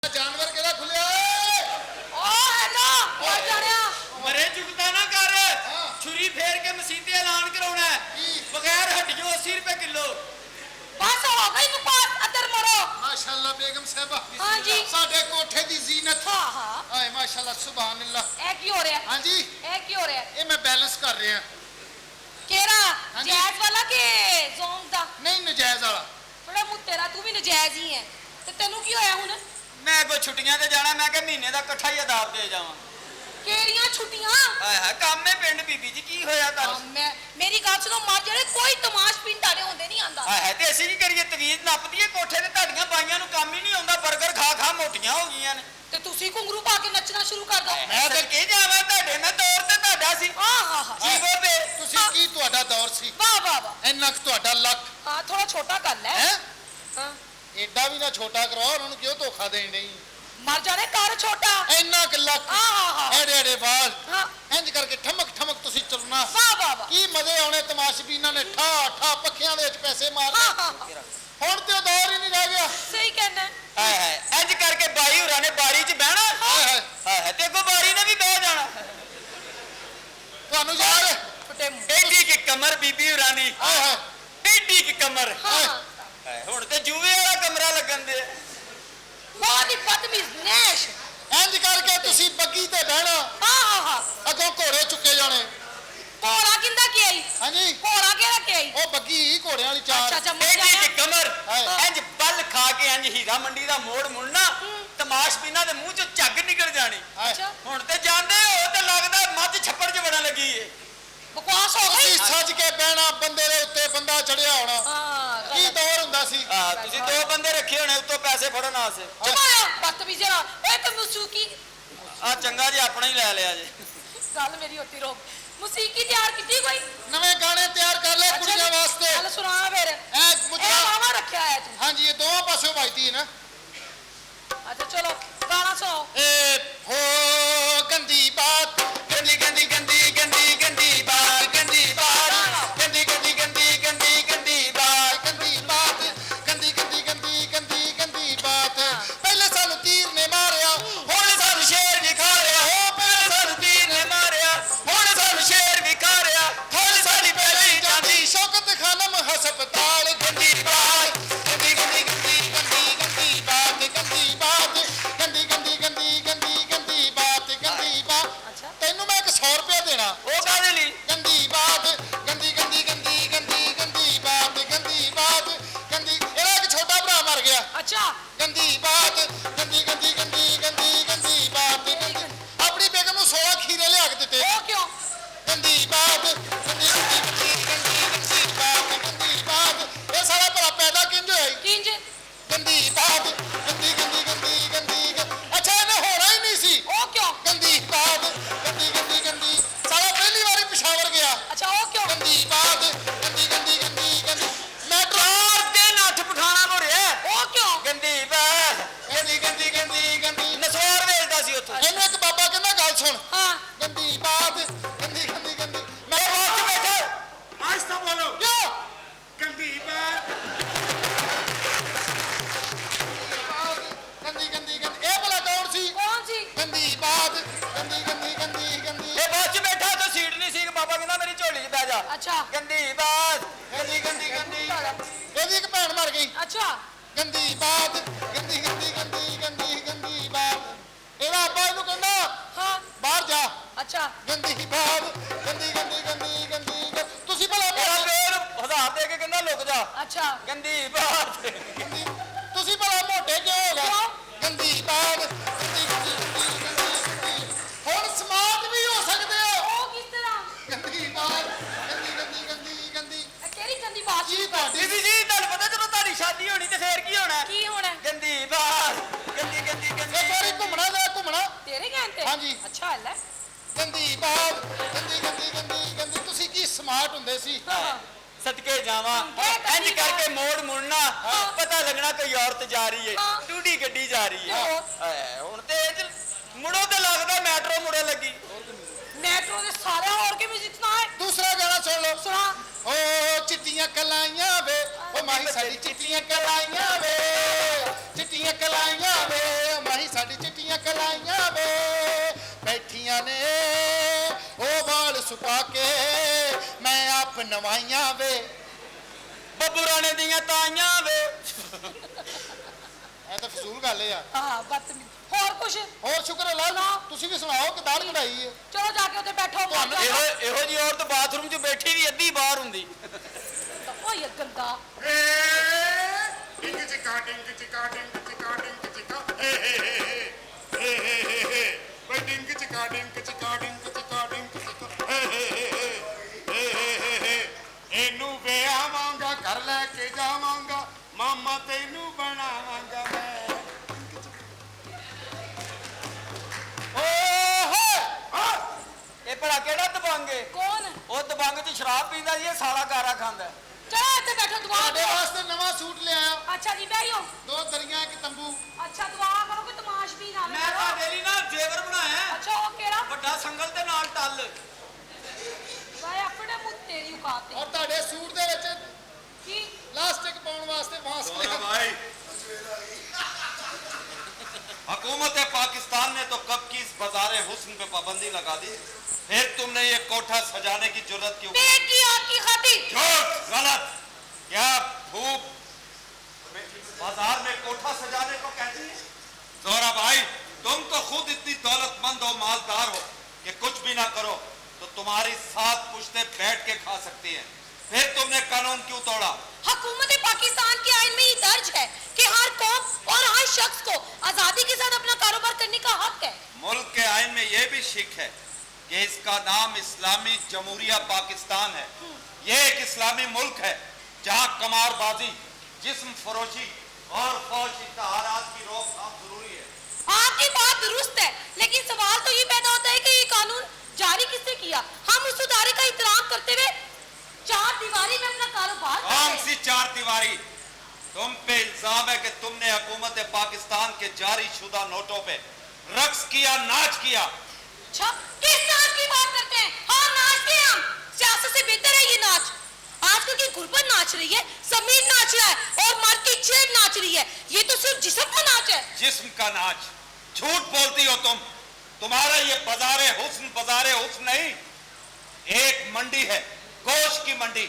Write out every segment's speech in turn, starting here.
जानवर केड़ा खुलिया ओ हेलो ओ जानिया मरे चुकता ना कर छुरी फेर के मसीते ऐलान कराउना है बगैर हड्डियों 80 रुपए किलो बस हो गई बकवास अदर मरो माशाअल्लाह बेगम साहबा हां जी साडे कोठे दी जीनत हां हां हाय माशाअल्लाह सुभान अल्लाह ए की हो रहा है हां जी ए की हो रहा है ये मैं बैलेंस कर रहा केरा हाँ जी। जायज वाला के जोंग दा नहीं नजायज वाला थोड़ा मुंह तेरा तू भी नजायज ही है ते तेनू की होया हुन मैं को छुट्टियां ते जाना मैं के महीने दा इकट्ठा ही अदाब दे जावां केरियां छुट्टियां हाय हाय काम में पिंड बीबी जी की होया कर मैं मेरी गल सुनो मां जेड़े कोई तमाश पिंड ताड़े होंदे नहीं आंदा हाय हाय ते ਅਸੀਂ ਕੀ ਕਰੀਏ ਤਵੀਜ਼ ਨੱਪਦੀਏ ਕੋਠੇ ਤੇ ਤੁਹਾਡੀਆਂ ਬਾਈਆਂ ਨੂੰ ਕੰਮ ਹੀ ਨਹੀਂ ਆਉਂਦਾ 버ਗਰ ਖਾ ਖਾ ਮੋਟੀਆਂ ਹੋ ਗਈਆਂ ਨੇ ਤੇ ਤੁਸੀਂ ਘੁੰਗਰੂ ਪਾ ਕੇ ਨੱਚਣਾ ਸ਼ੁਰੂ ਕਰ ਦੋ ਮੈਂ ਤਾਂ ਕੀ ਜਾਵਾਂ ਤੁਹਾਡੇ ਮੈਂ ਦੌਰ ਤੇ ਤੁਹਾਡਾ ਸੀ ਹਾਂ ਹਾਂ ਹਾਂ ਜੀ ਬੋਬੇ ਤੁਸੀਂ ਕੀ ਤੁਹਾਡਾ ਦੌਰ ਸੀ ਵਾਹ ਵਾਹ ਵਾਹ ਇੰਨਾ ਕੁ ਤੁਹਾਡਾ ਲੱਕ ਹਾਂ ਥੋੜਾ ਛੋਟਾ ਕਰ ਲੈ ਹੈ ਹਾਂ ਐਡਾ ਵੀ ਨਾ ਛੋਟਾ ਕਰੋ ਉਹਨਾਂ ਨੂੰ ਕਿਉਂ ਧੋਖਾ ਦੇਣ ਨਹੀਂ ਮਰ ਜਾਣੇ ਕਰ ਛੋਟਾ ਇੰਨਾ ਕੁ ਲੱਕ ਹਾਂ ਹਾਂ ਹਾਂ ਐਡੇ ਐਡੇ ਵਾਲ ਹਾਂ ਇੰਜ ਕਰਕੇ ਠਮਕ ਠਮਕ ਤੁਸੀਂ ਚੱਲਣਾ ਵਾਹ ਵਾਹ ਵਾਹ ਕੀ ਮਜ਼ੇ ਆਉਣੇ ਤਮਾਸ਼ਬੀਨਾਂ ਨੇ ਠਾ ਠਾ ਪੱਖਿਆਂ ਦੇ ਵਿੱਚ ਪੈਸੇ ਹਾਂ ਮਾਰਨੇ ਹਾਂ ਹਾਂ ਹੁਣ ਤੇ ਉਹ ਦੌਰ ਹੀ ਨਹੀਂ ਰਹਿ ਗਿਆ ਸਹੀ ਕਹਿਣਾ ਹਾਏ ਹਾਏ ਇੰਜ ਕਰਕੇ ਬਾਈ ਹੋਰਾਂ ਨੇ ਬਾਰੀ 'ਚ ਬਹਿਣਾ ਹਾਏ ਹਾਏ ਹਾਏ ਹਾਏ ਤੇ ਅੱਗੋਂ ਬਾਰੀ ਨੇ ਵੀ ਬਹਿ ਜਾਣਾ ਤੁਹਾਨੂੰ ਯਾਰ ਫਟੇ ਮੂੰਹ ਐਡੀ ਕੀ ਕਮਰ ਬੀਬੀ ਹੋਰਾਂ ਦੀ ਹਾਏ ਹਾਏ ਐਡੀ ਕੀ ਕਮਰ ਹਾਂ ਹਾਏ ਹੁਣ ਤੇ ਜੂਵੇ ਵਾਲਾ ਕਮਰਾ ਲੱਗਣ ਦੇ ਬਹੁਤ ਹੀ ਬਦਤਮੀਜ਼ ਨੇਸ਼ ਇੰਜ ਕਰਕੇ ਤੁਸੀਂ ਬੱਗੀ ਤੇ ਬਹਿਣਾ ਹਾਂ ਹਾਂ ਹਾਂ ਅੱਗੋਂ ਘੋੜੇ ਚੁੱਕੇ ਜਾਣੇ ਘੋੜਾ ਕਿੰਦਾ ਕੀ ਆਈ ਹਾਂਜੀ ਘੋੜਾ ਕਿਹੜਾ ਕੀ ਆਈ ਉਹ ਬੱਗੀ ਘੋੜਿਆਂ ਵਾਲੀ ਚਾਰ ਅੱਛਾ ਅੱਛਾ ਮੁੜ ਐਡੀ ਕੀ ਜਾਣਾ ਕਮਰ ਹਾਏ। ਇੰਜ ਬੱਲ ਖਾ ਕੇ ਇੰਜ ਹੀਰਾ ਮੰਡੀ ਦਾ ਮੋੜ ਮੁੜਨਾ ਤਮਾਸ਼ਬੀਨਾਂ ਦੇ ਮੂੰਹ 'ਚੋਂ ਝੱਗ ਨਿਕਲ ਜਾਣੀ ਹਾਏ। ਅੱਛਾ ਹੁਣ ਤੇ ਜਾਂਦੇ ਹੋ ਤੇ ਲੱਗਦਾ ਮੱਝ ਛੱਪੜ 'ਚ ਬੜਾ ਲੱਗੀ ਏ ਬਕਵਾਸ ਹੋ ਗਈ ਤੁਸੀਂ ਸੱਜ ਕੇ ਬਹਿਣਾ ਬੰਦੇ ਦੇ ਉੱਤੇ ਬੰਦਾ ਚੜਿਆ ਹੋਣਾ ਹਾਂ ਕੀ ਦੌਰ ਹੁੰਦਾ ਸੀ ਤੁਸੀਂ ਦੋ ਬੰਦੇ ਰੱਖੇ ਹੋਣੇ ਉੱਤੋਂ ਪੈਸੇ ਫੜਨ ਵਾਸਤੇ ਚੁਮਾਇਆ ਬਦਤਮੀਜ਼ ਜਰਾ ਓਏ ਤੇ ਮਸੂਕੀ ਆ ਚੰਗਾ ਜੀ ਆਪਣਾ ਹੀ ਲੈ ਲਿਆ ਜੇ ਗੱਲ ਮੇਰੀ ਹੋਤੀ ਰੋਕ ਮੂਸੀਕੀ ਤਿਆਰ ਕੀਤੀ ਕੋਈ ਨਵੇਂ ਗਾਣੇ ਤਿਆਰ ਕਰ ਲੈ ਕੁੜੀਆਂ ਵਾਸਤੇ ਚੱਲ ਸੁਣਾ ਫਿਰ ਐ ਇਹ ਮੁੱਛਾਂ ਮਾਵਾ ਰੱਖਿਆ ਹੈ ਤੂੰ ਹਾਂਜੀ ਇਹ ਦੋਵਾਂ ਪਾਸਿਓਂ ਵੱਜਦੀ ਹੈ ਨਾ ਅੱਛਾ ਚਲੋ ਗਾਣਾ ਸੁਣਾਓ ਏ ਹੋ ਗੰਦੀ ਬਾਤ ਗੰਦੀ ਗੰਦੀ ਗੰਦੀ ਗੰਦੀ ਗੰਦੀ ਬਾਤ ਗੰਦੀ ਬਾਤ ਗੰਦੀ ਗੰਦੀ ਗੰਦੀ ਗੰਦੀ ਗੰਦੀ ਬਾਤ ਗੰਦੀ ਬਾਤ ਗੰਦੀ ਗੰਦੀ ਗੰਦੀ ਗੰਦੀ ਗੰਦੀ ਬਾਤ ਪਹਿਲੇ ਸਾਨੂੰ ਤੀਰ ਨੇ ਮਾਰਿਆ ਹੁਣ ਸਾਨੂੰ ਸ਼ੇਰ ਵਿਖਾ ਰਿਹਾ ਹੋ ਪਹਿਲੇ ਸਾਨੂੰ ਤੀਰ ਨੇ ਮਾਰਿਆ ਹੁਣ ਸਾਨੂੰ ਸ਼ੇਰ ਵਿਖਾ ਰਿਹਾ ਹੁਣ ਸਾਡੀ ਪਹਿਲੀ ਜਾਂਦੀ ਸ਼ੌਕਤ ਖਾਨਮ ਹਸਪਤਾਲ ਗੰਦੀ ਬਾਤ ਗੰਦੀ ਗੰਦੀ ਗੰਦੀ ਗੰਦੀ ਗੰਦੀ ਬਾਤ ਗੰਦੀ ਬਾਤ ਗੰਦੀ ਗੰਦੀ ਗੰਦੀ ਗੰਦੀ ਗੰਦੀ ਬਾਤ ਗੰਦੀ ਬਾਤ ਅੱਛਾ ਤੈਨੂੰ ਮੈਂ 100 ਰੁਪਏ ਦੇਣਾ ਉਹ ਕਾਹਦੇ ਲਈ ਗੰਦੀ ਬਾਤ ਗੰਦੀ ਗੰਦੀ ਗੰਦੀ ਗੰਦੀ ਗੰਦੀ ਬਾਤ ਗੰਦੀ ਬਾਤ ਗੰਦੀ ਇਹਦਾ ਇੱਕ ਛੋਟਾ ਭਰਾ ਮਰ ਗਿਆ ਅੱਛਾ ਗੰਦੀ ਬਾਤ ਗੰਦੀ ਗੰਦੀ ਗੰਦੀ ਗੰਦੀ ਗੰਦੀ ਬਾਤ ਗੰਦੀ ਆਪਣੀ ਬੇਗਮ ਨੂੰ 16 ਖੀਰੇ ਲਿਆ ਕੇ ਦਿੱਤੇ ਉਹ ਕਿਉਂ ਗੰਦੀ ਬਾਤ ਗੰਦੀ ਗੰਦੀ ਗੰਦੀ ਗੰਦੀ ਬਾਤ ਗੰਦੀ ਬਾਤ ਇਹ ਸਾਰਾ ਭਰਾ ਪੈਦਾ ਕਿੰਜ ਹੋਇਆ ਈ? ਕਿੰਜ ਗੰਦੀ ਬਾਤ ਗੰਦੀ ਗੰਦੀ ਗੰਦੀ ਗੰਦੀ ਅੱਛਾ ਇਹਨੇ ਹੋਣਾ ਹੀ ਨਹੀਂ ਸੀ ਉਹ ਕਿਉਂ ਗੰਦੀ ਬਾਤ ਗੰਦੀ ਗੰਦੀ ਗੰਦੀ ਸਾਲਾ ਪਹਿਲੀ ਵਾਰੀ ਪਿਸ਼ਾਵਰ ਗਿਆ ਅੱਛਾ ਉਹ ਕਿਉਂ ਗੰਦੀ ਬਾਤ ਗੰਦੀ ਗੰਦੀ ਗੰਦੀ ਗੰਦੀ ਮੈਟਰੋ ਚਾਰ ਦਿਨ ਹੱਥ ਪਠਾਣਾ ਘੋੜਿਆ ਉਹ ਕਿਉਂ ਗੰਦੀ ਬਾਤ ਗੰਦੀ ਗੰਦੀ ਗੰਦੀ ਗੰਦੀ ਨਸਵਾਰ ਵੇਚਦਾ ਸੀ ਉੱਥੋਂ ਇਹਨੂੰ ਇੱਕ ਬਾਬਾ ਕਹਿੰਦਾ ਗੱਲ ਸੁਣ ਹਾਂ ਗੰਦੀ ਬਾਤ ਗੰਦੀ ਗੰਦੀ ਗੰਦੀ ਮੈਂ ਬਾਤ ਚ ਬੈਠਾ आहिस्ता बोलो ਕਿਉਂ गंदी बात ਗੰਦੀ ਗੰਦੀ ਗੰਦੀ ਇਹ ਭਲਾ ਕੌਣ ਸੀ ਕੌਣ ਸੀ ਗੰਦੀ ਬਾਤ ਗੰਦੀ ਗੰਦੀ ਗੰਦੀ ਗੰਦੀ ਇਹ ਬਾਤ ਚ ਬੈਠਾ ਤਾਂ ਸੀਟ ਨਹੀਂ ਸੀ ਬਾਬਾ ਕਹਿੰਦਾ ਮੇਰੀ ਝੋਲੀ 'ਚ ਬਹਿ ਜਾ ਅੱਛਾ ਗੰਦੀ ਬਾਤ ਗੰਦੀ ਗੰਦੀ ਗੰਦੀ ਇਹਦੀ ਇੱਕ ਭੈਣ ਮਰ ਗਈ ਅੱਛਾ ਗੰਦੀ ਬਾਤ ਗੰਦੀ ਗੰਦੀ ਗੰਦੀ ਗੰਦੀ ਗੰਦੀ ਬਾਤ ਇਹਦਾ ਅੱਬਾ ਇਹਨੂੰ ਕਹਿੰਦਾ ਹਾਂ ਬਾਹਰ ਜਾ ਅੱਛਾ ਗੰਦੀ ਬਾਤ ਗੰਦੀ ਗੰਦੀ ਗੰਦੀ ਗੰਦੀ ਤੁਸੀਂ ਭਲਾ ਮੇਰਾ ਫੇਰ ਹਜ਼ਾਰ ਦੇ ਕੇ ਕਹਿੰਦਾ ਲੁਕ ਜਾ ਅੱਛਾ ਗੰਦੀ ਬਾਤ ਗੰਦੀ ਤੁਸੀਂ ਭਲਾ ਮੋਟੇ ਕਿਉਂ ਹੋ ਗਏ ਕਿਉਂ? ਗੰਦੀ ਬਾਤ ਗੰਦੀ ਗੰਦੀ ਗੰਦੀ ਗੰਦੀ ਹੁਣ ਸਮਾਰਟ ਵੀ ਹੋ ਸਕਦੇ ਹੋ ਉਹ ਕਿਸ ਤਰ੍ਹਾਂ ਗੰਦੀ ਬਾਤ ਗੰਦੀ ਗੰਦੀ ਗੰਦੀ ਗੰਦੀ ਇਹ ਕਿਹੜੀ ਗੰਦੀ ਬਾਤ ਕੀ ਸੀ ਤੁਹਾਡੀ ਬੀਬੀ ਜੀ ਤੁਹਾਨੂੰ ਪਤਾ ਜਦੋਂ ਤੁਹਾਡੀ ਸ਼ਾਦੀ ਹੋਣੀ ਤੇ ਫੇਰ ਕੀ ਹੋਣਾ ਕੀ ਹੋਣਾ ਗੰਦੀ ਬਾਤ ਗੰਦੀ ਗੰਦੀ ਇੱਕ ਗੰਦੀ ਵਾਰੀ ਘੁੰਮਣਾ ਲੈ ਘੁੰਮਣਾ ਤੇਰੇ ਕਹਿਣ ਤੇ ਹਾਂਜੀ। ਅੱਛਾ ਲੈ ਗੰਦੀ ਬਾਤ ਗੰਦੀ ਗੰਦੀ ਗੰਦੀ ਗੰਦੀ ਤੁਸੀਂ ਕੀ ਸਮਾਰਟ ਹੁੰਦੇ ਸੀ ਹਾਂ ਸਦਕੇ ਜਾਵਾਂ ਇਹ ਗੰਦੀ ਇੰਜ ਕਰਕੇ ਬਾਤ। ਮੋੜ ਮੁੜਨਾ ਹਾਂ। ਪਤਾ ਲੱਗਣਾ ਕੋਈ ਔਰਤ ਜਾ ਰਹੀ ਏ ਹਾਂ। ਟੂਡੀ ਗੱਡੀ ਜਾ ਰਹੀ ਏ ਹੋਰ। ਹੁਣ ਤੇ ਇਹ 'ਚ ਮੁੜੋ ਤੇ ਲੱਗਦਾ ਮੈਟਰੋ ਮੁੜੇ ਲੱਗੀ ਮੈਟਰੋ ਦੇ ਸਾਰੇ ਹੋਰ ਕੇ ਮਿਊਜ਼ਿਕ ਸੁਣਾ ਹੈ ਦੂਸਰਾ ਗਾਣਾ ਸੁਣ ਲਓ ਸੁਣਾ ਓ ਚਿੱਟੀਆਂ ਕਲਾਈਆਂ ਵੇ ਓ ਮਾਹੀ ਸਾਡੀ ਚਿੱਟੀਆਂ ਕਲਾਈਆਂ ਵੇ ਚਿੱਟੀਆਂ ਕਲਾਈਆਂ ਵੇ ਓ ਮਾਹੀ ਸੁਕਾ ਕੇ ਮੈਂ ਆਪ ਨਵਾਈਆਂ ਵੇ ਬੱਬੂ ਰਾਣੇ ਦੀਆਂ ਤਾਈਆਂ ਵੇ। ਇਹ ਤਾਂ ਫਜ਼ੂਲ ਗੱਲ ਹੈ ਯਾਰ। ਹਾਂ ਬਦਤਮੀਜ਼। ਹੋਰ ਕੁਛ? ਹੋਰ ਸ਼ੁਕਰ ਅੱਲਾਹ ਤੁਸੀਂ ਵੀ ਸੁਣਾਓ ਕਿ ਦਾੜ ਕਢਾਈ ਹੈ। ਚਲੋ ਜਾ ਕੇ ਉੱਥੇ ਬੈਠੋ। ਤੁਹਾਨੂੰ ਇਹੋ ਜੀ ਔਰਤ ਬਾਥਰੂਮ 'ਚ ਬੈਠੀ ਵੀ ਅੱਧੀ ਬਾਹਰ ਹੁੰਦੀ। ਓਏ ਗੰਦਾ। ਡਿੰਗ ਚਿਕਾ ਡਿੰਗ ਚਿਕਾ ਡਿੰਗ ਚਿਕਾ ਡਿੰਗ ਚਿਕਾ ਹੇ ਵੇ ਡਿੰਗ ਚਿਕਾ ਡਿੰਗ ਚਿਕਾ ਡਿੰਗ ਚਿਕਾ ਡਿੰਗ ਚਿਕਾ ਇਹਨੂੰ ਵਿਆਹਾਂਗਾ ਘਰ ਲੈ ਕੇ ਜਾਵਾਂਗਾ ਮਾਮਾ ਤੈਨੂੰ ਬਣਾਵਾਂਗਾ ਮੈਂ। ਇਹ ਭਲਾ ਕਿਹੜਾ ਦਬੰਗ ਏ? ਕੌਣ? ਉਹ ਦਬੰਗ 'ਚ ਸ਼ਰਾਬ ਪੀਂਦਾ ਜੀ, ਇਹ ਸਾਲਾ ਗਾਰਾ ਖਾਂਦਾ। ਚਲੋ ਇੱਥੇ ਬੈਠੋ ਦੁਆ ਤੁਹਾਡੇ ਕਰੋ। ਵਾਸਤੇ ਨਵਾਂ ਸੂਟ ਲਿਆਇਆ। ਅੱਛਾ ਜੀ ਬੈਠੋ। 2 ਦਰੀਆਂ ਇੱਕ ਤੰਬੂ। ਅੱਛਾ ਦੁਆ ਕਰੋ ਕਿ ਤਮਾਸ਼ਬੀਨ ਆਵੇ। ਮੈਂ ਤੁਹਾਡੇ ਲਈ ਨਾ ਜੇਵਰ ਬਣਾਇਆ ਅੱਛਾ ਉਹ ਕਿਹੜਾ? ਵੱਡਾ ਸੰਗਲ ਤੇ ਨਾਲ ਟੱਲ। ਵਾਏ ਆਪਣੇ ਮੂੰਹ ਤੇਰੀ ਔਕਾਤ ਤੇ। ਔਰ ਤੁਹਾਡੇ ਸੂਟ ਦੇ ਵਿੱਚ ਕੀ? प्लास्टिक पाउन वास्ते मास्क भाई हुकूमत पाकिस्तान ने तो कब की इस बाजार हुस्न पे पाबंदी लगा दी, फिर तुमने ये कोठा सजाने की जरूरत क्यों? पेट की आग की खातिर। झूठ, गलत। क्या धूप बाजार में कोठा सजाने को कहती है? जोरा भाई, तुम तो खुद इतनी दौलतमंद हो, मालदार हो कि कुछ भी ना करो तो तुम्हारी 7 पुश्तें बैठ के खा सकती हैं, फिर तुमने कानून क्यों तोड़ा? हुकूमत पाकिस्तान के आइन में ये दर्ज है कि हर कौम और हर शख्स को आजादी के साथ अपना कारोबार करने का हक है। मुल्क के आइन में यह भी शिक है कि इसका नाम इस्लामी जमहूरिया पाकिस्तान है। यह एक इस्लामी मुल्क है जहां कमारबाजी, जिस्म फरोशी और फौज इश्तिहारात की रोकथाम जरूरी है। आपकी बात दुरुस्त है, लेकिन सवाल तो ये पैदा होता है कि ये कानून जारी किसने किया? हम उस उदारे का एहतराम करते हुए 4 दीवारी में अपना कारोबार कौन सी 4 दीवारी? तुम पे इल्जाम है कि तुमने हुकूमत पाकिस्तान के जारी शुदा नोटों पे रक्स किया, नाच किया। अच्छा, किस नाच की बात करते हैं? हाँ नाचते हैं हम। सियासत से बेहतर है ये नाच। आजकल की गुरबत नाच रही है, समीर नाच रहा है और मर्द की छेड़ नाच रही है। ये तो सिर्फ जिस्म का नाच है। जिस्म का नाच? झूठ बोलती हो तुम। तुम्हारा ये बाजारे हुस्न नहीं, एक मंडी है, गोश्त की मंडी,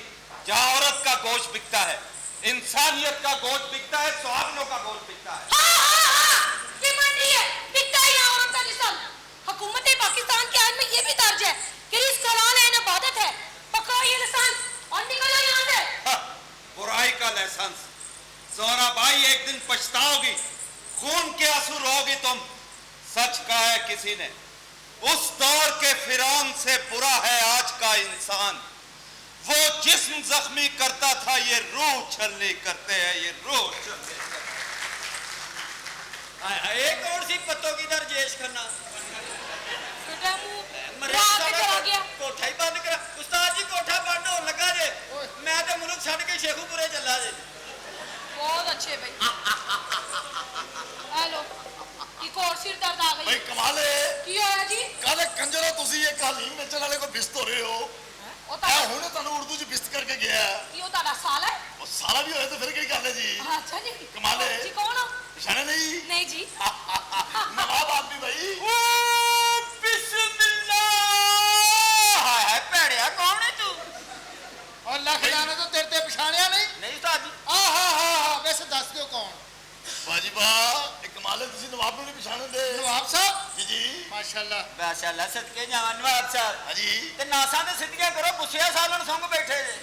जहां औरत का गोश्त बिकता है, इंसानियत का गोश्त बिकता है, सुहागनों का गोश्त बिकता है। हाँ, ये मंडी है, बिकता है यहाँ औरत का जिस्म। हुकूमत पाकिस्तान के आइन में ये भी दर्ज है कि रिस्क हलाल है, इबादत है। पकड़ो ये लाइसेंस और निकलो यहाँ से। हाँ, बुराई का लाइसेंस। जोरा भाई एक दिन पछताओगी, खून के आंसू रोगी तुम। सच कहा है किसी ने, उस दौर के फिरौन से बुरा है आज का इंसान। वो जिस्म जख्मी करता था, ये रूह छलनी करते हैं, ये रूह छलनी एक और सी पत्तों की दरजेश करना बेटा मुंह मरे रात में चला गया। कोठा ही बंद करा। उस्ताद जी कोठा बंद होने लगा जे, मैं तो मुल्क छड़ के शेखूपुरे चला जे। बहुत अच्छे भाई। हेलो, एक और सिर दर्द आ गई। भाई कमाल है की होया जी? ਕੱਲ ਕੰਜਰੋ ਤੁਸੀਂ ਇਹ ਹਲੀਮ ਵੇਚਣ ਵਾਲੇ ਕੋ ਬਿਸਤ ਹੋ ਰਹੇ ਹੋ। ਉਹ ਇਹ ਤਾਂ ਹੁਣੇ ਤੁਹਾਨੂੰ ਉਰਦੂ ਚ ਬਿਸਤ ਕਰਕੇ ਗਿਆ ਹੈ। ਕੀ ਉਹ ਤੁਹਾਡਾ ਸਾਲ ਹੈ? ਉਹ ਸਾਰਾ ਵੀ ਹੋਇਆ ਤਾਂ ਫਿਰ ਕੀ ਗੱਲ ਹੈ ਜੀ? ਅੱਛਾ ਜੀ। ਕਮਾਲ ਹੈ। ਜੀ ਕੌਣ ਹੋ? ਪਛਾਣੇ ਨਹੀਂ? ਨਹੀਂ ਜੀ। ਨਵਾਬ ਆਦਮੀ ਭਾਈ। बिस्मिल्लाह। हाय भैड़िया कौन है तू? और लख जाने तो तेरे ते पछाणिया नहीं। नहीं उस्ताद जी। आहा वैसे दस दियो कौन? ਬਾਜੀ ਬਾ ਇਹ ਕਮਾਲ ਹੈ, ਤੁਸੀਂ ਨਵਾਬ ਨੂੰ ਨਹੀਂ ਪਛਾਣਦੇ? नवाब साहब ਜੀ ਜੀ माशाल्लाह। माशाअल्लाह सदके जावन नवाब साहब। ਹਾਂਜੀ। ते नासां ते सिद्धियां करो, पुछिया सालन संग बैठे जे।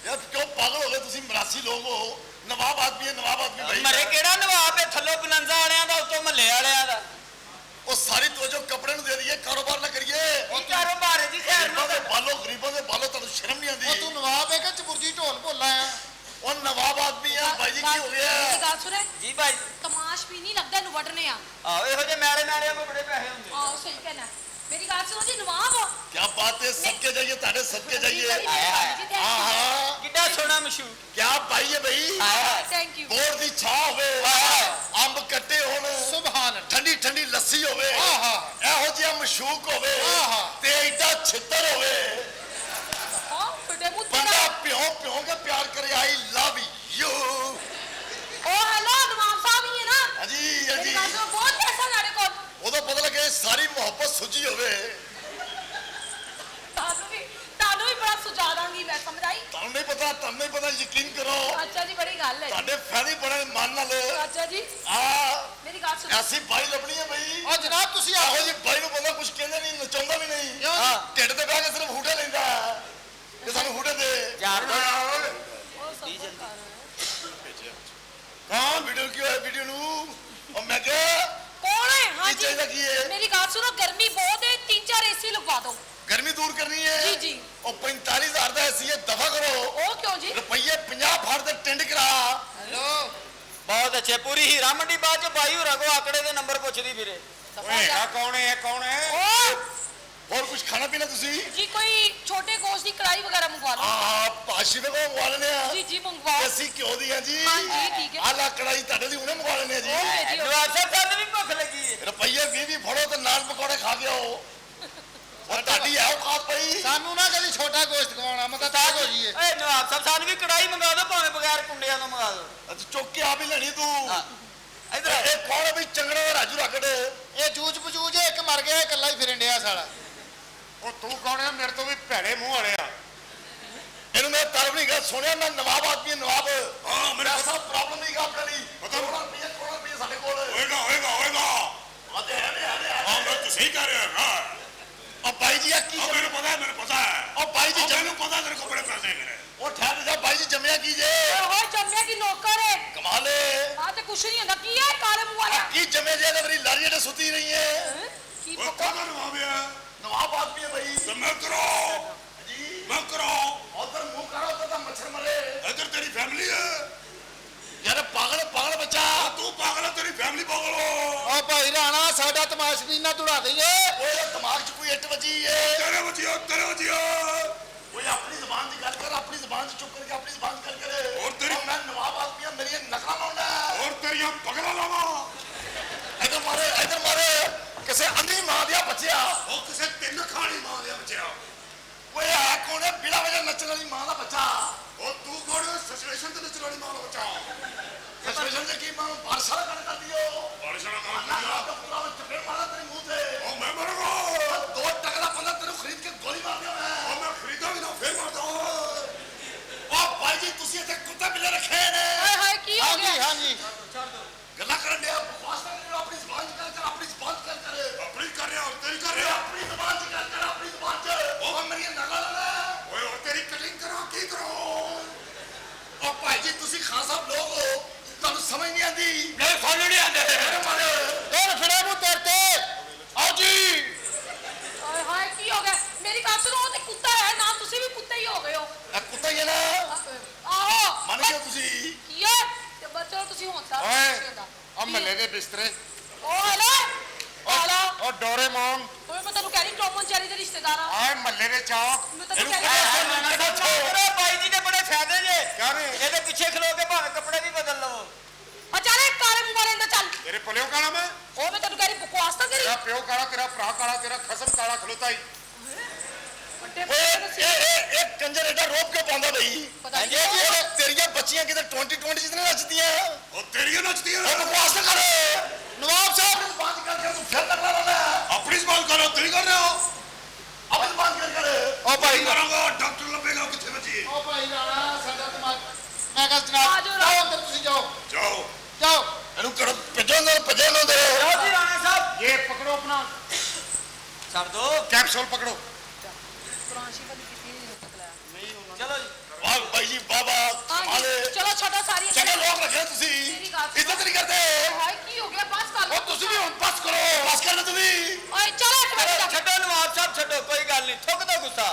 ਯਾਰ ਕਿਉਂ ਪਾਗਲ ਹੋ ਗਏ ਤੁਸੀਂ? ਮਰਾਸੀ ਲੋਕ ਹੋ। ਨਵਾਬ ਆਦਮੀ ਹੈ, ਨਵਾਬ ਆਦਮੀ ਭਾਈ। ਮਰੇ ਕਿਹੜਾ ਨਵਾਬ ਹੈ? ਥੱਲੋਂ ਬਨੰਜ਼ਾ ਵਾਲਿਆਂ ਦਾ, ਉੱਤੋਂ ਮਹੱਲੇ ਵਾਲਿਆਂ ਦਾ। ਉਹ ਸਾਰੀ ਤਵੱਜੋ ਕੱਪੜੇ ਨੂੰ ਦੇ ਦਈਏ, ਕਾਰੋਬਾਰ ਨਾ ਕਰੀਏ। ਕੀ ਕਾਰੋਬਾਰ ਹੈ ਜੀ? ਖੈਰ ਗਰੀਬਾਂ ਦੇ ਨੂੰ ਬਾਲੋ, ਗਰੀਬਾਂ ਦੇ ਬਾਲੋ, ਤੁਹਾਨੂੰ ਸ਼ਰਮ ਨਹੀਂ ਉਹ ਆਉਂਦੀ? ਤੂੰ ਨਵਾਬ ਹੈ ਕਿ ਚਬੁਰਜੀ ਢੋਲ ਭੁੱਲਾ ਆ? ਉਹ ਨਵਾਬ ਆਦਮੀ ਹੈ ਭਾਈ ਜੀ, ਕੀ ਹੋ ਮੇਰੀ ਗਿਆ? ਗੱਲ ਸੁਣੇ। ਜੀ ਭਾਈ। ਤਮਾਸ਼ ਵੀ ਨਹੀਂ ਲੱਗਦਾ ਇਹਨੂੰ ਵੱਢਣੇ ਆ। ਆਹੋ ਇਹੋ ਜਿਹੇ ਮੈਲੇ ਮੈਲਿਆਂ ਕੋਲ ਬੜੇ ਪੈਸੇ ਹੁੰਦੇ। ਆਓ ਸਹੀ ਕਹਿਣਾ। ਮੇਰੀ ਗੱਲ ਸੁਣੋ ਜੀ, ਨਵਾਬ ਹੋ। क्या बात है, सबके जाइए, ताड़े सबके जाइए। हाँ ਕਿੱਡਾ ਸੋਹਣਾ ਮਸ਼ਹੂਰ। क्या पाई है भाई? Thank you. बोर दी छां होवे, अंब कट्टे होण, सुभान ठंडी ठंडी लस्सी होवे, आहा ਇਹੋ ਜਿਹਾ ਮਸ਼ੂਕ ਹੋਵੇ ਆਹਾ। ਤੇ ਐਡਾ ਛਿੱਤਰ ਹੋਵੇ, हाँ बेटे मुझ ਬੰਦਾ ਪਿਓ ਪਿਓ ਕੇ ਪਿਆਰ ਕਰੇ, ਆਈ ਲਵ ਯੂ। ओ हेलो नवाब साहब ही है ना? ਹਾਂਜੀ मेरी ਹਾਂਜੀ। ਗੱਲ सुनो, बहुत पैसा नाड़े को। ਉਦੋਂ ਪਤਾ ਲੱਗੇ ਸਾਰੀ ਮੁਹੱਬਤ ਸੁੱਜੀ ਹੋਵੇ। ਤੁਹਾਨੂੰ ਅੱਛਾ ਜੀ ਬੜੀ ਗੱਲ ਹੈ ਤੁਹਾਡੇ ਫੈਲੀ ਬੜੇ ਮਨ ਨਾਲ ਅੱਛਾ ਜੀ ਆ ਮੇਰੀ ਗੱਲ ਸੁਣੋ ਐਸੀ ਬਾਈ ਲੱਭਣੀ ਹੈ ਬਈ ਉਹ ਜਨਾਬ ਤੁਸੀਂ ਇਹੋ ਆਹੋ ਜੀ ਬਾਈ ਨੂੰ ਬੰਦਾ ਕੁਝ ਕਹਿੰਦਾ ਨਹੀਂ ਨਚਾਉਂਦਾ ਵੀ ਨਹੀਂ ਕਿਉਂ ਜੀ? ਢਿੱਡ ਤੇ ਬਹਿ ਕੇ ਸਿਰਫ ਹੂਟੇ ਲੈਂਦਾ ਕਿ ਸਾਨੂੰ ਹੂਟੇ ਦੇ ਯਾਰ ਉਹ ਸਭ ਕੁਝ ਕਰ ਹਾਂ ਵੀਡੀਓ ਕੀ ਹੋਇਆ ਵੀਡੀਓ ਨੂੰ ਉਹ ਮੈਂ ਕਿਹਾ ਕੌਣ ਹੈ ਹਾਂ ਕੀ ਜੀ ਚਾਹੀਦਾ ਕੀ ਹੈ ਮੇਰੀ ਗੱਲ ਸੁਣੋ ਗਰਮੀ ਬਹੁਤ ਹੈ 3-4 ਏਸੀ ਲਗਵਾ ਦਿਓ ਗਰਮੀ ਦੂਰ ਕਰਨੀ ਹੈ ਜੀ ਜੀ ਉਹ 45000 ਦਾ ਐਸੀ ਹੈ ਦਫਾ ਕਰੋ ਉਹ ਕਿਉਂ ਜੀ ਰੁਪਈਏ 50 ਫੜ ਦੇ ਟਿੰਡ ਕਰਾ ਹੈਲੋ ਬਹੁਤ ਅੱਛੇ ਪੂਰੀ ਹੀਰਾ ਮੰਡੀ ਬਾਅਦ ਚ ਬਾਈ ਹੋਰਾਂ ਕੋ ਆਕੜੇ ਦੇ ਨੰਬਰ ਪੁੱਛਦੀ ਫਿਰੇ ਓਏ ਆ ਕੌਣ ਹੈ ਉਹ ਹੋਰ ਕੁਝ ਖਾਣਾ ਪੀਣਾ ਤੁਸੀਂ ਜੀ ਕੋਈ ਛੋਟੇ ਗੋਸ਼ਤ ਦੀ ਕੜਾਈ ਵਗੈरह ਮੰਗਵਾ ਲਓ ਆ ਪਾਸ਼ੀ ਦੇ ਕੋਲ ਮੰਗਵਾ ਲੈਣੇ ਆ ਜੀ ਜੀ ਮੰਗਵਾਓ ਅਸੀਂ ਘਿਓ ਦੀ ਆ ਜੀ ਹਾਂ ਜੀ, ਠੀਕ ਹੈ। ਆਲਾ ਕੜਾਈ ਤੁਹਾਡੇ ਦੀ ਉਹਨੇ ਮੰਗਵਾ ਲੈਣੇ ਆ ਜੀ ਉਹ ਹੈ ਜੀ ਉਹ। ਜਵਾਬ ਸਾਹਿਬ ਸਾਨੂੰ ਵੀ ਭੁੱਖ ਲੱਗੀ ਹੈ ਰੁਪਈਏ 20 ਫੜੋ ਤੇ ਨਾਲ ਪਕੌੜੇ ਖਾ ਕੇ ਆਓ ਉਹ ਤੁਹਾਡੀ ਹੈ ਔਕਾਤ ਪਈ ਸਾਨੂੰ ਨਾ ਕਦੀ ਛੋਟਾ ਗੋਸ਼ਤ ਖਵਾਉਣਾ ਮੈਂ ਤਾਂ ਤਾਜ ਹੋ ਜੀਏ ਏ ਨਵਾਬ ਸਾਹਿਬ ਸਾਨੂੰ ਵੀ ਕੜਾਈ ਮੰਗਾ ਦਿਓ ਭਾਵੇਂ ਬਗੈਰ ਕੁੰਡਿਆਂ ਤੋਂ ਮੰਗਾ ਦਿਓ ਅੱਜ ਚੁੱਕ ਕੇ ਆਪ ਹੀ ਲੈਣੀ ਤੂੰ ਹਾਂ ਇਧਰ ਇਹ ਕੌਣ ਹੈ ਬਈ ਚੰਗੜਾ ਦਾ ਰਾਜੂ ਰਕੜ ਇਹ ਜੂਝ ਬਜੂਝ ਇੱਕ ਮਰ ਗਿਆ ਇਕੱਲਾ ਹੀ ਫਿਰਨ ਡਿਆ ਸਾਲਾ ਉਹ ਤੂੰ ਕੌਣ ਹੈ ਮੇਰੇ ਤੋਂ ਵੀ ਭੈੜੇ ਮੂੰਹ ਵਾਲੇ ਆ ਇਹਨੂੰ ਮੈਂ ਤਰਫ ਨਹੀਂ ਗਿਆ ਸੁਣਿਆ ਮੈਂ ਨਵਾਬ ਆਦਮੀ ਹਾਂ, ਨਵਾਬ ਹਾਂ ਮੇਰੇ ਕੋਲ ਪ੍ਰੋਬਲਮ ਨਹੀਂ ਗਾ ਆਪਣੇ ਲਈ ਕਰੋੜਾਂ ਰੁਪਏ ਸਾਡੇ ਕੋਲ ਹੋਏਗਾ ਆਦੇ ਹੈ ਹਾਂ ਮੈਂ ਤਾਂ ਸਹੀ ਕਰ ਰਿਹਾ ਹਾਂ ਉਹ ਬਾਈ ਜੀ ਆ ਕੀ ਮੈਨੂੰ ਪਤਾ ਹੈ ਉਹ ਬਾਈ ਜੀ ਮੈਨੂੰ ਪਤਾ ਤੇਰੇ ਕੋਲ ਬੜੇ ਪੈਸੇ ਮੇਰੇ ਉਹ ਠਹਿਰ ਜਾ ਬਾਈ ਜੀ ਜੰਮਿਆ ਕੀ ਜੇ ਓਏ ਜੰਮਿਆ ਕੀ ਨੌਕਰ ਹੈ ਕਮਾਲ ਹੈ ਆ ਤੇ ਕੁਛ ਨਹੀਂ ਹੁੰਦਾ ਕੀ ਹੈ ਕਾਲੇ ਮੂੰਹ ਵਾਲਾ ਕੀ ਜੰਮੇ ਜੇ ਅਗਰ ਮੇਰੀ ਲਾਰੀ ਜਿਹੜੇ ਸੁੱਤੀ ਰਹੀ ਹੈ ਹੈਂ? ਕੀ ਓਏ ਪਤਾ ਕੌਣ ਨਵਾਬਿਆ ਨਵਾਬ ਆਦਮੀ ਹੈ ਬਾਈ ਤੇ ਮੈਂ ਕਰੋ ਜੀ ਮੈਂ ਕਰੋ ਉਧਰ ਮੂੰਹ ਕਰੋ ਤਾਂ ਮੱਛਰ ਮਰੇ ਇਧਰ ਤੇਰੀ ਫੈਮਿਲੀ ਹੈ ਯਾਰ ਪਾਗਲ ਬੱਚਾ ਤੂੰ ਪਾਗਲ ਹੈ ਤੇਰੀ ਫੈਮਿਲੀ ਪਾਗਲ ਹੋ ਉਹ ਭਾਈ ਰਾਣਾ ਸਾਡਾ ਤਮਾਸ਼ਬੀਨ ਨਾ ਦੌੜਾ ਦਈਏ ਓਏ ਦਿਮਾਗ 'ਚ ਕੋਈ ਇੱਟ ਵੱਜੀ ਏ ਤੇਰੇ ਵਜੀਆ ਓਏ ਆਪਣੀ ਜ਼ਬਾਨ ਦੀ ਗੱਲ ਕਰ ਆਪਣੀ ਜ਼ਬਾਨ 'ਚ ਚੁੱਪ ਕਰਕੇ ਆਪਣੀ ਜ਼ਬਾਨ ਦੀ ਗੱਲ ਕਰ ਹੋਰ ਤੇਰੀ- ਮੈਂ ਨਵਾਬ ਆਦਮੀ ਹਾਂ ਮੇਰੀਆਂ ਨਕਲਾਂ ਲਾਉਂਦਾ ਹੋਰ ਤੇਰੀਆਂ ਪਗਲਾ ਲਾਵਾ ਇੱਧਰ ਮਾਰੇ ਕਿਸੇ ਅੰਨੀ ਮਾਂ ਦਿਆ ਬੱਚਿਆ ਉਹ ਕਿਸੇ ਤਿੰਨ ਖਾਣੀ ਮਾਂ ਦੇ ਬੱਚਿਆ ਓਏ ਆ ਕੌਣ ਹੈ ਬਿਲਾ ਵਜ੍ਹਾ ਨੱਚਣ ਵਾਲੀ ਮਾਂ ਦਾ ਬੱਚਾ ਉਹ ਤੂੰ ਕੌਣ ਹੈ ਸਿਚੁਏਸ਼ਨ ਤੇ ਨਚਣ ਵਾਲੀ ਮਾਂ ਦਾ ਬੱਚਾ ਸਪੈਸ਼ਲ ਜੇ ਕੀ ਮਾਂ ਬਾਰਸ਼ਾ ਦਾ ਗੱਲ ਕਰਦੀ ਓ ਬਾਰਿਸ਼ ਵਾਲਾ ਕੰਮ ਨਾ ਕਰਿਆ ਤਾਂ ਪੂਰਾ ਵਿੱਚ ਚਪੇੜ ਮਾਰਾ ਤੇਰੇ ਮੂੰਹ ਤੇ ਉਹ ਮੈਂ ਮਰਾਂਗਾ ਦੋ ਟਕਲਾ ਬੰਦਾ ਤੈਨੂੰ ਖਰੀਦ ਕੇ ਗੋਲੀ ਮਾਰ ਦਿਆਂ ਮੈਂ ਉਹ ਮੈਂ ਖਰੀਦਾ ਵੀ ਨਾ ਫੇਰ ਮਾਰਦਾ ਉਹ ਭਾਈ ਜੀ ਤੁਸੀਂ ਇੱਥੇ ਕੁੱਤੇ ਬਿੱਲੇ ਰੱਖੇ ਨੇ ਹਾਏ ਹਾਏ ਕੀ ਹੋ ਹਾਂਜੀ ਗਿਆ ਹਾਂਜੀ ਗੱਲਾਂ ਕਰਨ ਦੇ ਬਕਵਾਸ ਨਾ ਕਰੋ ਆਪਣੀ ਜ਼ਬਾਨ 'ਚ ਗੱਲ ਕਰ ਆਪਣੀ ਜ਼ਬਾਨ 'ਚ ਗੱਲ ਕਰ ਆਪਣੀ ਕਰ ਰਿਹਾ ਤੇਰੀ ਕਰ ਓਏ ਰਿਹਾ ਆਪਣੀ ਜ਼ਬਾਨ 'ਚ ਗੱਲ ਕਰ ਆਪਣੀ ਜ਼ਬਾਨ 'ਚ ਉਹ ਮੇਰੀਆਂ ਨਕਲਾਂ ਨਾ ਓਏ ਹੋਰ ਤੇਰੀ ਕਟਿੰਗ ਕਰਾਂ ਕੀ ਕਰੋ ਉਹ ਭਾਈ ਜੀ ਤੁਸੀਂ ਖਾਨ ਸਾਹਿਬ ਲੋਕ ਹੋ ਤੁਹਾਨੂੰ ਸਮਝ ਨਹੀਂ ਆਉਂਦੀ ਨਹੀਂ ਸਾਨੂੰ ਨਹੀਂ ਆਂਦੇ ਮੇਰੇ ਮਾਰੇ ਦੋਰ ਫਿਰੇ ਮੂੰਹ ਤੇਰੇ ਤੇ ਆਓ ਜੀ ਹਾਏ ਹਾਏ ਕੀ ਹੋ ਗਿਆ ਮੇਰੀ ਗੱਲ ਸੁਣੋ ਉਹ ਤੇ ਕੁੱਤਾ ਹੈ ਨਾ ਤੁਸੀਂ ਵੀ ਕੁੱਤੇ ਹੀ ਹੋ ਗਏ ਹੋ ਇਹ ਕੁੱਤਾ ਹੀ ਹੈ ਨਾ ਆਹੋ ਮੰਨ ਗਏ ਤੁਸੀਂ ਕੀ ਹੈ ਤੇ ਬੱਚੋ ਤੁਸੀਂ ਹੁਣ ਤਾਂ ਓਏ ਆ ਮੱਲੇ ਦੇ ਬਿਸਤਰੇ ਉਹ ਹਲਾ ਹਲਾ ਉਹ ਡੋਰੇਮੋਨ ਓਏ ਮੈਂ ਤੁਹਾਨੂੰ ਕਹਿ ਰਹੀ ਟੋਮ ਐਂਡ ਜੈਰੀ ਦੇ ਰਿਸ਼ਤੇਦਾਰ ਆ ਆਏ ਮੱਲੇ ਦੇ ਚੌਕ ਮੈਂ ਤੁਹਾਨੂੰ ਇਹਨੂੰ ਕਹਿ ਰਹੀ ਕਰੋ ਬਾਈ ਜੀ ਦੇ ਬੜੇ ਫਾਇਦੇ ਜੇ ਕਾਹਦੇ? ਇਹਦੇ ਪਿੱਛੇ ਖਲੋ ਕੇ ਭਾਵੇਂ ਕੱਪੜੇ ਵੀ ਬਦਲ ਲਵੋ ਅਚਾਨਕ ਕਾਲੇ ਮੂੰਹ ਵਾਲੇ ਦਾ ਚੱਲ ਤੇਰੇ ਪਲਿਓ ਕਾਲਾ ਮੈਂ ਉਹ ਮੈਂ ਤੁਹਾਨੂੰ ਕਹਿ ਰਹੀ ਬਕਵਾਸ ਤਾਂ ਕਰੀ ਤੇਰਾ ਪਿਓ ਕਾਲਾ ਤੇਰਾ ਭਰਾ ਕਾਲਾ ਤੇਰਾ ਖਸਮ ਕਾਲਾ ਖਲੋਤਾ ਹੀ ਵੱਡੇ ਓਏ ਬੰਦੇ ਇਹ ਕੰਜਰ ਐਡਾ ਰੋਪ ਕਿਉਂ ਪਾਉਂਦਾ ਬਈ ਪਤਾ ਇਹ ਨਹੀਂ ਕੀ ਤੇਰੀਆਂ ਬੱਚੀਆਂ ਕਿਤੇ 2020 ਜਿਤਨੇ ਨੱਚਦੀਆਂ ਉਹ ਤੇਰੀਆਂ ਨੱਚਦੀਆਂ ਉਹ ਬਕਵਾਸ ਨਾ ਕਰ ਨਵਾਬ ਸਾਹਿਬ ਨੂੰ ਬਾਤ ਕਰਕੇ ਤੂੰ ਫਿਰ ਨਕਲਾ ਲਾਉਂਦਾ ਆਪਣੀ ਜ਼ਬਾਨ ਕਰੋ ਤੇਰੀ ਕਰ ਰਿਹਾ ਆਪਣੀ ਬਾਤ ਕਰ ਉਹ ਭਾਈ ਕਰਾਂਗਾ ਡਾਕਟਰ ਲੱਭੇਗਾ ਕਿੱਥੇ ਬੱਚੀ ਉਹ ਭਾਈ ਰਾਣਾ ਸਾਡਾ ਦਿਮਾਗ ਮੈਂ ਕਹਾਂ ਜਨਾਬ ਆ ਜਾਓ, ਜਾਓ ਅੰਦਰ ਤੁਸੀਂ ਜਾਓ ਜਾਓ ਜਾਓ ਇਹਨੂੰ ਕਰ ਭੇਜੋ ਨਾ ਭੇਜੋ ਨਾ ਦੇ ਲਓ ਜੀ ਰਾਣਾ ਸਾਹਿਬ ये पकड़ो अपना ਛੱਡ ਦੋ कैप्सूल पकड़ो ਫਰਾਂਸੀ ਵਾਲੀ ਕਿੱਥੇ ਨਹੀਂ ਨਿਕਲਿਆ ਚਲੋ ਜੀ ਵਾਹ ਭਾਈ ਜੀ ਬਾਬਾ ਹਾਂਜੀ ਚਲੋ ਛੱਡੋ ਸਾਰੀ ਚੰਗੇ ਲੋਕ ਰੱਖੇ ਤੁਸੀਂ ਮੇਰੀ ਗੱਲ ਸੁਣੋ। ਇੱਜ਼ਤ ਨਹੀਂ ਕਰਦੇ ਹਾਏ ਕੀ ਹੋ ਗਿਆ ਬਸ ਕਰ ਉਹ ਲਓ ਤੁਸੀਂ ਵੀ ਹੁਣ ਬਸ ਕਰੋ ਬਸ ਕਰ ਲਓ ਤੁਸੀਂ ਓਏ ਚਲੋ ਇੱਕ ਮਿੰਟ ਚਲੋ ਛੱਡੋ ਨਵਾਬ ਸਾਹਿਬ ਛੱਡੋ ਕੋਈ ਗੱਲ ਨਹੀਂ ਥੁੱਕ ਦੋ ਗੁੱਸਾ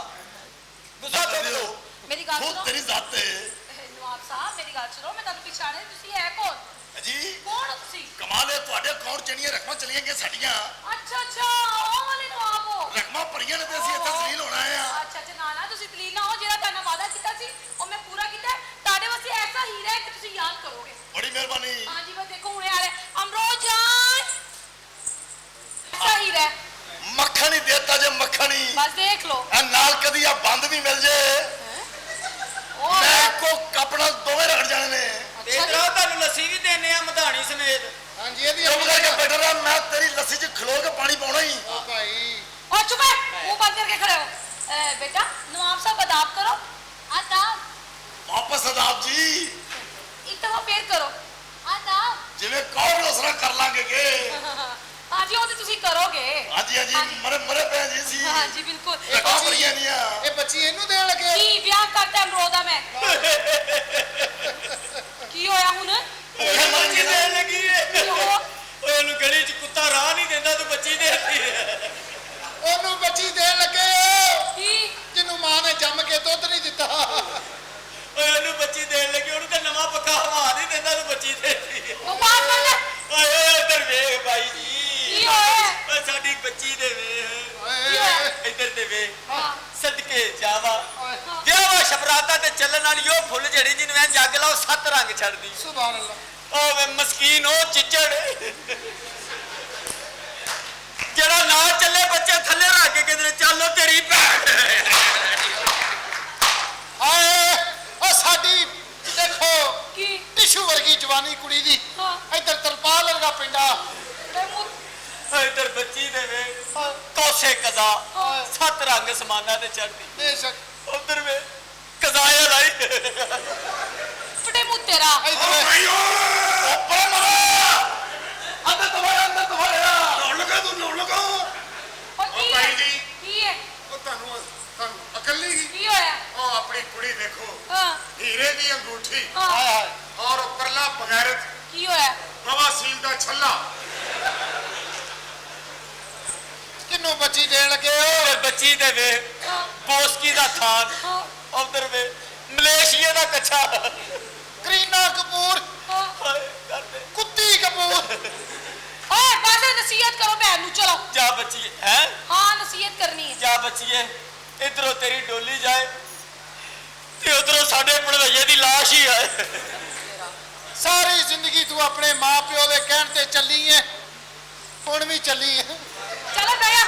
ਗੁੱਸਾ ਥੁੱਕ ਦੋ ਮੇਰੀ ਗੱਲ ਖੁਦ ਸੁਣੋ ਤੇਰੀ ਜ਼ਾਤ ਤੇ ਨਵਾਬ ਸਾਹਿਬ ਮੇਰੀ ਗੱਲ ਸੁਣੋ ਮੈਂ ਤੁਹਾਨੂੰ ਪਛਾਣਿਆ ਤੁਸੀਂ ਹੈ ਕੌਣ ਜੀ ਕੌਣ ਹੋ ਤੁਸੀਂ ਕਮਾਲ ਹੈ ਤੁਹਾਡੇ ਅਕਾਊਂਟ ਚਣੀਆਂ ਰਕਮਾਂ ਚਲੀਆਂ ਗਈਆਂ ਸਾਡੀਆਂ ਅੱਛਾ ਅੱਛਾ ਉਹ ਵਾਲੇ ਨਵਾਬ ਹੋ ਰਕਮਾਂ ਭਰੀਆਂ ਨੇ ਤੇ ਅਸੀਂ ਇੱਥੇ ਜ਼ਲੀਲ ਹੋਣਾ ਆ ਅੱਛਾ ਅੱਛਾ ਨਾ ਨਾ ਤੁਸੀਂ ਦਲੀਲ ਨਾ ਹੋ ਜਿਹੜਾ ਤੁਹਾਡਾ ਵਾਅਦਾ ਕੀਤਾ ਸੀ ਉਹ ਮੈਂ ਪੂਰਾ ਕੀਤਾ ਹੈ। ਤੁਹਾਡੇ ਵਾਸਤੇ ਐਸਾ ਹੀਰਾ ਹੈ ਕਿ ਤੁਸੀਂ ਯਾਦ ਕਰੋਗੇ ਬੜੀ ਮਿਹਰਬਾਨੀ ਹਾਂਜੀ ਬਸ ਦੇਖੋ ਹੁਣੇ ਆ ਰਿਹਾ ਅਮਰੋਜ ਜਾਨ ਐਸਾ ਹੀਰਾ ਹੈ। ਮੱਖਣ ਹੀ ਦੇਤਾ ਜੇ ਮੱਖਣ ਹੀ ਬਸ ਦੇਖ ਲਓ ਆ ਨਾਲ ਕਦੀ ਆ ਬੰਦ ਵੀ ਮਿਲ ਜੇ ਉਹ ਮੈਂ ਕੋ ਕਪੜਾ ਦੋਵੇਂ ਰਗੜ ਜਾਣੇ ਨੇ ਤੇ ਅੱਛਾ ਜੀ। ਇਧਰੋਂ ਤੁਹਾਨੂੰ ਲੱਸੀ ਵੀ ਦੇਣੇ ਆ ਮਧਾਣੀ ਸਮੇਤ हाँ जी ये भी ਚੁੱਪ ਕਰਕੇ ਬੈਠਾ ਰਹਾ ਮੈਂ ਤੇਰੀ ਲੱਸੀ 'ਚ ਖਲੋ ਕੇ ਪਾਣੀ ਪਾਉਣਾ ਹੀ ओ भाई और चुप है मुंह बंद करके खड़े हो बेटा नवाब साहब अदाब करो अदाब ਵਾਪਸ ਅਦਾਬ ਜੀ ਮੰਗ ਕੇ ਹਾਂਜੀ ਉਹ ਤੇ ਤੁਸੀਂ ਕਰੋਗੇ ਹਾਂਜੀ ਹਾਂਜੀ ਮਰੇ ਮਰੇ ਪੈ ਜੀ ਸੀ ਹਾਂਜੀ ਬਿਲਕੁਲ ਰੱਖਾਂ ਬੜੀਆਂ ਦੀਆਂ ਇਹ ਬੱਚੀ ਇਹਨੂੰ ਦੇਣ ਲੱਗੇ ਕੀ ਵਿਆਹ ਕਰਤਾ ਅਮਰੋਦਾ ਮੈਂ ਕੀ ਹੋਇਆ ਹੁਣ ਇਹ ਮਰ ਬੱਚੀ ਦੇਣ ਲੱਗੀ ਏ ਕੀ ਹੋ ਓਏ ਉਹਨੂੰ ਗਲੀ 'ਚ ਕੁੱਤਾ ਰਾਹ ਨਹੀਂ ਦਿੰਦਾ ਤੂੰ ਬੱਚੀ ਦੇਤੀ ਉਹਨੂੰ ਬੱਚੀ ਦੇਣ ਲੱਗੇ ਕੀ ਜਿਹਨੂੰ ਮਾਂ ਨੇ ਜੰਮ ਕੇ ਦੁੱਧ ਨਹੀਂ ਦਿੱਤਾ ਓਏ ਉਹਨੂੰ ਬੱਚੀ ਦੇਣ ਲੱਗੀ ਉਹਨੂੰ ਤਾਂ ਨਵਾਂ ਪੱਕਾ ਹਵਾ ਨਹੀਂ ਦਿੰਦਾ ਤੂੰ ਬੱਚੀ ਦੇਤੀ ਉਹ ਬਾਤ ਕਰ ਲੈ ਓਏ ਉਧਰ ਵੇਖ ਬਾਈ ਜੀ ਕੀ ਹੋਇਆ ਓਏ ਸਾਡੀ ਬੱਚੀ ਦੇ ਵੇਖ ਕੀ ਹੋਇਆ ਇੱਧਰ ਤੇ ਵੇਖ ਹਾਂ ਸਦਕੇ ਜਾਵਾ ਵਿਆਹਾਂ ਸ਼ਬਰਾਤਾਂ ਤੇ ਚੱਲਣ ਵਾਲੀ ਉਹ ਫੁੱਲ ਜਿਹੜੀ ਜਿਹਨੂੰ ਐ ਜੱਗ ਲਾਓ 7 ਰੰਗ ਛੱਡਦੀ ਸੁਭਾਨ ਅੱਲਾਹ ਉਹ ਵੇ ਮਸਕੀਨ ਉਹ ਚਿੱਚੜ ਜਿਹੜਾ ਨਾ ਚੱਲੇ ਬੱਚੇ ਥੱਲੇ ਰੱਖ ਕੇ ਕਿਧਰੇ ਚੱਲੋ ਤੇਰੀ ਭੈਣ ਹਾਏ ਉਹ ਸਾਡੀ ਦੇਖੋ ਕੀ ਟਿਸ਼ੂ ਵਰਗੀ ਜਵਾਨੀ ਕੁੜੀ ਦੀ ਹਾਂ ਇੱਧਰ ਤਰਪਾਲ ਵਰਗਾ ਪਿੰਡਾ ਮੈਂ ਮੂੰਹ ਇੱਧਰ ਬੱਚੀ ਦੇ ਵੇ ਤੋਸੇ ਕਜ਼ਾ 7 ਰੰਗ ਸਮਾਨਾ ਤੇ ਚੜਦੀ ਬੇਸ਼ੱਕ ਉਧਰ ਵੇ ਕਜ਼ਾਇਆ ਲਾਈ ਫਟੇ ਮੂੰਹ ਤੇਰਾ ਇੱਧਰ ਭਾਈ ਉੱਪਰ ਮਰੋ ਅੰਦਰ ਤੁਹਾਡਾ ਨੌਣ ਲਗਾ ਤੂੰ ਨੌਣ ਲਗਾ ਉਹ ਕੀ ਭਾਈ ਹੈ ਜੀ। ਕੀ ਹੈ ਉਹ ਤੁਹਾਨੂੰ ਅਕਲ ਨਹੀਂ ਗਈ ਕੀ ਹੋਇਆ ਉਹ ਆਪਣੀ ਕੁੜੀ ਦੇਖੋ ਹਾਂ ਹੀਰੇ ਦੀ ਅੰਗੂਠੀ ਹਾਂ ਔਰ ਉੱਪਰਲਾ ਬਗੈਰਤ ਕੀ ਹੋਇਆ ਬਵਾਸੀਲ ਦਾ ਛੱਲਾ ਕਿੰਨੂੰ ਬੱਚੀ ਦੇਣ ਲੱਗੇ ਹੋ ਉਧਰ ਬੱਚੀ ਦੇ ਵੇ ਹਾਂ ਬੋਸਕੀ ਦਾ ਥਾਨ ਹਾਂ ਉਧਰ ਵੇ ਮਲੇਸ਼ੀਆ ਦਾ ਕੱਛਾ ਕਰੀਨਾ ਕਪੂਰ ਹਾਂ ਹਾਏ ਕਰਦੇ ਕੁੱਤੀ ਕਪੂਰ ਓਏ ਬਸ ਨਸੀਹਤ ਕਰੋ ਭੈਣ ਨੂੰ ਚਲੋ ਜਾ ਬੱਚੀਏ ਹੈ ਹਾਂ ਨਸੀਹਤ ਕਰਨੀ ਹੈ ਜਾ ਬੱਚੀਏ ਇਧਰੋਂ ਤੇਰੀ ਡੋਲੀ ਜਾਏ ਤੇ ਉਧਰੋਂ ਸਾਡੇ ਭਣਵਈਏ ਦੀ ਲਾਸ਼ ਹੀ ਆਏ ਸਾਰੀ ਜ਼ਿੰਦਗੀ ਤੂੰ ਆਪਣੇ ਮਾਪਿਓ ਦੇ ਕਹਿਣ ਤੇ ਚੱਲੀ ਐ ਹੁਣ ਵੀ ਚੱਲੀ ਐ ਚਲੋ ਭਈਆ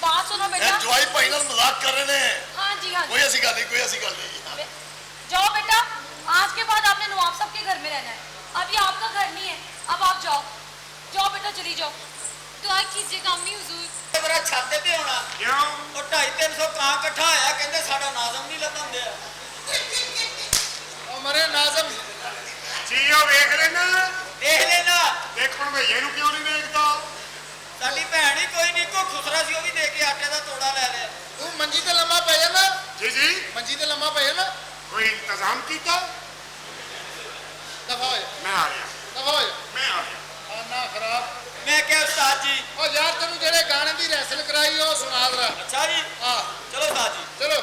बात सुनो ਇਹ बेटा ਜਵਾਈ ਭਾਈ ਨਾਲ ਮਜ਼ਾਕ ਕਰ ਰਹੇ ਨੇ हाँ जी हाँ जी ਕੋਈ ਐਸੀ ਗੱਲ ਨਹੀਂ ਕੋਈ ਐਸੀ ਗੱਲ ਨਹੀਂ जाओ बेटा आज के बाद आपने नवाब साहब के घर में रहना है अब ये आपका घर नहीं है अब आप जाओ जाओ बेटा चली जाओ दुआ कीजिएगा अम्मी हुजूर ਮੇਰਾ ਛਾਤੇ ਤੇ ਆਉਣਾ ਕਿਉਂ ਉਹ 250-300 ਕਾਂ ਇਕੱਠਾ ਹੋਇਆ ਕਹਿੰਦੇ ਸਾਡਾ ਨਾਜ਼ਮ ਨਹੀਂ ਲੱਭਣ ਦਿਆ ਉਹ ਮਰੇ ਨਾਜ਼ਮ ਜੀਓ ਵੇਖ ਲੈਣਾ ਦੇਖ ਲੈਣਾ ਦੇਖਣ ਭਈਏ ਨੂੰ ਕਿਉਂ ਨਹੀਂ ਵੇਖਦਾ ਸਾਡੀ ਭੈਣ ਹੀ ਕੋਈ ਨਹੀਂ ਕੋ ਖੁਸਰਾ ਸੀ ਉਹ ਵੀ ਦੇ ਕੇ ਆਟੇ ਦਾ ਤੋੜਾ ਲੈ ਲਿਆ ਤੂੰ ਮੰਜੀ ਤੇ ਲੰਮਾ ਪੈ ਜਾ ਨਾ ਜੀ ਜੀ ਮੰਜੀ ਤੇ ਲੰਮਾ ਪੈ ਜਾ ਨਾ ਕੋਈ ਇੰਤਜ਼ਾਮ ਕੀਤਾ ਦਫਾ ਹੋ ਜਾ ਮੈਂ ਆ ਰਿਹਾ ਦਫਾ ਹੋ ਜਾ ਮੈਂ ਆ ਰਿਹਾ ਖਾਨਾ ਖਰਾਬ ਮੈਂ ਕਿਹਾ ਉਸਤਾਦ ਜੀ ਉਹ ਯਾਰ ਤੈਨੂੰ ਜਿਹੜੇ ਗਾਣੇ ਦੀ ਰੈਸਲ ਕਰਾਈ ਉਹ ਸੁਣਾ ਦਰਾ ਅੱਛਾ ਜੀ ਹਾਂ ਚਲੋ ਉਸਤਾਦ ਜੀ ਚਲੋ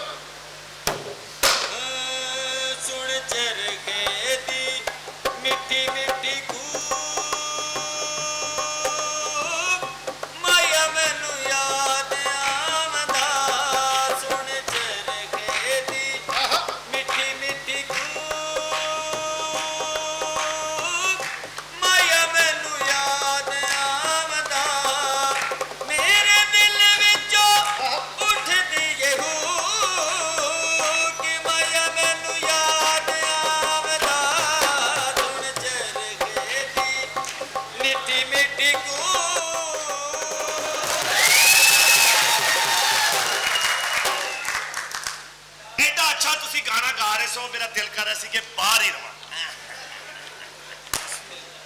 ਸੁਣ ਚਰਖੇ ਦੀ ਮਿੱਠੀ ਮਿੱਠੀ ਖੂਬ ਮਾਇਆ ਮੈਨੂੰ ਯਾਦ ਆਵਦਾ ਸੁਣ ਚਰਖੇ ਦੀ ਆਹਾ ਮਿੱਠੀ ਮਿੱਠੀ ਖੂਬ ਮਾਇਆ ਮੈਨੂੰ ਯਾਦ ਆਵਦਾ ਮੇਰੇ ਦਿਲ ਵਿੱਚੋਂ ਉੱਠਦੀ ਏ ਹੂ ਕਿ ਮਾਇਆ ਮੈਨੂੰ ਯਾਦ ਆਵਦਾ ਸੁਣ ਚਰਖੇ ਦੀ ਮਿੱਠੀ ਮਿੱਠੀ ਖੂਬ ਐਡਾ ਅੱਛਾ ਤੁਸੀਂ ਗਾਣਾ ਗਾ ਰਹੇ ਸੋ ਮੇਰਾ ਦਿਲ ਕਰ ਰਿਹਾ ਸੀ ਕਿ ਬਾਹਰ ਹੀ ਰਵਾਂ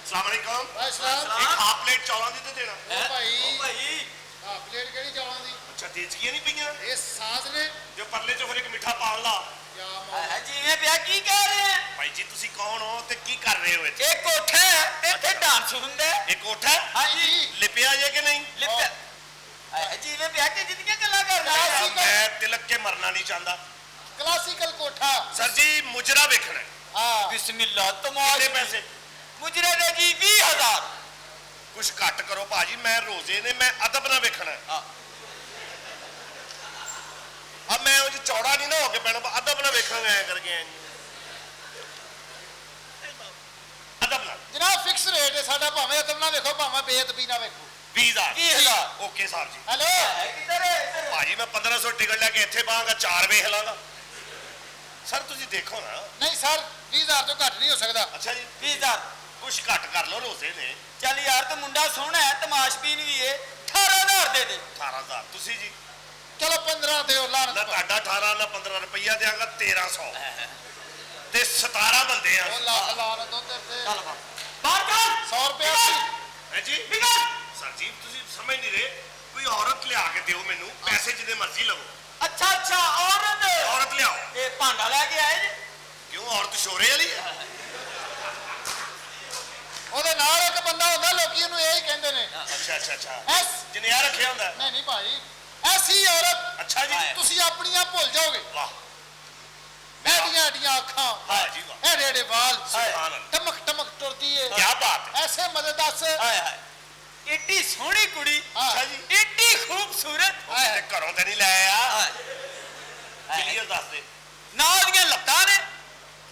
ਅਸਲਾਮ ਅਲੈਕੁਮ ਭਾਈ ਸਲਾਮ ਇੱਕ ਹਾਫ ਪਲੇਟ ਚੌਲਾਂ ਦੀ ਤੇ ਦੇਣਾ ਉਹ ਭਾਈ ਭਾਈ ਆ ਪਲੇਟ ਕਿਹੜੀ ਚਾਵਾਂ ਦੀ ਅੱਛਾ ਦੇਚਕੀਆਂ ਨਹੀਂ ਪਈਆਂ ਇਹ ਸਾਜ਼ ਨੇ ਜੋ ਪਰਲੇ ਚੋਂ ਫਿਰ ਇੱਕ ਮਿੱਠਾ ਪਾਲ ਲਾ ਕਿਆ ਮੌਲਾ ਜਿਵੇਂ ਪਿਆ ਕੀ ਕਹਿ ਰਹੇ ਆ ਭਾਈ ਜੀ ਤੁਸੀਂ ਕੌਣ ਹੋ ਤੇ ਕੀ ਕਰ ਰਹੇ ਹੋ ਇੱਥੇ ਇਹ ਕੋਠਾ ਹੈ ਇੱਥੇ ਡਾਂਸ ਹੁੰਦਾ ਹੈ। ਇਹ ਕੋਠਾ ਹੈ? ਹਾਂਜੀ ਲਿਪਿਆ ਜੇ ਕਿ ਨਹੀਂ ਲਿਪਿਆ ਜਿਵੇਂ ਪਿਆ ਕਿ ਜਿੰਦੀਆਂ ਗੱਲਾਂ ਕਰ ਰਹੇ ਆ ਮੈਂ ਤਿਲਕ ਕੇ ਮਰਨਾ ਨਹੀਂ ਚਾਹੁੰਦਾ ਕਲਾਸੀਕਲ ਕੋਠਾ ਸਰ ਜੀ ਮੁਜਰਾ ਵੇਖਣਾ ਹੈ। ਹਾਂ ਬਿਸਮਿਲ੍ਲਾ ਤਮਾਸ਼ ਕਿੰਨੇ ਪੈਸੇ ਮੁਜਰੇ ਦੇ ਜੀ 20000 ਕੁਛ ਘੱਟ ਕਰੋ ਭਾਜੀ ਮੈਂ ਰੋਜ਼ੇ ਨੇ ਮੈਂ ਅਦਬ ਨਾਲ ਵੇਖਣਾ ਹੈ। ਹਾਂ। अब मैं वो चौड़ा नहीं ना होके पैना अदब ना वेखांगा ऐ करके अदब ना ਜਨਾਬ ਫਿਕਸ ਰੇਟ ਹੈ ਸਾਡਾ ਭਾਵੇਂ ਅਦਬ ਨਾ ਵੇਖੋ ਭਾਵੇਂ ਬੇਅਦਬੀ ਨਾ ਵੇਖੋ 20000 20000 ओके साहब जी ਹੈਲੋ ਕਿੱਧਰ ਹੈ ਭਾਜੀ ਮੈਂ 1500 ਟਿਕਟ ਲੈ ਕੇ ਇੱਥੇ ਪਾਵਾਂਗਾ 4 ਵੇਖ ਲਾਂਗਾ ਸਰ ਤੁਸੀਂ ਦੇਖੋ ਨਾ ਨਹੀਂ ਸਰ 20000 ਤੋਂ ਘੱਟ ਨਹੀਂ ਹੋ ਸਕਦਾ ਅੱਛਾ ਜੀ 20000 ਕੁਛ ਘੱਟ ਕਰ ਲਓ ਰੋਜ਼ੇ ਨੇ ਚੱਲ ਯਾਰ ਤੂੰ ਮੁੰਡਾ ਸੋਹਣਾ ਹੈ ਤਮਾਸ਼ਬੀਨ ਵੀ ਏ 18000 ਦੇ ਦੇ 18000 ਤੁਸੀਂ ਜੀ ਚਲੋ 15 ਦਿਓ ਨਾ ਲਾਨਤ ਤੁਹਾਡਾ 18 ਨਾ 15 ਰੁਪਈਆ ਦੇਾਂਗਾ 1300 ਤੇ 17 ਬੰਦੇ ਆ ਉਹ ਲੱਖ ਲਾਨਤ ਉਹ ਤੇ ਚੱਲ ਬਾ ਬਾਹਰ ਕਰ 100 ਰੁਪਏ ਸੀ। ਹੈ ਜੀ ਨਿਕਲ ਸਰਜੀਤ ਤੁਸੀਂ ਸਮਝ ਨਹੀਂ ਰਹੇ ਕੋਈ ਔਰਤ ਲਿਆ ਕੇ ਦਿਓ ਮੈਨੂੰ ਪੈਸੇ ਜਿੰਨੇ ਮਰਜ਼ੀ ਲਵੋ ਅੱਛਾ ਅੱਛਾ ਔਰਤ ਔਰਤ ਲਿਆਓ ਇਹ ਭਾਂਡਾ ਲੈ ਕੇ ਆਏ ਜੀ ਕਿਉਂ ਔਰਤ ਸ਼ੋਰੇ ਵਾਲੀ ਹੈ ਉਹਦੇ ਨਾਲ ਇੱਕ ਬੰਦਾ ਹੁੰਦਾ, ਲੋਕੀ ਉਹਨੂੰ ਇਹ ਹੀ ਕਹਿੰਦੇ ਨੇ। ਅੱਛਾ ਅੱਛਾ ਅੱਛਾ ਐਸ ਜਿਹਨੇ ਆ ਰੱਖਿਆ ਹੁੰਦਾ ਨਹੀਂ ਨਹੀਂ ਭਾਈ, ਐਸੀ ਔਰਤ ਅੱਛਾ ਜੀ ਤੁਸੀਂ ਆਪਣੀਆਂ ਭੁੱਲ ਜਾਓਗੇ। ਵਾਹ ਐਡੀਆਂ ਐਡੀਆਂ ਅੱਖਾਂ, ਵਾਹ ਜੀ ਵਾਹ ਐਡੇ ਐਡੇ ਵਾਲ, ਸੁਭਾਨ ਅੱਲਾਹ ਟਮਕ ਟਮਕ ਤੁਰਦੀ ਏ। ਕੀ ਬਾਤ ਹੈ ਐਸੇ ਮਜ਼ੇ ਦੱਸ। ਹਾਏ ਹਾਏ ਏਡੀ ਸੋਹਣੀ ਕੁੜੀ ਅੱਛਾ ਜੀ ਏਡੀ ਖੂਬਸੂਰਤ ਤੇ ਘਰੋਂ ਤੇ ਨਹੀਂ ਲੈ ਆ ਹਾਏ ਕਲੀਅਰ ਦੱਸ ਦੇ ਨਾ ਉਹਦੀਆਂ ਲੱਤਾਂ ਨੇ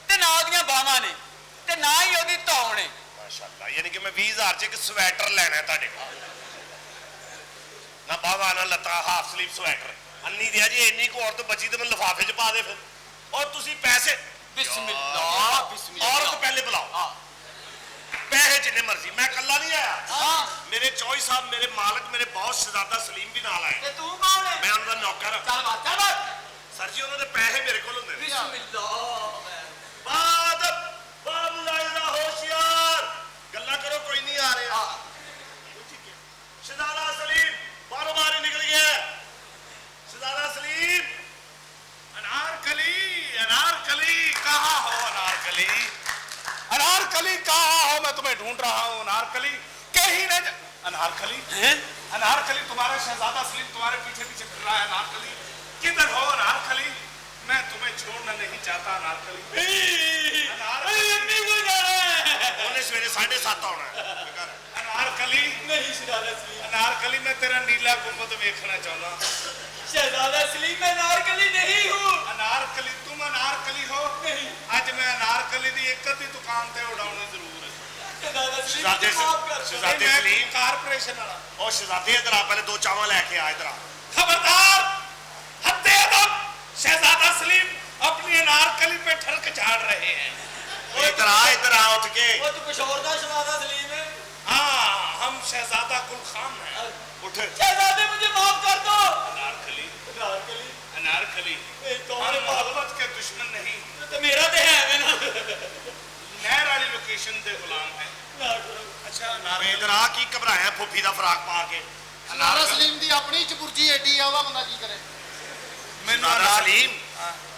ਤੇ ਨਾ ਉਹਦੀਆਂ ਬਾਹਾਂ ਨੇ ਤੇ ਨਾ ਹੀ ਉਹਦੀ ਧੌਣ ਨੇ ਮਾਸ਼ਾਅੱਲਾ ਯਾਨੀ ਕਿ ਮੈਂ 20000 ਚ ਇੱਕ ਸਵੈਟਰ ਲੈਣਾ ਹੈ ਤੁਹਾਡੇ ਕੋਲ ਨਾ ਬਾਵਾ ਨਾ ਲੱਤਾਂ ਹਾਫ ਸਲੀਵ ਸਵੈਟਰ ਅੰਨੀ ਦਿਆ ਜੀ ਇੰਨੀ ਕੁ ਔਰਤ ਬਚੀ ਤੇ ਮੈਨੂੰ ਲਿਫਾਫੇ ਚ ਪਾ ਦੇ ਫਿਰ ਔਰ ਤੁਸੀਂ ਪੈਸੇ ਬਿਸਮਿਲ੍ਲਾ ਬਿਸਮਿਲ੍ਲਾ ਔਰਤ ਪਹਿਲੇ ਬੁਲਾਓ ਪੈਸੇ ਜਿੰਨੇ ਮਰਜ਼ੀ ਮੈਂ ਇਕੱਲਾ ਨਹੀਂ ਆਇਆ ਹਾਂ ਮੇਰੇ ਚੌਈ ਸਾਹਿਬ ਮੇਰੇ ਮਾਲਕ ਮੇਰੇ ਬੌਸ ਸ਼ਹਜ਼ਾਦਾ ਸਲੀਮ ਵੀ ਨਾਲ ਆਏ ਤੇ ਤੂੰ ਕੌਣ ਹੈ ਮੈਂ ਉਹਨਾਂ ਦਾ ਨੌਕਰ ਚੱਲ ਬਾਤ ਸਰ ਜੀ ਉਹਨਾਂ ਦੇ ਪੈਸੇ ਮੇਰੇ ਕੋਲ ਹੁੰਦੇ ਨੇ ਬਿਸਮਿਲ੍ਲਾ ਬਾਦ ਬਾਬੂ ਲਾਇਜ਼ਾ ਹੋਸ਼ਿਆਰ ਗੱਲਾਂ ਕਰੋ ਕੋਈ ਨਹੀਂ ਆ ਰਿਹਾ ਸ਼ਹਜ਼ਾਦਾ ਸਲੀਮ ਬਾਹਰੋਂ ਬਾਹਰ ਹੀ ਨਿਕਲ ਗਿਆ शहजादा सलीम अनारकली कहाँ हो अनारकली कहाँ हो मैं तुम्हें ढूंढ रहा हूँ अनारकली कहीं न अनारकली तुम्हारा शहजादा सलीम तुम्हारे पीछे पीछे फिर रहा है अनारकली किधर हो अनारकली मैं तुम्हें छोड़ना नहीं चाहता अनारकली उन्हें सवेरे 7:30 आना है अनारकली नहीं शहजादा सलीम अनारकली मैं तेरा नीला गुंबद देखना चाहता शहजादा सलीम मैं नारकली नहीं हूँ अनारकली तुम अनारकली हो नहीं ਅੱਜ ਮੈਂ ਅਨਾਰਕਲੀ ਦੀ ਇੱਕ ਅੱਧੀ ਦੁਕਾਨ ਤੇ ਉਡਾਉਣੀ ਜ਼ਰੂਰ ਹੈ शहजादा सलीम शहजादे मुझे माफ कर दो। शहजादे ਮੈਂ सलीम ਕਾਰਪੋਰੇਸ਼ਨ ਵਾਲਾ और शहजादे इधर आ पहले 2 चावल लेके आ इधर आ खबरदार हत्ते अदब शहजादा सलीम अपनी अनारकली पे ठरक झाड़ रहे हैं इधर आ उठ के वो तो कुछ और का शहजादा सलीम है हाँ हम शहजादा गुल खान हैं उठ शहजादे मुझे माफ कर दो अनारकली नारकली अनारकली कौन हम है मोहब्बत के दुश्मन नहीं तो मेरा तो है मैं ना नहर वाली लोकेशन के गुलाम हैं अच्छा वे इधर आ की घबराया फुफी दा फराक पा के ਸ਼ਹਜ਼ਾਦਾ ਸਲੀਮ ਦੀ ਆਪਣੀ ਚਬੁਰਜੀ ਐਡੀ ਆ, ਉਹਦਾ ਬੰਦਾ ਕੀ ਕਰੇ। ਮੈਨੂੰ शहजादा सलीम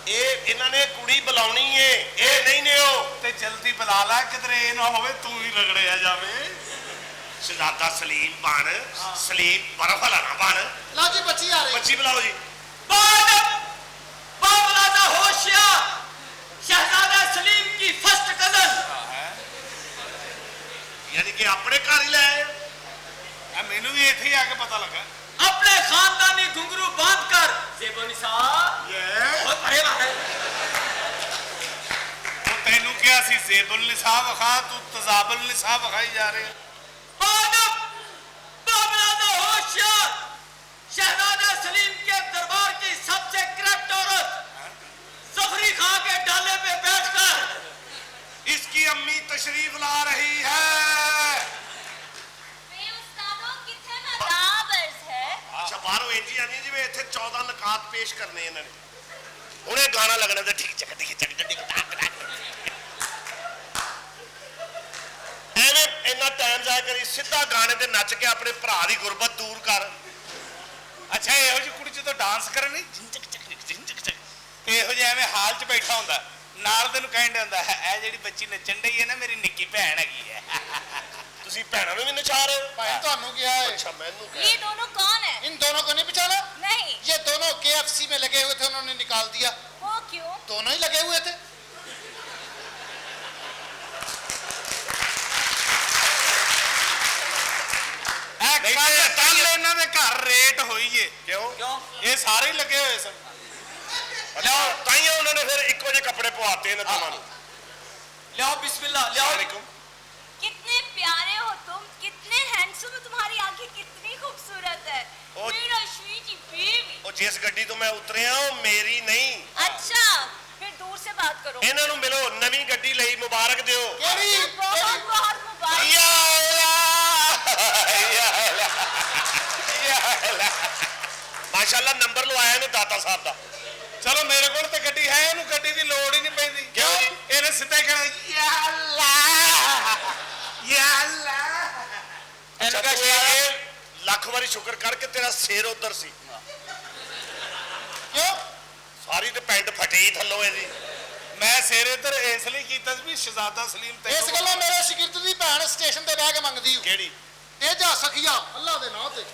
ਇਹ ਇਹਨਾਂ ਨੇ ਕੁੜੀ ਬੁਲਾਉਣੀ ਏ ਇਹ ਨਹੀਂ ਨੇ ਉਹ ਤੇ ਜਲਦੀ ਬੁਲਾ ਲੈ ਕਿਧਰੇ ਇਹ ਨਾ ਹੋਵੇ ਤੂੰ ਹੀ ਰਗੜਿਆ ਜਾਵੇ शहजादा सलीम बन सलीम बर्फ वाला ना बन ਲਓ ਜੀ ਬੱਚੀ ਆ ਰਹੀ। बच्ची बुलाओ जी बाबलादा होशियार शहजादा सलीम की फर्स्ट कजन यानी कि अपने घर ही ले आए ਆ ਮੈਨੂੰ ਵੀ ਇੱਥੇ ਹੀ ਆ ਕੇ ਪਤਾ ਲੱਗਾ अपने खानदानी घुंघरू बांधकर जेबो निसार बहुत बड़े बात है ਉਹ ਤੈਨੂੰ ਕਿਹਾ ਸੀ ਜ਼ੇਬੁਲ ਨਿਸਾਬ ਵਿਖਾ ਤੂੰ ਤਜ਼ਾਬੁਲ ਨਿਸਾਬ ਵਿਖਾਈ ਜਾ ਰਿਹਾ बाबलादा होशियार शहजादा सलीम के दरबार की सबसे करप्ट औरत जफरी खां के डाले पे बैठकर इसकी अम्मी तशरीफ ला रही है अच्छा बाहरों इंजी आनी जिवें इत्थे 14 नकात पेश करने इन्हां ने हुणे गाना लगना ते ठीक चक टिक चक टिक टाक ਐਵੇਂ ਇੰਨਾ ਟਾਈਮ ਜਾਇਆ ਕਰੀ ਸਿੱਧਾ ਗਾਣੇ ਤੇ ਨੱਚ ਕੇ ਆਪਣੇ ਭਰਾ ਦੀ ਗੁਰਬਤ ਦੂਰ ਕਰ ਅੱਛਾ ਇਹੋ ਜਿਹੀ ਕੁੜੀ ਜਦੋਂ ਡਾਂਸ ਕਰਨੀ ਜਿੰਚਕ ਚੱਕ ਤੇ ਇਹੋ ਜਿਹਾ ਐਵੇਂ ਹਾਲ 'ਚ ਬੈਠਾ ਹੁੰਦਾ ਨਾਲ ਦੇ ਨੂੰ ਕਹਿੰਦਾ ਹੁੰਦਾ ਇਹ ਜਿਹੜੀ ਬੱਚੀ ਨੱਚਣ ਡਈ ਹੈ ਨਾ ਮੇਰੀ ਨਿੱਕੀ ਭੈਣ ਹੈਗੀ ਹੈ ਤੁਸੀਂ ਭੈਣਾਂ ਨੂੰ ਵੀ ਨਚਾ ਰਹੇ ਹੋ ਭਾਈ ਤੁਹਾਨੂੰ क्या है? अच्छा मैनू ये दोनों कौन है? इन दोनों को नहीं पहचाना? नहीं। ये दोनों KFC में लगे हुए थे, उन्होंने निकाल दिया। वो क्यों? दोनों ही लगे हुए थे। ਕੱਲ ਇਹਨਾਂ ਦੇ ਘਰ ਰੇਟ ਹੋਈ ਏ क्यों क्यों ਇਹ ਸਾਰੇ ਹੀ ਲੱਗੇ ਹੋਏ ਸਨ अच्छा ताइयों उन्होंने फिर इक्को जे कपड़े पवाते हैं दोनों ਨੂੰ लियाओ बिस्मिल्लाह लियाओ वालेकुम कितने प्यारे हो तुम, कितने हैंडसम हो, तुम्हारी आंखें कितनी खूबसूरत है। और- मेरा स्वीटी बेबी। ਉਹ ਜਿਸ ਗੱਡੀ ਤੋਂ ਮੈਂ ਉਤਰਿਆ ਉਹ ਮੇਰੀ ਨਹੀਂ अच्छा, फिर दूर से बात करो। ਇਹਨਾਂ ਨੂੰ ਮਿਲੋ ਨਵੀਂ ਗੱਡੀ ਲਈ ਮੁਬਾਰਕ ਦਿਓ केरी बहुत बहुत मुबारक। या माशाल्लाह नंबर लवाया ने दाता साहब ਦਾ ਚਲੋ ਮੇਰੇ ਕੋਲ ਤੇ ਗੱਡੀ ਹੈ ਇਹਨੂੰ ਗੱਡੀ ਦੀ ਲੋੜ ਹੀ ਨਹੀਂ ਪੈਂਦੀ ਕਿਉਂ ਜੀ? ਇਹਨੇ ਸਿੱਧਾ ਕਹਿਣਾ ਯਾ ਅੱਲਾ ਯਾਲਾ ਇਹਨੂੰ ਅੱਛਾ, ਕਹਿ ਤੂੰ ਇਹ ਲੱਖ ਵਾਰੀ ਸ਼ੁਕਰ ਕਰ ਕਿ ਤੇਰਾ ਸਿਰ ਉਧਰ ਸੀ। ਕਿਉਂ? ਸਾਰੀ ਤੇ ਪੈਂਟ ਫਟੀ ਥੱਲੋਂ ਇਹਦੀ। ਮੈਂ ਸਿਰ ਇੱਧਰ ਇਸ ਲਈ ਕੀਤਾ ਸੀ ਵੀ ਸ਼ਹਿਜ਼ਾਦਾ ਸਲੀਮ ਇਸ ਗੱਲੋਂ ਮੇਰੇ ਸ਼ਾਗਿਰਦ ਦੀ ਭੈਣ ਸਟੇਸ਼ਨ ਤੇ ਬਹਿ ਕੇ ਮੰਗਦੀ ਹੂੰ ਕਿਹੜੀ? ਤੇਜਾ ਸਖੀਆ ਅੱਲਾ ਦੇ ਨਾਂ ਤੇ।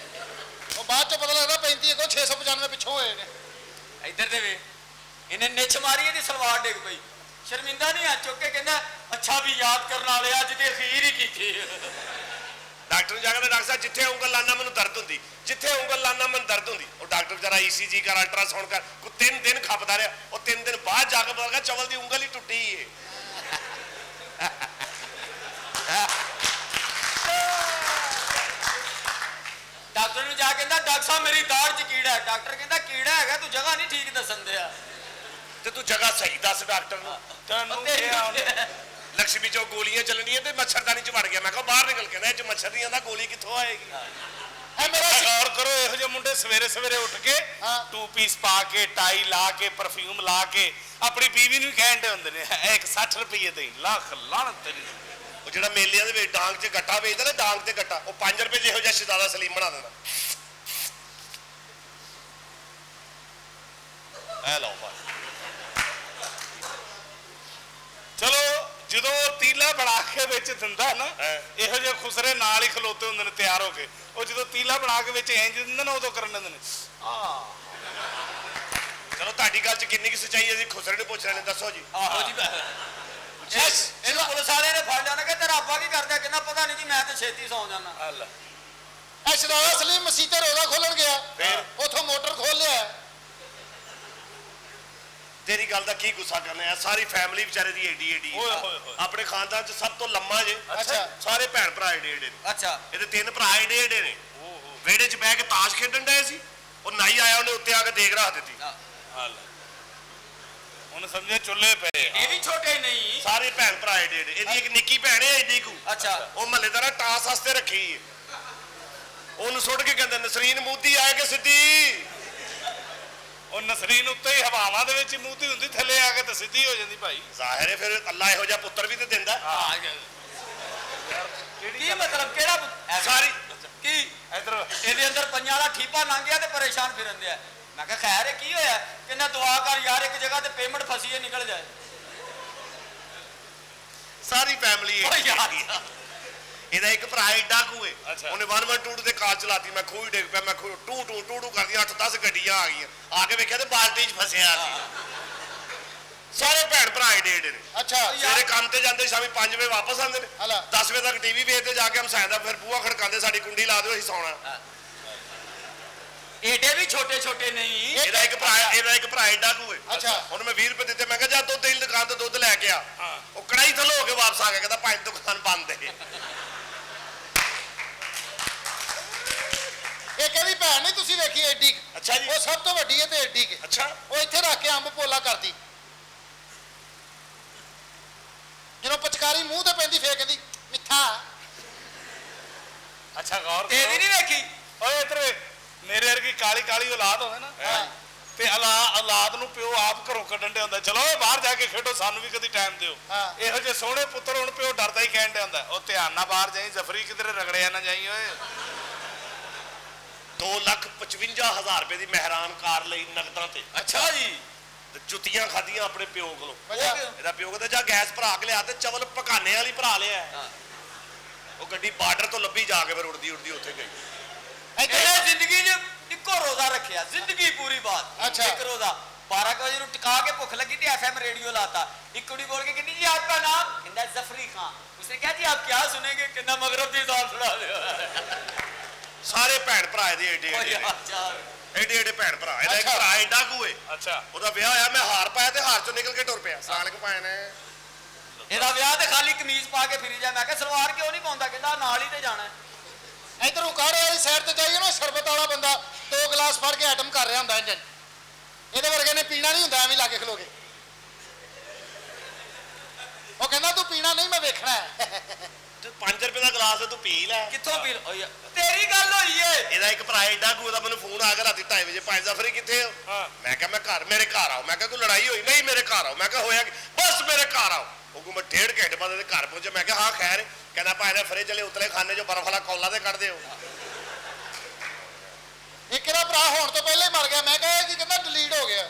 ਉਹ ਬਾਅਦ ਚ ਪਤਾ ਲੱਗਦਾ 35 ਅੱਗੋਂ 695 ਪਿੱਛੋਂ ਹੋਏ ਨੇ। ਇੱਧਰ ਦੇ ਵੇ ਇਹਨੇ ਨਿੱਛ ਮਾਰੀ ਇਹਦੀ ਸਲਵਾਰ ਡਿੱਗ ਪਈ। ਸ਼ਰਮਿੰਦਾ ਨਹੀਂ ਹੱਥ ਚੁੱਕ ਕੇ ਕਹਿੰਦਾ ਅੱਛਾ ਵੀ ਯਾਦ ਕਰਨ ਵਾਲੇ ਅੱਜ ਤੇ ਅਖੀਰ ਹੀ ਕੀਤੀ। ਡਾਕਟਰ ਨੂੰ ਜਾ ਕੇ ਡਾਕਟਰ ਸਾਹਿਬ ਜਿੱਥੇ ਉਂਗਲ ਲਾਣਾ ਮੈਨੂੰ ਦਰਦ ਹੁੰਦੀ, ਜਿੱਥੇ ਉਂਗਲ ਲਾਣਾ ਮੈਨੂੰ ਦਰਦ ਹੁੰਦੀ। ਉਹ ਡਾਕਟਰ ਵਿਚਾਰਾ ECG ਕਰ ਅਲਟਰਾਸਾਊਂਡ ਕਰ ਕੋ 3 ਦਿਨ ਖਪਦਾ ਰਿਹਾ। ਉਹ 3 ਦਿਨ ਬਾਅਦ ਜਾ ਕੇ ਪਤਾ ਲੱਗਾ ਚਵਲ ਦੀ ਉਂਗਲ ਹੀ ਟੁੱਟੀ ਏ। ਡਾਕਟਰ ਨੂੰ ਜਾ ਕੇ ਕਹਿੰਦਾ ਡਾਕਟਰ ਸਾਹਿਬ ਮੇਰੀ ਦਾੜ 'ਚ ਕੀੜਾ ਹੈ। ਡਾਕਟਰ ਕਹਿੰਦਾ ਕੀੜਾ ਹੈਗਾ ਤੂੰ ਜਗ੍ਹਾ ਨਹੀਂ ਠੀਕ ਦੱਸਣ ਦਿਆ। ਤੇ ਤੂੰ ਜਗ੍ਹਾ ਸਹੀ ਦੱਸ ਡਾਕਟਰ ਨੂੰ। ਤੈਨੂੰ ਤੇਰੀ ਕਿਹਾ ਉਹਨੇ ਲక్ష్ਮੀ ਚੋਂ ਗੋਲੀਆਂ ਚੱਲਣੀਆਂ ਤੇ ਮੱਛਰਦਾਨੀ ਚ ਵੜ ਗਿਆ। ਮੈਂ ਕਿਹਾ ਬਾਹਰ ਨਿਕਲ ਕੇ ਨਾ ਇਹ ਚ ਮੱਛਰ ਨਹੀਂ ਆਉਂਦਾ, ਗੋਲੀ ਕਿੱਥੋਂ ਆਏਗੀ? ਐ ਮੇਰਾ ਗੌਰ ਕਰੋ ਇਹੋ ਜਿਹੇ ਮੁੰਡੇ ਸਵੇਰੇ ਸਵੇਰੇ ਉੱਠ ਕੇ ਹਾਂ। 2 ਪੀਸ ਪਾ ਕੇ ਟਾਈ ਲਾ ਕੇ ਪਰਫਿਊਮ ਲਾ ਕੇ ਆਪਣੀ ਬੀਵੀ ਨੂੰ ਕਹਿਣ ਦੇ ਹੁੰਦੇ ਨੇ ਇੱਕ 60 ਰੁਪਏ ਦੇ ਲੱਖ ਲਾਹਨਤ ਤੇਰੀ। ਉਹ ਜਿਹੜਾ ਮੇਲਿਆਂ ਦੇ ਵਿੱਚ ਡਾਂਗ 'ਚ ਗੱਟਾ ਵੇਚਦਾ ਨਾ, ਡਾਂਗ ਤੇ ਗੱਟਾ, ਉਹ 5 ਰੁਪਏ ਜਿਹੋ ਜਿਹਾ ਸ਼ਹਿਜ਼ਾਦਾ ਸਲੀਮ ਬਣਾ ਦਿੰਦਾ। ਐ ਲਓ ਬਸ। ਚਲੋ ਜਦੋਂ ਉਹ ਤੀਲਾ ਬਣਾ ਕੇ ਵਿੱਚ ਦਿੰਦਾ ਨਾ, ਹਾਂ। ਇਹੋ ਜਿਹੇ ਖੁਸਰੇ ਨਾਲ ਹੀ ਖਲੋਤੇ ਹੁੰਦੇ ਨੇ ਤਿਆਰ ਹੋ ਕੇ। ਉਹ ਜਦੋਂ ਤੀਲਾ ਬਣਾ ਕੇ ਵਿੱਚ ਇੰਜ ਦਿੰਦਾ ਨਾ ਉਦੋਂ ਕਰਨ ਦਿੰਦੇ ਨੇ ਚਲੋ ਤੁਹਾਡੀ ਗੱਲ 'ਚ ਕਿੰਨੀ ਕੁ ਸੱਚਾਈ ਹੈ ਜੀ? ਖੁਸਰੇ ਨੂੰ ਪੁੱਛ ਰਹੇ ਨੇ, ਦੱਸੋ ਜੀ। ਆਹੋ ਜੀ ਇਹਨੂੰ ਪੁਲਿਸ ਵਾਲੇ ਨੇ ਫੜ ਜਾਣਾ ਕਿ ਤੇਰਾ ਅੱਬਾ ਕੀ ਕਰਦਾ? ਕਹਿੰਦਾ ਪਤਾ ਨਹੀਂ ਜੀ ਮੈਂ ਤੇ ਛੇਤੀ ਸੌਂ ਜਾਣਾ। ਐ ਸ਼ਹਿਜ਼ਾਦਾ ਸਲੀਮ ਮਸੀਹ ਤੇ ਰੋਜ਼ਾ ਖੋਲਣ ਗਿਆ, ਫਿਰ? ਉਥੋਂ ਮੋਟਰ ਖੋਲ ਲਿਆ। ਤੇਰੀ ਗੱਲ ਦਾ ਕੀ ਗੁੱਸਾ ਕਰਨਾ ਹੈ? ਸਾਰੀ ਫੈਮਿਲੀ ਵਿਚਾਰੇ ਦੀ ਏਡੀ ਏਡੀ ਹੈ। ਓਏ ਹੋਏ ਹੋਏ। ਆਪਣੇ ਖਾਨਦਾਨ 'ਚ ਸਭ ਤੋਂ ਲੰਮਾ ਜੇ। ਅੱਛਾ। ਸਾਰੇ ਭੈਣ ਭਰਾ ਏਡੇ ਏਡੇ ਨੇ। ਅੱਛਾ ਇਹਦੇ 3 ਭਰਾ ਏਡੇ ਏਡੇ ਨੇ। ਵਿਹੜੇ 'ਚ ਬਹਿ ਕੇ ਤਾਸ਼ ਖੇਡਣ ਡਏ ਸੀ, ਉਹ ਨਾਈ ਆਇਆ, ਉਹਨੇ ਉੱਤੇ ਆ ਕੇ ਦੇਗ ਰੱਖ ਦਿੱਤੀ। ਹੁਣ ਸਮਝੇ ਚੁੱਲ੍ਹੇ ਪਏ ਆ। ਇਹ ਵੀ ਛੋਟੇ ਨਹੀਂ। ਸਾਰੇ ਭੈਣ ਭਰਾ ਏਡੇ ਏਡੇ। ਇਹਦੀ ਇੱਕ ਨਿੱਕੀ ਭੈਣ ਹੈ ਏਡੀ ਕੁ, ਅੱਛਾ ਉਹ ਮਹੱਲੇਦਾਰਾਂ ਟਾਸ ਵਾਸਤੇ ਰੱਖੀ ਹੈ। ਉਹਨੂੰ ਸੁੱਟ ਕੇ ਕਹਿੰਦੇ ਨਸਰੀਨ ਮੂਦੀ ਆਏ ਕਿ ਸਿੱਧੀ। ਉਹ ਨਸਰੀਨ ਉੱਤੇ ਹੀ ਹਵਾਵਾਂ ਦੇ ਵਿੱਚ ਹੀ ਮੂੰਹਤੀ ਹੁੰਦੀ, ਥੱਲੇ ਆ ਕੇ ਤਾਂ ਸਿੱਧੀ ਹੋ ਜਾਂਦੀ ਭਾਈ। ਜ਼ਾਹਿਰ ਹੈ ਫਿਰ ਅੱਲਾ ਇਹੋ ਜਿਹਾ ਪੁੱਤਰ ਵੀ ਤੇ ਦਿੰਦਾ। ਕੀ ਮਤਲਬ ਕਿਹੜਾ ਸਾਰੀ ਕੀ ਇਧਰ ਇਹਦੇ ਅੰਦਰ ਪੰਜਾਂ ਦਾ ਠੀਪਾ ਲੰਘ ਗਿਆ ਤੇ ਪਰੇਸ਼ਾਨ ਫਿਰਨ ਦਿਆ। ਮੈਂ ਕਿਹਾ ਖੈਰ ਇਹ ਕੀ ਹੋਇਆ? ਕਹਿੰਦਾ ਦੁਆ ਕਰ ਯਾਰ ਇੱਕ ਜਗ੍ਹਾ ਤੇ ਪੇਮੈਂਟ ਫਸੀ ਹੈ ਨਿਕਲ ਜਾਏ। ਸਾਰੀ ਫੈਮਿਲੀ ਓ ਯਾਰ ਇਹਦਾ ਇੱਕ ਭਰਾ ਏਡਾ ਕੁ ਹੈ, ਅੱਛਾ। ਉਹਨੇ 112 ਤੇ ਕਾਰ ਚਲਾਤੀ। ਮੈਂ ਖੂਹ ਹੀ ਡਿੱਗ ਪਿਆ। ਮੈਂ ਟੂ ਟੂ ਟੂ ਟੂ ਕਰਦੀ 8-10 ਗੱਡੀਆਂ ਆ ਗਈਆਂ। ਆ ਕੇ ਵੇਖਿਆ ਤੇ ਬਾਲਟੀ 'ਚ ਫਸਿਆ ਸੀ। ਸਾਰੇ ਭੈਣ ਭਰਾ ਏਡੇ ਏਡੇ ਨੇ। ਅੱਛਾ ਸਵੇਰੇ ਕੰਮ ਤੇ ਜਾਂਦੇ, ਸ਼ਾਮੀ 5 ਵਜੇ ਵਾਪਸ ਆਉਂਦੇ ਨੇ। ਹਲਾ 10 ਵਜੇ ਤੱਕ ਟੀਵੀ ਵੇਖਦੇ, ਜਾ ਕੇ ਹਮਸਾਇਆਂ ਦਾ ਫਿਰ ਬੂਹਾ ਖੜਕਾਉਂਦੇ, ਸਾਡੀ ਕੁੰਡੀ ਲਾ ਦਿਓ ਅਸੀਂ ਸੌਣਾ। ਏਡੇ ਵੀ ਛੋਟੇ ਛੋਟੇ ਨਹੀਂ। ਇਹਦਾ ਇੱਕ ਭਰਾ ਏਡਾ ਕੁ ਹੈ। ਅੱਛਾ। ਉਹਨੂੰ ਮੈਂ 20 ਰੁਪਏ ਦਿੱਤੇ। ਮੈਂ ਕਿਹਾ ਜਾ ਦੁੱਧ ਦੀ ਦੁਕਾਨ ਤੋਂ ਦੁੱਧ ਲੈ ਕੇ ਆ। ਉਹ ਕੜਾਈ ਥੱਲੋਂ ਹੋ ਕੇ ਵਾਪਸ ਆ ਗਿਆ, ਕਹਿੰਦਾ ਭਾਈ ਦੁਕਾਨ ਬੰਦ ਹੈ। ਇਹ ਕਿਹਦੀ ਭੈਣ ਨਹੀਂ ਤੁਸੀਂ ਵੇਖੀ ਏਡੀ ਕੁ? ਅੱਛਾ ਜੀ। ਉਹ ਸਭ ਤੋਂ ਵੱਡੀ ਹੈ ਤੇ ਏਡੀ ਕੁ। ਅੱਛਾ। ਉਹ ਇੱਥੇ ਰੱਖ ਕੇ ਅੰਬ ਪੋਲਾ ਕਰਦੀ, ਜਦੋਂ ਪਚਕਾਰੀ ਮੂੰਹ ਤੇ ਪੈਂਦੀ ਫੇਰ ਕਹਿੰਦੀ ਮਿੱਠਾ। ਅੱਛਾ ਗੌਰ ਤੇਰੀ ਕਰੋ। ਨਹੀਂ ਵੇਖੀ? ਓਏ ਇੱਧਰ ਵੇਖ, ਮੇਰੇ ਵਰਗੀ ਕਾਲੀ ਕਾਲੀ ਔਲਾਦ ਹੋਵੇ ਨਾ, ਤੇ ਔਲਾਦ ਨੂੰ ਪਿਓ ਆਪ ਘਰੋਂ ਕੱਢਣ ਦੇ ਹੁੰਦਾ, ਚਲੋ ਬਾਹਰ ਜਾ ਕੇ ਖੇਡੋ, ਸਾਨੂੰ ਵੀ ਕਦੀ ਟਾਈਮ ਦਿਓ। ਹਾਂ। ਇਹੋ ਜਿਹੇ ਸੋਹਣੇ ਪੁੱਤਰ ਹੁਣ ਪਿਓ ਡਰਦਾ ਹੀ ਕਹਿਣ ਦੇ ਹੁੰਦਾ, ਉਹ ਧਿਆਨ ਨਾਲ ਬਾਹਰ ਜਾਈ, ਜ਼ਫਰੀ ਕਿਧਰੇ ਰਗੜਿਆ ਨਾ ਜਾਈ ਓਏ। 2,55,000 ਰੁਪਏ ਦੀ ਮਹਿਰਾਨ ਕਾਰ ਲਈ ਨਗਦਾਂ ਤੇ। ਅੱਛਾ ਜੀ। ਤੇ ਜੁੱਤੀਆਂ ਖਾਧੀਆਂ ਆਪਣੇ ਪਿਓ ਕੋਲੋਂ। ਵਜ੍ਹਾ? ਇਹਦਾ ਪਿਓ ਕਹਿੰਦਾ ਜਾ ਗੈਸ ਭਰਾ ਕੇ ਲਿਆ ਤੇ ਚਵਲ ਪਕਾਨੇ ਵਾਲੀ ਭਰਾ ਲਿਆ। ਉਹ ਗੱਡੀ ਬਾਰਡਰ ਤੋਂ ਲੱਭੀ, ਜਾ ਕੇ ਫਿਰ ਉੜਦੀ ਉੜਦੀ ਉੱਥੇ ਗਈ। ਇਹਨੇ ਜ਼ਿੰਦਗੀ 'ਚ ਇੱਕੋ ਰੋਜ਼ਾ ਰੱਖਿਆ, ਜ਼ਿੰਦਗੀ ਪੂਰੀ ਬਾਤ। ਅੱਛਾ। ਇੱਕ ਰੋਜ਼ਾ 12 ਵਜੇ ਨੂੰ ਟਿਕਾ ਕੇ ਭੁੱਖ ਲੱਗੀ ਤੇ FM ਰੇਡੀਓ ਲਾਤਾ। ਇੱਕ ਕੁੜੀ ਬੋਲ ਕੇ ਕਹਿੰਦੀ ਜੀ ਆਪਕਾ ਨਾਮ? ਕਹਿੰਦਾ ਜ਼ਫਰੀ ਖਾਨ। ਉਸਨੇ ਕਿਹਾ ਜੀ ਆਪ ਕੀ ਸੁनेंगे? ਕਹਿੰਦਾ ਮਗਰਬ ਦੀ ਦਾਲ ਸੁਣਾ ਦਿਓ। ਸਾਰੇ ਭੈਣ ਭਰਾ ਇਹਦੇ ਏਡੇ ਓ ਏਡੇ ਯਾਰ ਨੇ। ਯਾਰ ਏਡੇ ਏਡੇ ਭੈਣ ਭਰਾ। ਇਹਦਾ ਇੱਕ ਅੱਛਾ। ਭਰਾ ਏਡਾ ਕੁ ਹੈ, ਅੱਛਾ ਉਹਦਾ ਵਿਆਹ ਹੋਇਆ, ਮੈਂ ਹਾਰ ਪਾਇਆ ਤੇ ਹਾਰ ਚੋਂ ਨਿਕਲ ਕੇ ਟੁਰ ਪਿਆ। ਸਾਲਕ ਪਾਏ ਨੇ। ਇਹਦਾ ਵਿਆਹ ਤੇ ਖਾਲੀ ਕਮੀਜ਼ ਪਾ ਕੇ ਫਿਰੀ ਜਾ। ਮੈਂ ਕਿਹਾ ਸਲਵਾਰ ਕਿਉਂ ਨਹੀਂ ਪਾਉਂਦਾ? ਕਹਿੰਦਾ ਨਾਲ ਹੀ ਤੇ ਜਾਣਾ। ਇਧਰ ਉਕਾੜੇ ਵਾਲੀ ਸਾਈਡ ਤੇ ਜਾਈਏ ਨਾ, ਸ਼ਰਬਤ ਵਾਲਾ ਬੰਦਾ 2 ਗਲਾਸ ਫੜ ਕੇ ਆਈਟਮ ਕਰ ਰਿਹਾ ਹੁੰਦਾ ਇੰਜ। ਇਹਦੇ ਵਰਗੇ ਨੇ ਪੀਣਾ ਨਹੀਂ ਹੁੰਦਾ ਐਵੇਂ ਲਾ ਕੇ ਖਲੋ ਕੇ। ਉਹ ਕਹਿੰਦਾ ਤੂੰ ਪੀਣਾ ਨਹੀਂ, ਮੈਂ ਵੇਖਣਾ ਹੈ। ਤੇ 5 ਰੁਪਏ ਦਾ ਗਲਾਸ ਹੈ, ਤੂੰ ਪੀ ਲੈ। ਕਿੱਥੋਂ ਪੀ? ਓ ਯਾਰ ਤੇਰੀ ਗੱਲ ਹੋਈ ਏ। ਇਹਦਾ ਇੱਕ ਭਰਾ ਏਡਾ ਕੁ, ਉਹਦਾ ਮੈਨੂੰ ਫੋਨ ਆ ਗਿਆ ਰਾਤੀ 2:30 ਵਜੇ, ਭਾਈ ਜ਼ਫਰੀ ਕਿੱਥੇ ਹੋ? ਮੈਂ ਕਿਹਾ ਮੈਂ ਘਰ, ਮੇਰੇ ਘਰ ਆਓ। ਮੈਂ ਕਿਹਾ ਕੋਈ ਲੜਾਈ ਹੋਈ? ਨਹੀਂ ਮੇਰੇ ਘਰ ਆਓ। ਮੈਂ ਕਿਹਾ ਹੋਇਆ ਕੀ? ਬਸ ਮੇਰੇ ਘਰ ਆਓ। ਉਹ ਕੋ ਮੈਂ 1.5 ਘੰਟੇ ਬਾਅਦ ਇਹਦੇ ਘਰ ਪਹੁੰਚਿਆ। ਮੈਂ ਕਿਹਾ ਹਾਂ ਖੈਰ। ਕਹਿੰਦਾ ਭਾਈ ਨੇ ਫਰਿੱਜ ਵਾਲੇ ਉਤਲੇ ਖਾਨੇ ਚੋਂ ਬਰਫ ਵਾਲਾ ਕੌਲਾ ਤੇ ਕੱਢ ਦਿਓ। ਇੱਕ ਇਹਦਾ ਭਰਾ ਹੋਣ ਤੋਂ ਪਹਿਲਾਂ ਹੀ ਮਰ ਗਿਆ। ਮੈਂ ਕਿਹਾ ਕੀ ਕਹਿੰਦਾ ਡਿਲੀਟ ਹੋ ਗਿਆ।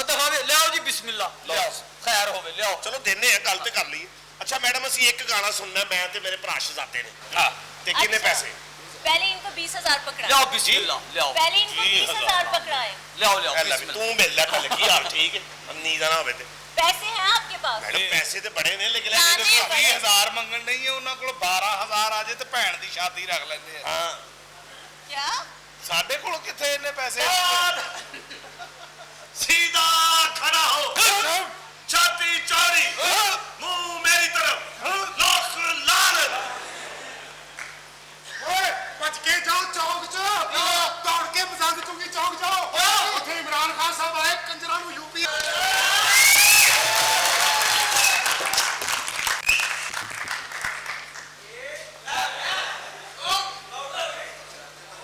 ਦਿਖਾਵੇ ਲਿਆਓ ਜੀ ਬਿਸਮਿਲ੍ਲਾ ਲਿਆਓ ਖੈਰ ਹੋਵੇ ਲਿਆਓ। ਚਲੋ ਦਿੰਨੇ ਆ ਗੱਲ ਤੇ ਕਰ ਲਈਏ। ਅੱਛਾ ਮੈਡਮ ਅਸੀਂ ਇੱਕ ਗਾਣਾ ਸੁਣਨਾ ਮੈਂ ਤੇ ਮੇਰੇ ਭਰਾ ਸ਼ਹਜ਼ਾਦੇ ਨੇ। ਹਾਂ ਤੇ ਕਿੰਨੇ अच्छा। ਪੈਸੇ? पहले इनको 20,000 पकड़ा। ਲਿਆਓ ਬਿਸਮਿਲ੍ਲਾ ਲਿਆਓ पहले इनको 20,000 पकड़ाए। ਲਿਆਓ ਲਿਆਓ ਐ ਲੈ ਵੀ ਬਿਸਮਿਲ੍ਲਾ। ਤੂੰ ਮਿਲ ਲੈ ਪਹਿਲੇ। ਕੀ ਹਾਲ ਠੀਕ ਹੈ? ਅੰਨੀ ਦਾ ਨਾ ਹੋਵੇ ਤੇ। पैसे हैं आपके पास? ਮੈਡਮ ਪੈਸੇ ਤੇ ਬੜੇ ਨੇ ਲੇਕਿਨ ਨਾ, ਇਹ ਨਹੀਂ, ਦੱਸੋ। 20,000 ਮੰਗਣ ਨਹੀਂ ਉਹਨਾਂ ਕੋਲ 12,000 ਆ ਜੇ ਤੇ ਭੈਣ ਦੀ ਸ਼ਾਦੀ ਰੱਖ ਲੈਂਦੇ ਆ। ਹਾਂ क्या? ਸਾਡੇ ਕੋਲ ਕਿੱਥੇ ਇੰਨੇ ਪੈਸੇ? सीधा खड़ा हो, छाती चौड़ी, मुंह मेरी तरफ, लाख लानत। ਓਏ ਭੱਜ ਕੇ ਜਾਓ ਚੌਕ 'ਚ ਦੌੜ ਕੇ ਮਜ਼ੰਗ ਚੁੰਗੀ ਚੌਕ ਜਾਓ। ਉੱਥੇ ਇਮਰਾਨ ਖਾਨ ਸਾਹਿਬ ਆਏ ਕੰਜਰਾਂ ਨੂੰ ਯੂਪੀ।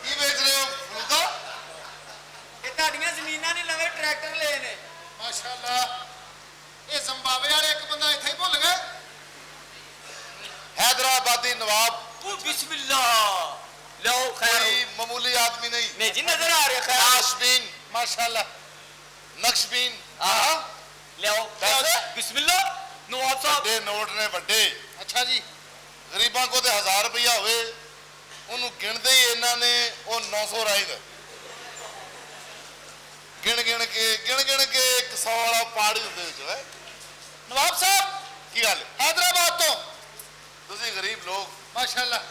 ਕੀ ਵੇਚ ਰਹੇ ਹੋ ਫਲੂਦਾ? ਇਹ ਤੁਹਾਡੀਆਂ ਜ਼ਮੀਨਾਂ ਨਹੀਂ ਨਵੇਂ ਟਰੈਕਟਰ ਲਏ ਨੇ। ਮਾਸ਼ਾਅੱਲਾ। ਇਹ ਜ਼ਿੰਬਾਬਵੇ ਵਾਲੇ ਇੱਕ ਬੰਦਾ ਇੱਥੇ ਹੀ ਭੁੱਲ ਗਏ। हैदराबादी नवाब ਉਹ ਬਿਸਮਿਲ੍ਲਾ ਲਿਆਓ ਖੈਰ कोई ਹੋਵੇ। मामूली आदमी नहीं। ਨਹੀਂ ਜੀ ਨਜ਼ਰ ਆ ਰਿਹਾ ਖੈਰ नाशबीन माशाअल्लाह, नक्शबीन। ਆਹ ਲਿਆਓ ਪੈਸੇ? ਬਿਸਮਿਲ੍ਲਾ ਨਵਾਬ ਸਾਹਿਬ। ਵੱਡੇ ਨੋਟ ਨੇ ਵੱਡੇ। ਅੱਛਾ ਜੀ। ਗਰੀਬਾਂ ਕੋ ਤੇ 1000 ਰੁਪਇਆ ਹੋਵੇ ਉਹਨੂੰ ਗਿਣਦੇ ਹੀ ਇਹਨਾਂ ਨੇ ਉਹ 900 ਰਾਈਦ ਗਿਣ ਗਿਣ ਕੇ 100 ਵਾਲਾ ਪਾੜ ਹੀ ਹੁੰਦੇ ਵਿੱਚ ਹੈ। ਨਵਾਬ ਸਾਹਿਬ ਕੀ ਹਾਲ ਹੈ? हैदराबाद ਤੋਂ ਤੁਸੀਂ ਗਰੀਬ ਲੋਕ ਮਾਸ਼ਾਅੱਲਾ।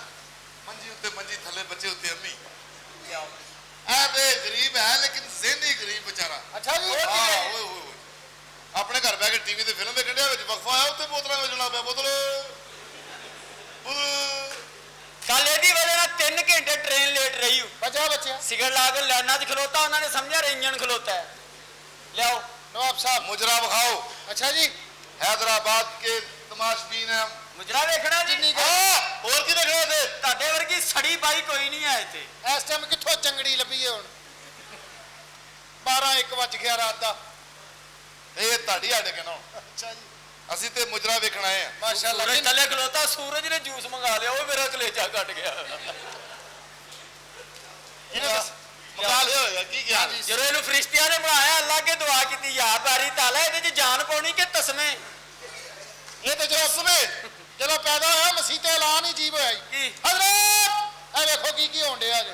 ਮੰਜੀ ਉੱਤੇ ਮੰਜੀ ਥੱਲੇ ਬੱਚੇ ਉੱਤੇ ਅੰਮੀ। ਇਹ ਤੇ ਗਰੀਬ ਹੈ ਲੇਕਿਨ ਜ਼ਿਹਨੀ ਗਰੀਬ ਵਿਚਾਰਾ। ਅੱਛਾ ਜੀ। ਓਏ ਹੋਏ ਹੋਏ ਆਪਣੇ ਘਰ ਬਹਿ ਕੇ ਟੀਵੀ ਤੇ ਫਿਲਮ ਵੇਖਣ ਡਿਆ ਵਿੱਚ ਵਕਫਾ ਆਇਆ ਉੱਤੇ ਬੋਤਲਾਂ ਵੇਚਣਾ ਪਿਆ। ਬੋਤਲ ਕੱਲ ਇਹਦੀ ਵਜ੍ਹਾ ਨਾਲ 3 ਘੰਟੇ ਟ੍ਰੇਨ ਲੇਟ ਰਹੀ ਬਚਾ ਬੱਚਿਆ। ਸਿਗਰ ਲਾ ਕੇ ਲਾਈਨਾਂ 'ਚ ਖਲੋਤਾ ਉਹਨਾਂ ਨੇ ਸਮਝਿਆ ਇੰਜਣ ਖਲੋਤਾ ਹੈ। ਲਿਆਓ नवाब साहब मुजरा बखाओ। अच्छा जी। हैदराबाद के तमाशबीन हैं। ਮੁਜਰਾ ਵੇਖਣਾ ਜੀ। और की देख रहे थे? ਤੁਹਾਡੇ ਵਰਗੀ ਸੜੀ ਬਾਈ ਕੋਈ ਨਹੀਂ ਹੈ ਇੱਥੇ। इस टाइम कित्थों चंगड़ी लभी है हुण? 12-1 ਵੱਜ ਗਿਆ ਰਾਤ ਦਾ। ਇਹ ਤੁਹਾਡੀ ਹੱਡ ਕਿਨੋਂ? ਅੱਛਾ ਜੀ। ਅਸੀਂ ਤੇ ਮੁਜਰਾ ਵੇਖਣ ਆਏ ਆ। ਮਾਸ਼ਾਅੱਲਾ। ਸੂਰਜ ਥੱਲੇ ਖਲੋਤਾ ਸੂਰਜ ਨੇ ਜੂਸ ਮੰਗਾ ਲਿਆ ਉਹ ਮੇਰਾ ਕਲੇਜਾ ਕੱਟ ਗਿਆ। ਮਕਾ ਲਿਆ ਹੋਇਆ ਕੀ ਗਿਆ ਜੀ? ਜਦੋਂ ਇਹਨੂੰ ਫਰਿਸ਼ਤਿਆਂ ਨੇ ਬਣਾਇਆ ਅੱਲਾ ਕੇ ਦੁਆ ਕੀਤੀ ਯਾ ਬਾਰੀ ਤਾਲਾ ਇਹਦੇ 'ਚ ਜਾਨ ਪਾਉਣੀ ਕਿ ਤਸਮੇ। ਇਹ ਤੇ ਜਦੋਂ ਪੈਦਾ ਹੋਇਆ ਮਸੀਹ ਤੇ ਐਲਾਨ ਹੀ ਜੀਬ ਹੋਇਆ ਜੀ। ਕੀ? ਹਜ਼ਰਤ ਇਹ ਵੇਖੋ ਕੀ ਹੋਣ ਡਿਆ ਜੀ।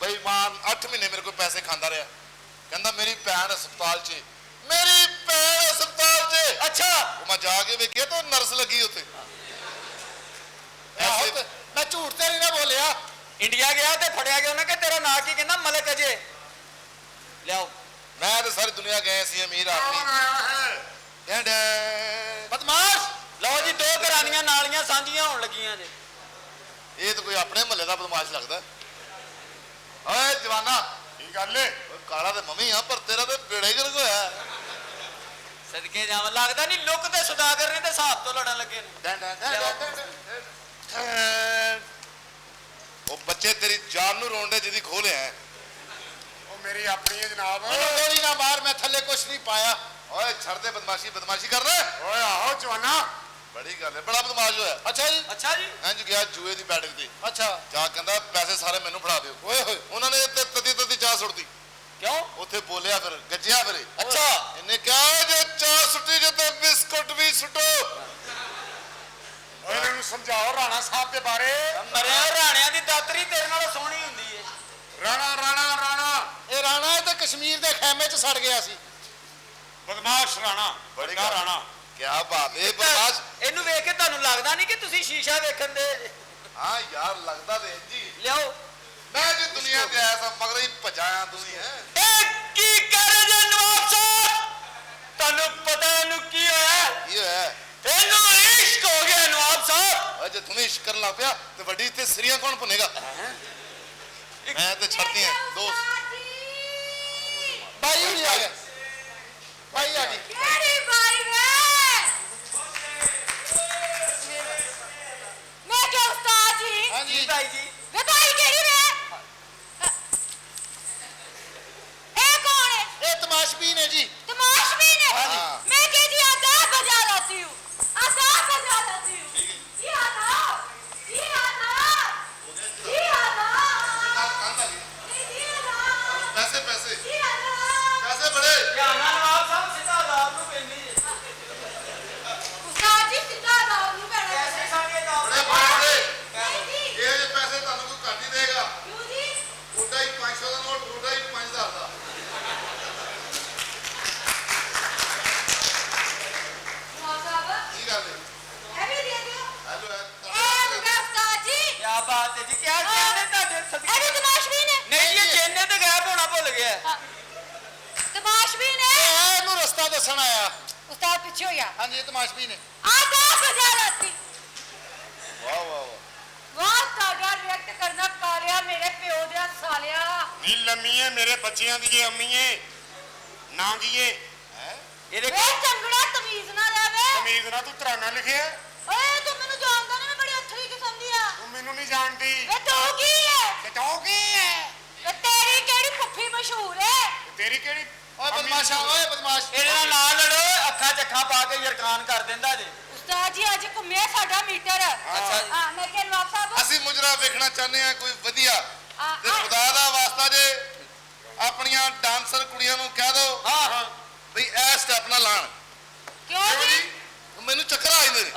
ਬੇਈਮਾਨ 8 ਮਹੀਨੇ ਮੇਰੇ ਕੋਲ ਪੈਸੇ ਖਾਂਦਾ ਰਿਹਾ। ਕਹਿੰਦਾ ਮੇਰੀ ਭੈਣ ਹਸਪਤਾਲ 'ਚ। ਮੇਰੀ ਭੈਣ ਹਸਪਤਾਲ 'ਚ। ਅੱਛਾ ਉਹ ਮੈਂ ਜਾ ਕੇ ਵੇਖਿਆ ਤਾਂ ਨਰਸ ਲੱਗੀ ਉੱਥੇ। ਮੈਂ ਝੂਠ ਤੇ ਨਹੀਂ ਨਾ ਬੋਲਿਆ। ਇੰਡੀਆ ਗਿਆ ਤੇ ਫੜਿਆ ਗਿਆ ਉਹਨੇ ਕਿ ਤੇਰਾ ਨਾਂ ਕੀ? ਕਹਿੰਦਾ ਮਲਕ ਅਜੇ। ਲਿਆਓ ਮੈਂ ਤੇ ਸਾਰੀ ਦੁਨੀਆ ਗਏ ਸੀ ਅਮੀਰ ਆਦਮੀ। ਕੌਣ ਆਇਆ ਹੈ? ਬਦਮਾਸ਼। ਲਓ ਜੀ 2 ਘਰਾਣੀਆਂ ਨਾਲੀਆਂ ਸਾਂਝੀਆਂ ਹੋਣ ਲੱਗੀਆਂ ਜੇ। ਇਹ ਤਾਂ ਕੋਈ ਆਪਣੇ ਮਹੱਲੇ ਦਾ ਬਦਮਾਸ਼ ਲੱਗਦਾ। ਓਏ ਜਵਾਨਾ ਕੀ ਗੱਲ ਏ? ਓਏ ਕਾਲਾ ਤੇ ਮੰਮੀ ਆ ਪਰ ਤੇਰਾ ਤੇ ਬੇੜਾ ਹੀ ਗਰਕ ਹੋਇਆ। ਸਦਕੇ ਜਾਵਾਂ ਲੱਗਦਾ ਨਹੀਂ ਲੁੱਕ ਤੇ ਸੁਦਾਗਰ ਨੇ ਤੇ ਹਿਸਾਬ ਤੋਂ ਲੜਨ ਲੱਗੇ ਨੇ। ਉਹ ਬੱਚੇ ਤੇਰੀ ਜਾਨ ਨੂੰ ਰੋਂਡੇ ਜਿਹਦੀ ਖੋਲਿਆ। ਉਹ ਮੇਰੀ ਆਪਣੀ ਹੈ ਜਨਾਬ। ਗੋਲੀ ਨਾ ਮਾਰ ਮੈਂ ਥੱਲੇ ਕੁਛ ਨਹੀਂ ਪਾਇਆ। ਓਏ ਛੱਡ ਦੇ ਬਦਮਾਸ਼ੀ ਕਰਨਾ। ਓਏ ਆਹੋ ਜਵਾਨਾ। ਬੜੀ ਗੱਲ ਹੈ ਬੜਾ ਬਦਮਾਸ਼ ਹੋਇਆ। ਅੱਛਾ ਜੀ। ਅੱਛਾ ਜੀ ਇੰਜ ਗਿਆ ਜੂਏ ਦੀ ਬੈਟਿੰਗ ਤੇ। ਅੱਛਾ ਜਾ ਕਹਿੰਦਾ ਪੈਸੇ ਸਾਰੇ ਮੈਨੂੰ ਫੜਾ ਦਿਓ। ਓਏ ਹੋਏ ਉਹਨਾਂ ਨੇ ਤੇ ਤਦੀ ਚਾਹ ਸੁੱਟਦੀ। ਕਿਉਂ? ਉੱਥੇ ਬੋਲਿਆ ਫਿਰ ਗੱਜਿਆ ਫਿਰ। ਅੱਛਾ ਇਹਨੇ ਕਿਹਾ ਜੇ ਚਾਹ ਸੁੱਟੀ ਜੇ ਤੇ ਬਿਸਕੁਟ ਵੀ ਸੁੱਟੋ। ਓਏ ਇਹਨੂੰ ਸਮਝਾਓ ਰਾਣਾ ਸਾਹਿਬ ਦੇ ਬਾਰੇ। ਮਰਿਆ ਰਾਣਿਆਂ ਦੀ ਦਾਤਰੀ ਤੇਰੇ ਨਾਲੋਂ ਸੋਹਣੀ ਹੁੰਦੀ ਏ। ਰਾਣਾ ਰਾਣਾ ਰਾਣਾ ਇਹ ਰਾਣਾ ਇਹ ਤਾਂ ਕਸ਼ਮੀਰ ਦੇ ਖੈਮੇ 'ਚ ਸੜ ਗਿਆ ਸੀ। ਬਦਮਾਸ਼ ਰਾਣਾ। ਬੜੀ ਵੱਡਾ ਰਾਣਾ। ਕਿਆ ਬਾਤ ਹੈ ਬਦਮਾਸ਼। ਇਹਨੂੰ ਵੇਖ ਕੇ ਤੁਹਾਨੂੰ ਲੱਗਦਾ ਨਹੀਂ ਕਿ ਤੁਸੀਂ ਸ਼ੀਸ਼ਾ ਵੇਖਣ ਦੇ? ਹਾਂ ਯਾਰ ਲੱਗਦਾ ਤੇ ਜੀ। ਲਿਆਓ ਮੈਂ ਜੀ ਦੁਨੀਆ ਤੇ ਆਇਆ ਸਾਂ ਮਗਰ ਹੀ ਭਜਾਇਆ ਤੂੰ ਹੀ ਹੈ। ਇਹ ਕੀ ਕਰ ਰਹੇ ਜੇ ਨਵਾਬ ਸਾਹਿਬ? ਤੁਹਾਨੂੰ ਪਤਾ ਇਹਨੂੰ ਕੀ ਹੋਇਆ? ਕੀ ਹੋਇਆ? ਇਹਨੂੰ ਇਸ਼ਕ ਹੋ ਗਿਆ ਨਵਾਬ ਸਾਹਿਬ। ਜੇ ਤੁਹਾਨੂੰ ਇਸ਼ਕ ਕਰਨ ਲੱਗ ਪਿਆ ਤੇ ਵੱਡੀ ਇੱਥੇ ਸਰੀਆਂ ਕੌਣ ਭੁਨੇਗਾ? ਮੈਂ ਤੇ ਛੱਡਦੀ ਹਾਂ ਦੋਸਤ। ਭਾਈ ਵੀ ਆ ਗਿਆ। ਭਾਈ ਆ ਗਈ। केड़ी बाई रे मैं क्या उस्ताद जी हाँ जी ਭਾਈ ਜੀ वे बाई केड़ी रे ए कौन है ये तमाशबीन है जी। तमाशबीन है हाँ। मैं कह दिया गा बजा लाती हूँ ਧਿਆਨ ਨਾਲ ਨਵਾਬ ਸਾਹਿਬ ਸਿੱਧਾ ਆਜ਼ਾਦ ਨੂੰ ਪੈਂਦੀ ਹੈ ਉਸਤਾਦ ਜੀ ਸਿੱਧਾ ਆਜ਼ਾਦ ਨੂੰ ਪੈਣਾ ਪੈਸੇ ਸਾਡੇ ਦਾ ਬੜੇ ਬੜੇ ਨਹੀਂ ਜੀ ਇਹ ਜੇ ਪੈਸੇ ਤੁਹਾਨੂੰ ਕੋਈ ਘੱਟ ਹੀ ਦੇਗਾ ਕਿਉਂ ਜੀ ਉਹਦਾ ਹੀ 500 ਦਾ ਨੋਟ ਉਹਦਾ ਹੀ 5000 ਦਾ ਨਵਾਬ ਸਾਹਿਬ ਕੀ ਗੱਲ ਹੈ ਇਹ ਵੀ ਦੇ ਦਿਓ ਹੈਲੋ ਇਹ ਮੁੰਡਾ ਉਸਤਾਦ ਜੀ ਕੀ ਬਾਤ ਹੈ ਜੀ ਕੀ ਕਹਿੰਦੇ ਤੁਹਾਡੇ ਇਹ ਸਦਕੇ ਵੀ ਤਮਾਸ਼ਬੀਨ ਹੈ ਨਹੀਂ ਇਹ ਚੇਨੇ ਤੇ ਗਾਇਬ ਹੋਣਾ ਭੁੱਲ ਗਿਆ ਤਮਾਸ਼ਬੀਨ ਹੈ ਇਹਨੂੰ ਰਸਤਾ ਦੱਸਣ ਆਇਆ ਉਸਤਾਦ ਪਿੱਛੇ ਹੋ ਗਿਆ ਹਾਂਜੀ ਇਹ ਤਮਾਸ਼ਬੀਨ ਹੈ ਆधा बजा राती ਵਾਹ ਵਾਹ ਵਾਹ वाह ताड़ा रिएक्ट करना कालिया मेरे प्यो दे सालिया ਨੀ ਲੰਮੀਏ ਮੇਰੇ ਬੱਚਿਆਂ ਦੀ ਅੰਮੀਏ ਨਾਂ ਕੀਏ ਇਹਦੇ वे चंगड़ा तमीज ना रहे ਤਮੀਜ਼ ਨਾਲ ਤੂੰ ਤਰਾਨਾ ਲਿਖਿਆ ओए तू मेनू जानदा नहीं मैं बड़ी अथरी किस्म दी आ ਤੂੰ ਮੈਨੂੰ ਨਹੀਂ ਜਾਣਦੀ वे तू की है ਤੇ ਤੂੰ ਕੀ ਹੈ वे तेरी केड़ी फुफी मशहूर है ਤੇਰੀ ਕਿਹੜੀ ਓਏ ਬਦਮਾਸ਼ਾ ਓਏ ਬਦਮਾਸ਼ ਇਹਦੇ ਨਾਲ ਨਾ ਲੜੋ ਅੱਖਾਂ ਚੱਖਾਂ ਪਾ ਕੇ ਯਰਕਾਨ ਕਰ ਦਿੰਦਾ ਜੇ उस्ताद जी आज घूमिया साडा मीटर अच्छा जी। हां मैं के नवाब साहब ਅਸੀਂ ਮੁਜਰਾ ਵੇਖਣਾ ਚਾਹੁੰਦੇ ਆ ਕੋਈ ਵਧੀਆ ਆ, ਤੇ ਆ। ਖੁਦਾ ਦਾ ਵਾਸਤਾ ਜੇ ਆਪਣੀਆਂ ਡਾਂਸਰ ਕੁੜੀਆਂ ਨੂੰ ਕਹਿ ਦਿਓ ਹਾਂ ਵੀ ਇਹ ਸਟੈਪ ਨਾ ਲਾਣ क्यों जी ਮੈਨੂੰ ਚੱਕਰ ਆ ਜਾਂਦੇ ਨੇ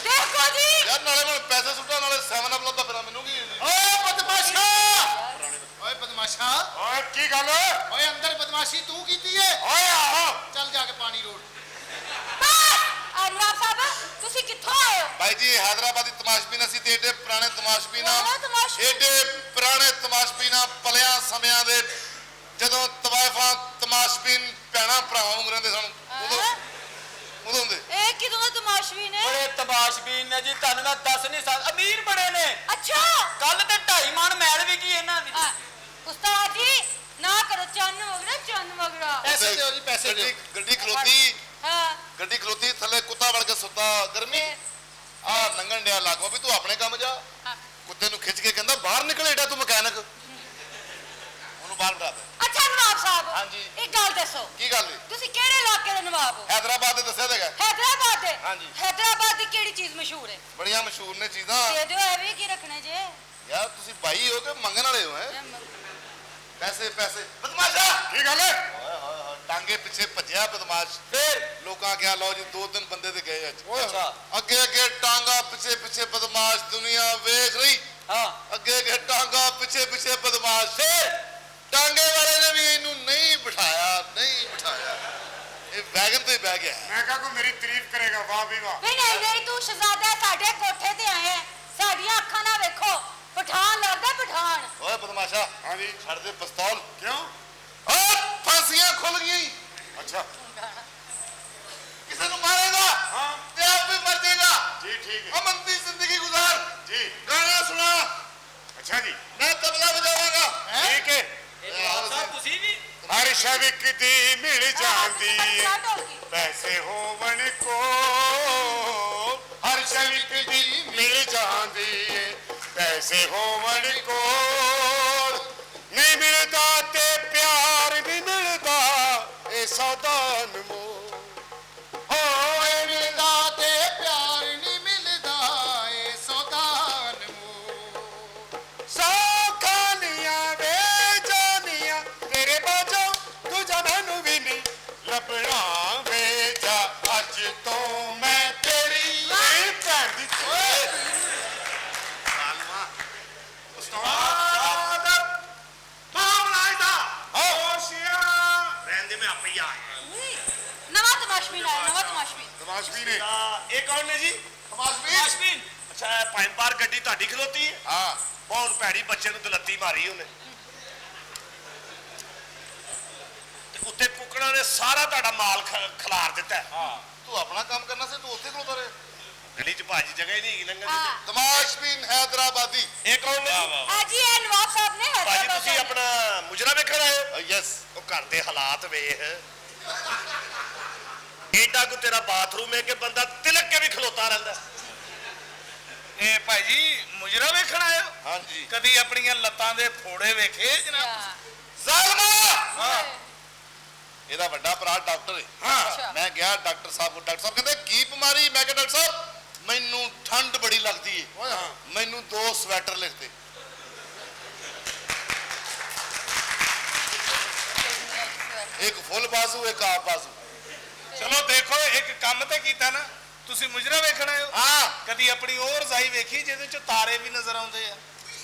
देखो जी ਯਾਰ ਨਾਲੇ ਮੈਂ ਪੈਸੇ ਸੁੱਟਾਂ ਨਾਲੇ 7 ਅਪ ਲੱਭਦਾ ਫਿਰਾਂ ਮੈਨੂੰ ਕੀ ਓਏ ਬਦਮਾਸ਼ਾ ਓਏ ਬਦਮਾਸ਼ਾ ਓਏ ਕੀ ਗੱਲ ਓਏ ਅੰਦਰ ਬਦਮਾਸ਼ੀ ਤੂੰ ਕੀਤੀ ਏ ਓਏ ਆਹੋ ਚੱਲ ਜਾ ਕੇ ਪਾਣੀ ਰੋੜ नवाब साहब ਤੁਸੀਂ ਕਿੱਥੋਂ ਆਏ ਹੋ ਭਾਈ ਜੀ ਹੈਦਰਾਬਾਦੀ ਤਮਾਸ਼ਬੀਨ ਅਸੀਂ ਤੇ ਏਡੇ ਪੁਰਾਣੇ ਤਮਾਸ਼ਬੀਨ ਪੁਰਾਣੇ ਤਮਾਸ਼ਬੀਨ? ਏਡੇ ਪੁਰਾਣੇ ਤਮਾਸ਼ਬੀਨ ਪਲਿਆਂ ਸਮਿਆਂ ਦੇ ਜਦੋਂ ਤਵਾਇਫਾਂ ਤਮਾਸ਼ਬੀਨ ਭੈਣਾਂ ਭਰਾਵਾਂ ਨੂੰ ਰਹਿੰਦੇ ਸਨ ਉਦੋਂ ਦੇ ਇਹ ਕਿਦੋਂ ਦਾ ਤਮਾਸ਼ਵੀ ਨੇ ਬੜੇ ਤਮਾਸ਼ਬੀਨ ਨੇ ਜੀ ਤੁਹਾਨੂੰ ਮੈਂ ਦੱਸ ਨਹੀਂ ਸਕਦਾ ਅਮੀਰ ਬੜੇ ਨੇ ਅੱਛਾ ਕੱਲ ਤੇ 2.5 ਮਣ ਮੈਲ ਵੀ ਕੀ ਇਹਨਾਂ ਦੀ ਉਸਤਾਦ ਜੀ ਨਾ ਕਰੋ ਚੰਨ ਵਗੜਾ ਪੈਸੇ ਦਿਓ ਜੀ ਪੈਸੇ ਦਿਓ ਗੱਡੀ ਖਲੋਤੀ ਹਾਂ ਗੱਡੀ ਖਲੋਤੀ ਥੱਲੇ ਕੁੱਤਾ ਵੜ ਕੇ ਸੁੱਤਾ ਗਰਮੀ ਆ ਲੰਘਣ ਡਿਆ ਲਾਗੋਂ ਵੀ ਤੂੰ ਆਪਣੇ ਕੰਮ ਜਾ ਹਾਂ। ਕੁੱਤੇ ਨੂੰ ਖਿੱਚ ਕੇ ਕਹਿੰਦਾ ਬਾਹਰ ਨਿਕਲ ਏਡਾ ਤੂੰ ਮਕੈਨਿਕ ਉਹਨੂੰ ਬਾਹਰ ਬਿਠਾ ਦੇ ਅੱਛਾ ਨਵਾਬ ਸਾਹਿਬ ਹਾਂਜੀ। ਇੱਕ ਗੱਲ ਦੱਸੋ ਕੀ ਗੱਲ ਹੈ ਤੁਸੀਂ ਕਿਹੜੇ ਇਲਾਕੇ ਦੇ ਨਵਾਬ ਹੋ ਹੈਦਰਾਬਾਦ ਦੇ ਦੱਸਿਆ ਦੇਗਾ ਹੈਦਰਾਬਾਦ ਦੇ ਹਾਂਜੀ। ਹੈਦਰਾਬਾਦ ਦੀ ਕਿਹੜੀ ਚੀਜ਼ ਮਸ਼ਹੂਰ ਹੈ ਬੜੀਆਂ ਮਸ਼ਹੂਰ ਨੇ ਚੀਜ਼ਾਂ ਦੇ ਦਿਓ ਇਹ ਵੀ ਕੀ ਰੱਖਣੇ ਜੇ ਯਾਰ ਤੁਸੀਂ ਬਾਈ ਹੋ ਕਿ ਮੰਗਣ ਵਾਲੇ ਹੋ ਹੈ ਪੈਸੇ ਪੈਸੇ ਬਦਮਾਸ਼ਾ ਕੀ ਗੱਲ ਏ ਓਏ ਹੋਏ ਹੋਏ ਟਾਂਗੇ ਪਿੱਛੇ ਭੱਜਿਆ ਬਦਮਾਸ਼ ਫੇਰ ਲੋਕਾਂ ਕਿਹਾ ਲਓ ਜੀ 2-3 ਬੰਦੇ ਤੇ ਗਏ ਅੱਜ ਅੱਛਾ ਅੱਗੇ ਅੱਗੇ ਟਾਂਗਾ ਪਿੱਛੇ ਪਿੱਛੇ ਬਦਮਾਸ਼ ਦੁਨੀਆ ਵੇਖ ਰਹੀ ਹਾਂ ਅੱਗੇ ਅੱਗੇ ਟਾਂਗਾ ਪਿੱਛੇ ਪਿੱਛੇ ਬਦਮਾਸ਼ ਫੇਰ ਟਾਂਗੇ ਵਾਲੇ ਨੇ ਵੀ ਇਹਨੂੰ ਨਹੀਂ ਬਿਠਾਇਆ ਇਹ ਵੈਗਨ ਤੇ ਬਹਿ ਗਿਆ ਮੈਂ ਕਹਾ ਕੋਈ ਮੇਰੀ ਤਾਰੀਫ ਕਰੇਗਾ ਵਾਹ ਵੀ ਵਾਹ ਵੀ ਨਹੀਂ ਤੂੰ ਸ਼ਹਜ਼ਾਦਾ ਸਾਡੇ ਕੋਠੇ ਤੇ ਆਏ ਹੈ ਸਾਡੀਆਂ ਅੱਖਾਂ ਨਾਲ ਵੇਖੋ ਪਠਾਨ ਲੱਗਦਾ ਪਠਾਨ ਓਏ ਬਦਮਾਸ਼ਾ ਹਾਂਜੀ ਛੱਡ ਦੇ ਪਿਸਤੌਲ ਕਿਉਂ ਓ ਫਾਂਸੀਆਂ ਖੁੱਲ ਗਈਆਂ ਈ। ਅੱਛਾ ਕਿਸੇ ਨੂੰ ਮਾਰੇਗਾ ਹਾਂ ਤੇ ਆਪ ਵੀ ਮਰ ਜਾਏਗਾ ਜੀ ਠੀਕ ਹੈ ਅਮਨ ਦੀ ਜ਼ਿੰਦਗੀ ਗੁਜ਼ਾਰ ਜੀ ਗਾਣਾ ਸੁਣਾ ਅੱਛਾ ਜੀ ਮੈਂ ਤਬਲਾ ਵਜਾਵਾਂਗਾ ਠੀਕ ਹੈ ਨਵਾਬ ਸਾਹਿਬ ਤੁਸੀਂ ਵੀ ਹਰ ਸ਼ਵਿਕ ਦੀ ਮਿਲ ਜਾਂਦੀ ਏ ਬੱਚਾ ਢੋਲਕੀ ਪੈਸੇ ਹੋਵਣ ਕੋ ਹਰ ਸ਼ਵਿਕ ਦੀ ਮਿਲ ਜਾਂਦੀ ਏ ਪੈਸੇ ਹੋਵਣ ਕੋ ਨਹੀਂ ਮਿਲਦਾ ਤੇ ਪਿਆਰ ਨਹੀਂ ਮਿਲਦਾ ਇਹ ਸੌਦਾ ਅਨਮੋਲ ਹੋਏ ਮਿਲਦਾ ਤੇ ਪਿਆਰ ਨਹੀਂ ਮਿਲਦਾ ਇਹ ਸੌਦਾ ਅਨਮੋਲ ਸੌ ਖਾਲੀਆਂ ਵੇ ਜਾਨੀਆਂ ਤੇਰੇ ਬਾਝੋਂ ਦੂਜਾ ਮੈਨੂੰ ਵੀ ਨਹੀਂ ਲੱਭਣਾ ਵੇ ਜਾ ਅੱਜ ਤੋਂ ਮੈਂ ਤੇਰੀ ਨਹੀਂ ਭੈਣ ਦੀ ਓਏ ਉਸਤਾਦ ਮਾਮਲਾ ਇਹਦਾ ਹੋਸ਼ਿਆ ਰਹਿੰਦੇ ਮੈਂ ਆਪੇ ਹੀ ਆਇਆ ਨਵਾਂ ਤਮਾਸ਼ਬੀ ਲਾਇਆ ਨਵਾਂ ਤਮਾਸ਼ਬੀ ਤਮਾਸ਼ਬੀ ਨੇ ਇਹ ਕੌਣ ਨੇ ਜੀ ਤਮਾਸ਼ਬੀਨ ਅੱਛਾ ਪੰਜ ਪਾਰ ਗੱਡੀ ਤੁਹਾਡੀ ਖਲੋਤੀ ਹੈ ਹਾਂ ਬਹੁਤ ਭੈੜੀ ਬੱਚੇ ਨੂੰ ਦਲੱਤੀ ਮਾਰੀ ਉਹਨੇ ਤੇ ਉੱਤੇ ਕੁੱਕੜਾਂ ਨੇ ਸਾਰਾ ਤੁਹਾਡਾ ਮਾਲ ਖਿਲਾਰ ਦਿੱਤਾ ਹੈ। ਤੂੰ ਆਪਣਾ ਕੰਮ ਕਰਨਾ ਸੀ ਤੂੰ ਉੱਥੇ ਖਲੋਤਾ ਰਹੇ ਗਲੀ 'ਚ ਭਾਜੀ ਜਗ੍ਹਾ ਹੀ ਨਹੀਂ ਹੈਗੀ ਲੰਘਣ ਦੀ ਹਾਂ ਤਮਾਸ਼ਬੀਨ ਹੈਦਰਾਬਾਦੀ ਇਹ ਕੌਣ ਨੇ ਅੱਜ ਇਹ ਨਵਾਬ ਸਾਹਿਬ ਨੇ ਭਾਜੀ ਹੈਦਰਾਬਾਦ ਤੁਸੀਂ ਆਪਣਾ ਮੁਜਰਾ ਵੇਖਣ ਆਏ ਹੋ ਯੈਸ ਉਹ ਘਰ ਦੇ ਹਾਲਾਤ ਵੇਖ ਏਡਾ ਕੋ ਤੇਰਾ ਬਾਥਰੂਮ ਹੈ ਕਿ ਬੰਦਾ ਤਿਲਕ ਕੇ ਵੀ ਖਲੋਤਾ ਰਹਿੰਦਾ ਇਹ ਭਾਈ ਜੀ ਮੁਜਰਾ ਵੇਖਣ ਆਏ ਹੋ ਹਾਂਜੀ ਕਦੀ ਆਪਣੀਆਂ ਲੱਤਾਂ ਦੇ ਫੋੜੇ ਵੇਖੇ ਜਨਾਬ ਜ਼ਾਲਮਾ ਇਹਦਾ ਵੱਡਾ ਭਰਾ ਡਾਕਟਰ ਹੈ ਅੱਛਾ। ਮੈਂ ਗਿਆ ਡਾਕਟਰ ਸਾਹਿਬ ਕੋਲ ਡਾਕਟਰ ਸਾਹਿਬ ਕਹਿੰਦੇ ਕੀ ਬਿਮਾਰੀ ਮੈਂ ਕਿਹਾ ਡਾਕਟਰ ਸਾਹਿਬ ਮੈਨੂੰ ਠੰਡ ਬੜੀ ਲੱਗਦੀ ਹੈ ਮੈਨੂੰ 2 ਸਵੈਟਰ ਲਿਖ ਦੇ ਇੱਕ ਫੁੱਲ ਬਾਜ਼ੂ ਇੱਕ ਹਾਫ ਬਾਜ਼ੂ। ਚਲੋ ਦੇਖੋ ਇੱਕ ਕੰਮ ਤੇ ਕੀਤਾ ਨਾ ਤੁਸੀਂ ਮੁਜਰਾ ਵੇਖਣਾ ਹੋ ਹਾਂ ਕਦੀ ਆਪਣੀ ਉਹ ਰਜ਼ਾਈ ਵੇਖੀ ਜਿਹਦੇ ਚ ਤਾਰੇ ਵੀ ਨਜ਼ਰ ਆਉਂਦੇ ਆ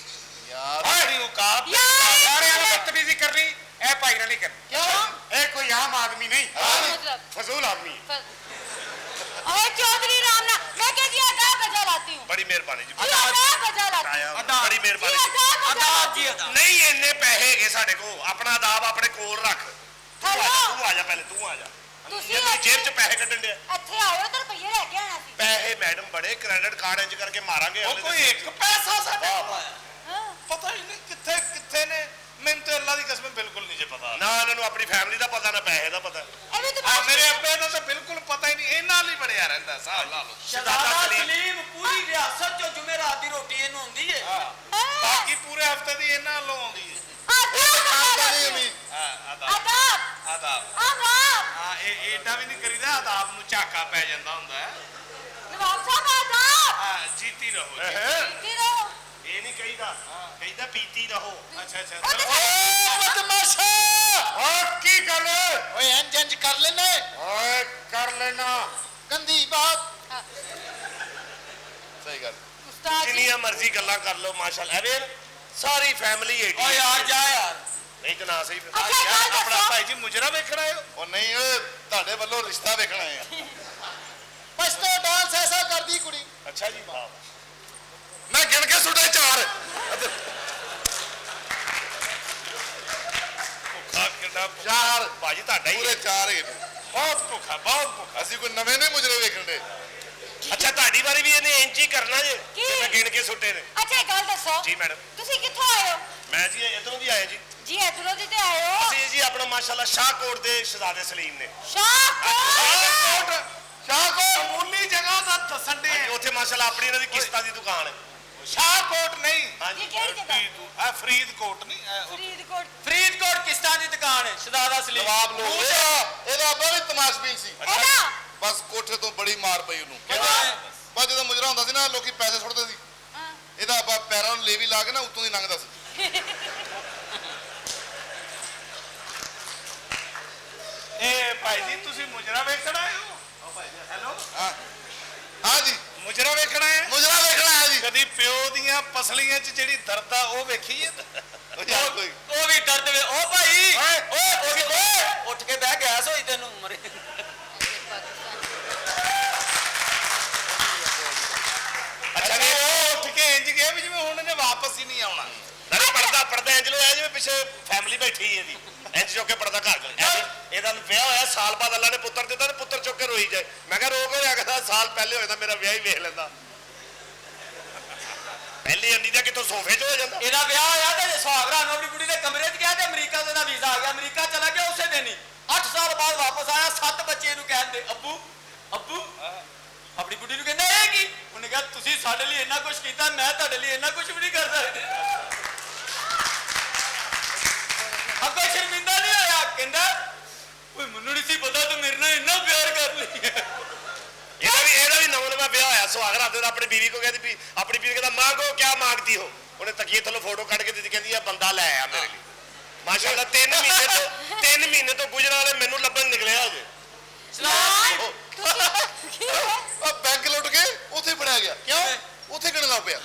ਯਾਰ ਆਪਣੀ ਔਕਾਤ ਸਾਰਿਆਂ ਨੂੰ ਬਦਤਮੀਜ਼ੀ ਕਰਨੀ ਇਹ ਭਾਈ ਨਾਲ ਨਹੀਂ ਕਰਨੀ क्यों ਇਹ ਕੋਈ ਆਮ ਆਦਮੀ ਨਹੀਂ मतलब ਫਜ਼ੂਲ ਆਦਮੀ ਹੈ अरे चौधरी राम ना मैं कहती हूँ आधा गजा लाती हूँ ਬੜੀ ਮਿਹਰਬਾਨੀ ਜੀ जी आधा गजा लाती ਆਇਆ हूँ ਬੜੀ जी ਮਿਹਰਬਾਨੀ आधा गजा आदाब लाती जी हूँ। आदाब ਨਹੀਂ ਇੰਨੇ ਪੈਸੇ ਹੈਗੇ ਸਾਡੇ ਕੋਲ ਆਪਣਾ ਆਦਾਬ ਆਪਣੇ ਕੋਲ ਰੱਖ हेलो ਤੂੰ ਆ ਜਾ ਪਹਿਲੇ ਤੂੰ ਆ ਜਾ ਤੁਸੀਂ ਜੇ ਤੇਰੀ ਜੇਬ 'ਚ ਪੈਸੇ ਕੱਢਣ ਦੇ ਇੱਥੇ ਆਇਓ ਤਾਂ ਰੁਪਈਏ ਲੈ ਕੇ ਆਣਾ ਸੀ ਪੈਸੇ ਮੈਡਮ ਬੜੇ ਕ੍ਰੈਡਿਟ ਕਾਰਡ ਇੰਜ ਕਰਕੇ ਮਾਰਾਂਗੇ ਉਹ ਅਗਲੇ ਕੋਈ ਦਿਨ। ਇੱਕ ਪੈਸਾ ਸਾਡੇ ਕੋਲ ਆਇਆ ਹਾਂ ਪਤਾ ਹੀ ਨਹੀਂ ਕਿੱਥੇ ਕਿੱਥੇ ਨੇ ਮੈਨੂੰ ਤੇ ਅੱਲਾ ਦੀ ਕਸਮ ਬਿਲਕੁਲ ਨਹੀਂ ਜੇ ਪਤਾ ਨਾ ਇਹਨਾਂ ਨੂੰ ਆਪਣੀ ਫੈਮਿਲੀ ਦਾ ਪਤਾ ਨਾ ਪੈਸੇ ਦਾ ਪਤਾ ਇਹ ਵੀ ਆ ਮੇਰੇ ਅੱਬੇ ਦਾ ਤਾਂ ਬਿਲਕੁਲ ਪਤਾ ਹੀ ਨਹੀਂ ਇਹਨਾਂ ਲਈ ਬੜਿਆ ਰਹਿੰਦਾ ਸਾਹ ਲਾ ਲਓ ਸ਼ਹਜ਼ਾਦਾ ਸਲੀਮ ਪੂਰੀ ਰਿਆਸਤ ਚੋਂ ਜੁਮੇਰਾਤ ਦੀ ਰੋਟੀ ਇਹਨੂੰ ਆਉਂਦੀ ਹੈ ਬਾਕੀ ਪੂਰੇ ਹਫਤੇ ਦੀ ਇਹਨਾਂ ਵੱਲੋਂ ਆਉਂਦੀ ਹੈ ਨਹੀਂ ਉਮੀਦ ਆਦਾਬ ਆਦਾਬ ਆਦਾਬ ਆਦਾਬ ਹਾਂ ਇਹ ਏਡਾ ਵੀ ਨਹੀਂ ਕਰੀਦਾ ਆਦਾਬ ਨੂੰ ਝਾਕਾ ਪੈ ਜਾਂਦਾ ਹੁੰਦਾ ਹੈ ਨਵਾਬ ਸਾਹਿਬ ਆਦਾਬ ਹਾਂ ਜੀਤੀ ਰਹੋ ਜੀ। ਕੀ ਰਹੋ ਇਹ ਨਹੀਂ ਕਹੀਦਾ ਕਹੀਦਾ ਪੀਤੀ ਰਹੋ ਅੱਛਾ ਅੱਛਾ ਉਹ ਚਲੋ ਤੇ ਬਦਮਾਸ਼ਾ ਓ ਕੀ ਗੱਲ ਓਏ ਇੰਜ ਇੰਜ ਕਰ ਲੈਨੇ ਓਏ ਕਰ ਲੈਣਾ ਗੰਦੀ ਬਾਤ ਸਹੀ ਗੱਲ ਉਸਤਾਦ ਜੀ ਜਿੰਨੀਆਂ ਮਰਜ਼ੀ ਗੱਲਾਂ ਕਰ ਲਓ ਮਾਸ਼ਾਅੱਲਾ ਐਵੇਂ ਸਾਰੀ ਫੈਮਿਲੀ ਏਡੀ ਓ ਯਾਰ ਜਾ ਯਾਰ ਨਹੀਂ ਤਾਂ ਨਾ ਸਹੀ ਫਿਰ। ਅੱਛਾ ਇੱਕ ਗੱਲ ਆਪਣਾ ਦੱਸੋ ਭਾਈ ਜੀ ਮੁਜਰਾ ਵੇਖਣਾ ਹੈ ਉਹ ਨਹੀਂ ਓਏ ਤੁਹਾਡੇ ਵੱਲੋਂ ਰਿਸ਼ਤਾ ਵੇਖਣਾ ਹੈ ਪਛਤੋ ਡਾਂਸ ਐਸਾ ਕਰਦੀ ਕੁੜੀ ਅੱਛਾ ਜੀ ਵਾਹ ਮੈਂ ਗਿਣ ਕੇ ਸੁੱਟੇ 4 ਭੁੱਖਾ ਕਿੰਨਾ 4 ਬਾਜੀ ਤੁਹਾਡਾ ਹੀ ਪੂਰੇ ਹੈ। 4 ਹੈਗੇ ਨੇ। ਬਹੁਤ ਭੁੱਖਾ ਅਸੀਂ ਕੋਈ ਨਵੇਂ ਨਹੀਂ ਮੁਜਰੇ ਵੇਖਣ ਦੇ ਅੱਛਾ ਤੁਹਾਡੀ ਵਾਰੀ ਵੀ ਇਹਨੇ ਇੰਚ ਹੀ ਕਰਨਾ ਜੇ ਕੀ? ਜਿਵੇਂ ਗਿਣ ਕੇ ਸੁੱਟੇ ਨੇ ਅੱਛਾ ਇੱਕ ਗੱਲ ਦੱਸੋ ਜੀ ਮੈਡਮ ਤੁਸੀਂ ਕਿੱਥੋਂ ਆਏ ਹੋ ਮੈਂ ਜੀ ਇਧਰੋਂ ਦੀ ਆਏ ਜੀ ਜੀ ਇਧਰੋਂ ਦੀ ਤੇ ਆਏ ਹੋ ਅਸੀਂ ਜੀ ਆਪਣਾ ਮਾਸ਼ਾਅੱਲਾ ਸ਼ਾਹਕੋਟ ਦੇ ਸ਼ਹਜ਼ਾਦੇ ਸਲੀਮ ਨੇ ਸ਼ਾਹਕੋਟ ਸ਼ਾਹਕੋਟ ਅਮੂਲੀ ਜਗ੍ਹਾ ਦਾ ਦੱਸਣ ਦੇ ਹਾਂਜੀ, ਉੱਥੇ ਮਾਸ਼ਾਅੱਲਾ ਆਪਣੀ ਇਹਨਾਂ ਦੀ ਕਿਸ਼ਤਾਂ ਦੀ ਦੁਕਾਨ ਹੈ ਸ਼ਾਹਕੋਟ ਨਹੀਂ ਹਾਂਜੀ ਇਹ ਕਿਹੜੀ ਜਗ੍ਹਾ ਆ ਫਰੀਦਕੋਟ ਨਹੀਂ ਫਰੀਦਕੋਟ ਫਰੀਦਕੋਟ ਕਿਸ਼ਤਾਂ ਦੀ ਦੁਕਾਨ ਹੈ ਸ਼ਹਜ਼ਾਦਾ ਸਲੀਮ ਨਵਾਬ ਲੋਕ ਇਹਦਾ ਅੱਬਾ ਵੀ ਤਮਾਸ਼ਬੀਨ ਸੀ ਇਹਦਾ ਬਸ ਕੋਠੇ ਤੋਂ ਬੜੀ ਮਾਰ ਪਈ ਉਹਨੂੰ ਕਿਹਦਾ? ਬਸ ਜਦੋਂ ਮੁਜਰਾ ਹੁੰਦਾ ਸੀ ਨਾ ਲੋਕੀ ਪੈਸੇ ਸੁੱਟਦੇ ਸੀ ਹਾਂ ਇਹਦਾ ਅੱਬਾ ਪੈਰਾਂ ਨੂੰ ਲੇਵੀ ਲਾ ਕੇ ਨਾ ਉੱਤੋਂ ਦੀ ਲੰਘਦਾ ਸੀ ਇਹ ਭਾਈ ਜੀ ਤੁਸੀਂ ਮੁਜਰਾ ਵੇਖਣਾ ਆਏ ਹੋ ਹੈਲੋ ਹਾਂ ਹਾਂ ਜੀ ਮੁਜਰਾ ਵੇਖਣਾ ਹੈ ਮੁਜਰਾ ਵੇਖਣਾ ਹੈ ਜੀ ਕਦੀ ਪਿਓ ਦੀਆਂ ਪਸਲੀਆਂ 'ਚ ਜਿਹੜੀ ਦਰਦ ਆ ਉਹ ਵੇਖੀ ਹੈ ਉਹ ਯਾਰ ਕੋਈ ਉਹ ਵੀ ਦਰਦ ਵੇ ਓ ਭਾਈ ਓਏ ਉੱਠ ਕੇ ਬਹਿ ਗੈਸ ਹੋਈ ਤੈਨੂੰ ਮਰੇ ਅੱਛਾ ਨਹੀਂ ਉਹ ਉੱਠ ਕੇ ਇੰਜ ਗਏ ਵੀ ਜਿਵੇਂ ਹੁਣ ਇਹਨੇ ਵਾਪਸ ਹੀ ਨਹੀਂ ਆਉਣਾ ਨਾਲੇ ਪਰਦਾ ਇੰਜ ਲੋ ਜਿਵੇਂ ਪਿੱਛੇ ਫੈਮਿਲੀ ਬੈਠੀ ਹੈ ਇਹਦੀ ਇੰਜ ਚੁੱਕ ਕੇ ਪਰਦਾ ਘਰ ਚਲੇ ਇਹਦਾ ਵਿਆਹ ਹੋਇਆ ਸਾਲ ਬਾਅਦ ਅੱਲਾ ਨੇ ਪੁੱਤਰ ਦਿੱਤਾ ਤੇ ਪੁੱਤਰ ਚੁੱਕ ਕੇ ਰੋਈ ਜਾਏ ਮੈਂ ਕਿਹਾ ਰੋ ਕੇ ਰਿਹਾ ਕਹਿੰਦਾ ਸਾਲ ਪਹਿਲੇ ਹੋਇਆ ਤਾਂ ਮੇਰਾ ਵਿਆਹ ਹੀ ਵੇਖ ਲੈਂਦਾ ਪਹਿਲੀ ਅੰਦੀ ਦਾ ਕਿਤੋਂ ਸੋਫੇ 'ਚ ਹੋ ਜਾਂਦਾ ਇਹਦਾ ਵਿਆਹ ਹੋਇਆ ਤੇ ਸੁਹਾਗਰਾਤ ਨੂੰ ਆਪਣੀ ਕੁੜੀ ਦੇ ਕਮਰੇ 'ਚ ਗਿਆ ਤੇ ਅਮਰੀਕਾ ਤੋਂ ਇਹਦਾ ਵੀਜ਼ਾ ਆ ਗਿਆ ਅਮਰੀਕਾ ਚਲਾ ਗਿਆ ਉਸੇ ਦਿਨ ਹੀ 8 ਸਾਲ ਬਾਅਦ ਵਾਪਸ ਆਇਆ 7 ਬੱਚੇ ਇਹਨੂੰ ਕਹਿੰਦੇ ਅੱਬੂ ਆਪਣੀ ਕੁੜੀ ਨੂੰ ਕਹਿੰਦਾ ਇਹ ਕੀ ਉਹਨੇ ਕਿਹਾ ਤੁਸੀਂ ਸਾਡੇ ਲਈ ਇੰਨਾ ਕੁਝ ਕੀਤਾ ਮੈਂ ਤੁਹਾਡੇ ਲਈ ਇੰਨਾ ਕੁਝ ਵੀ ਨਹੀਂ ਕਰ ਸਕਦੀ ਅੱਗੋਂ ਸ਼ਰਮਿੰਦਾ ਨਹੀਂ ਹੋਇਆ ਕਹਿੰਦਾ ਓਏ ਮੈਨੂੰ ਨਹੀਂ ਸੀ ਪਤਾ ਤੂੰ ਮੇਰੇ ਨਾਲ ਇੰਨਾ ਪਿਆਰ ਕਰ ਲਈ ਹੈ ਇਹਦਾ ਵੀ ਨਵਾਂ ਵਿਆਹ ਹੋਇਆ ਸੁਹਾਗਰਾਤ ਦੇ ਆਪਣੀ ਬੀਵੀ ਕੋ ਕਹਿੰਦੀ ਵੀ ਆਪਣੀ ਬੀਵੀ ਕਹਿੰਦਾ ਮਾਂਗੋ ਕਿਆ ਮਾਂਗਦੀ ਹੋ ਉਹਨੇ ਤਕੀਏ ਥੱਲੋਂ ਫੋਟੋ ਕੱਢ ਕੇ ਦਿੱਤੀ ਕਹਿੰਦੀ ਆ ਬੰਦਾ ਲੈ ਆ ਮੇਰੇ ਲਈ ਮਾਸ਼ਾਅੱਲਾ 3 ਮਹੀਨੇ ਤੋਂ ਗੁਜਰਾਂ ਵਾਲੇ ਮੈਨੂੰ ਲੱਭਣ ਨਿਕਲਿਆ ਹਜੇ ਆ ਬੈਂਕ ਲੁੱਟ ਕੇ ਉੱਥੇ ਫੜਿਆ ਗਿਆ ਕਿਉਂ ਉੱਥੇ ਕਿਹੜਾ ਲੱਗ ਪਿਆ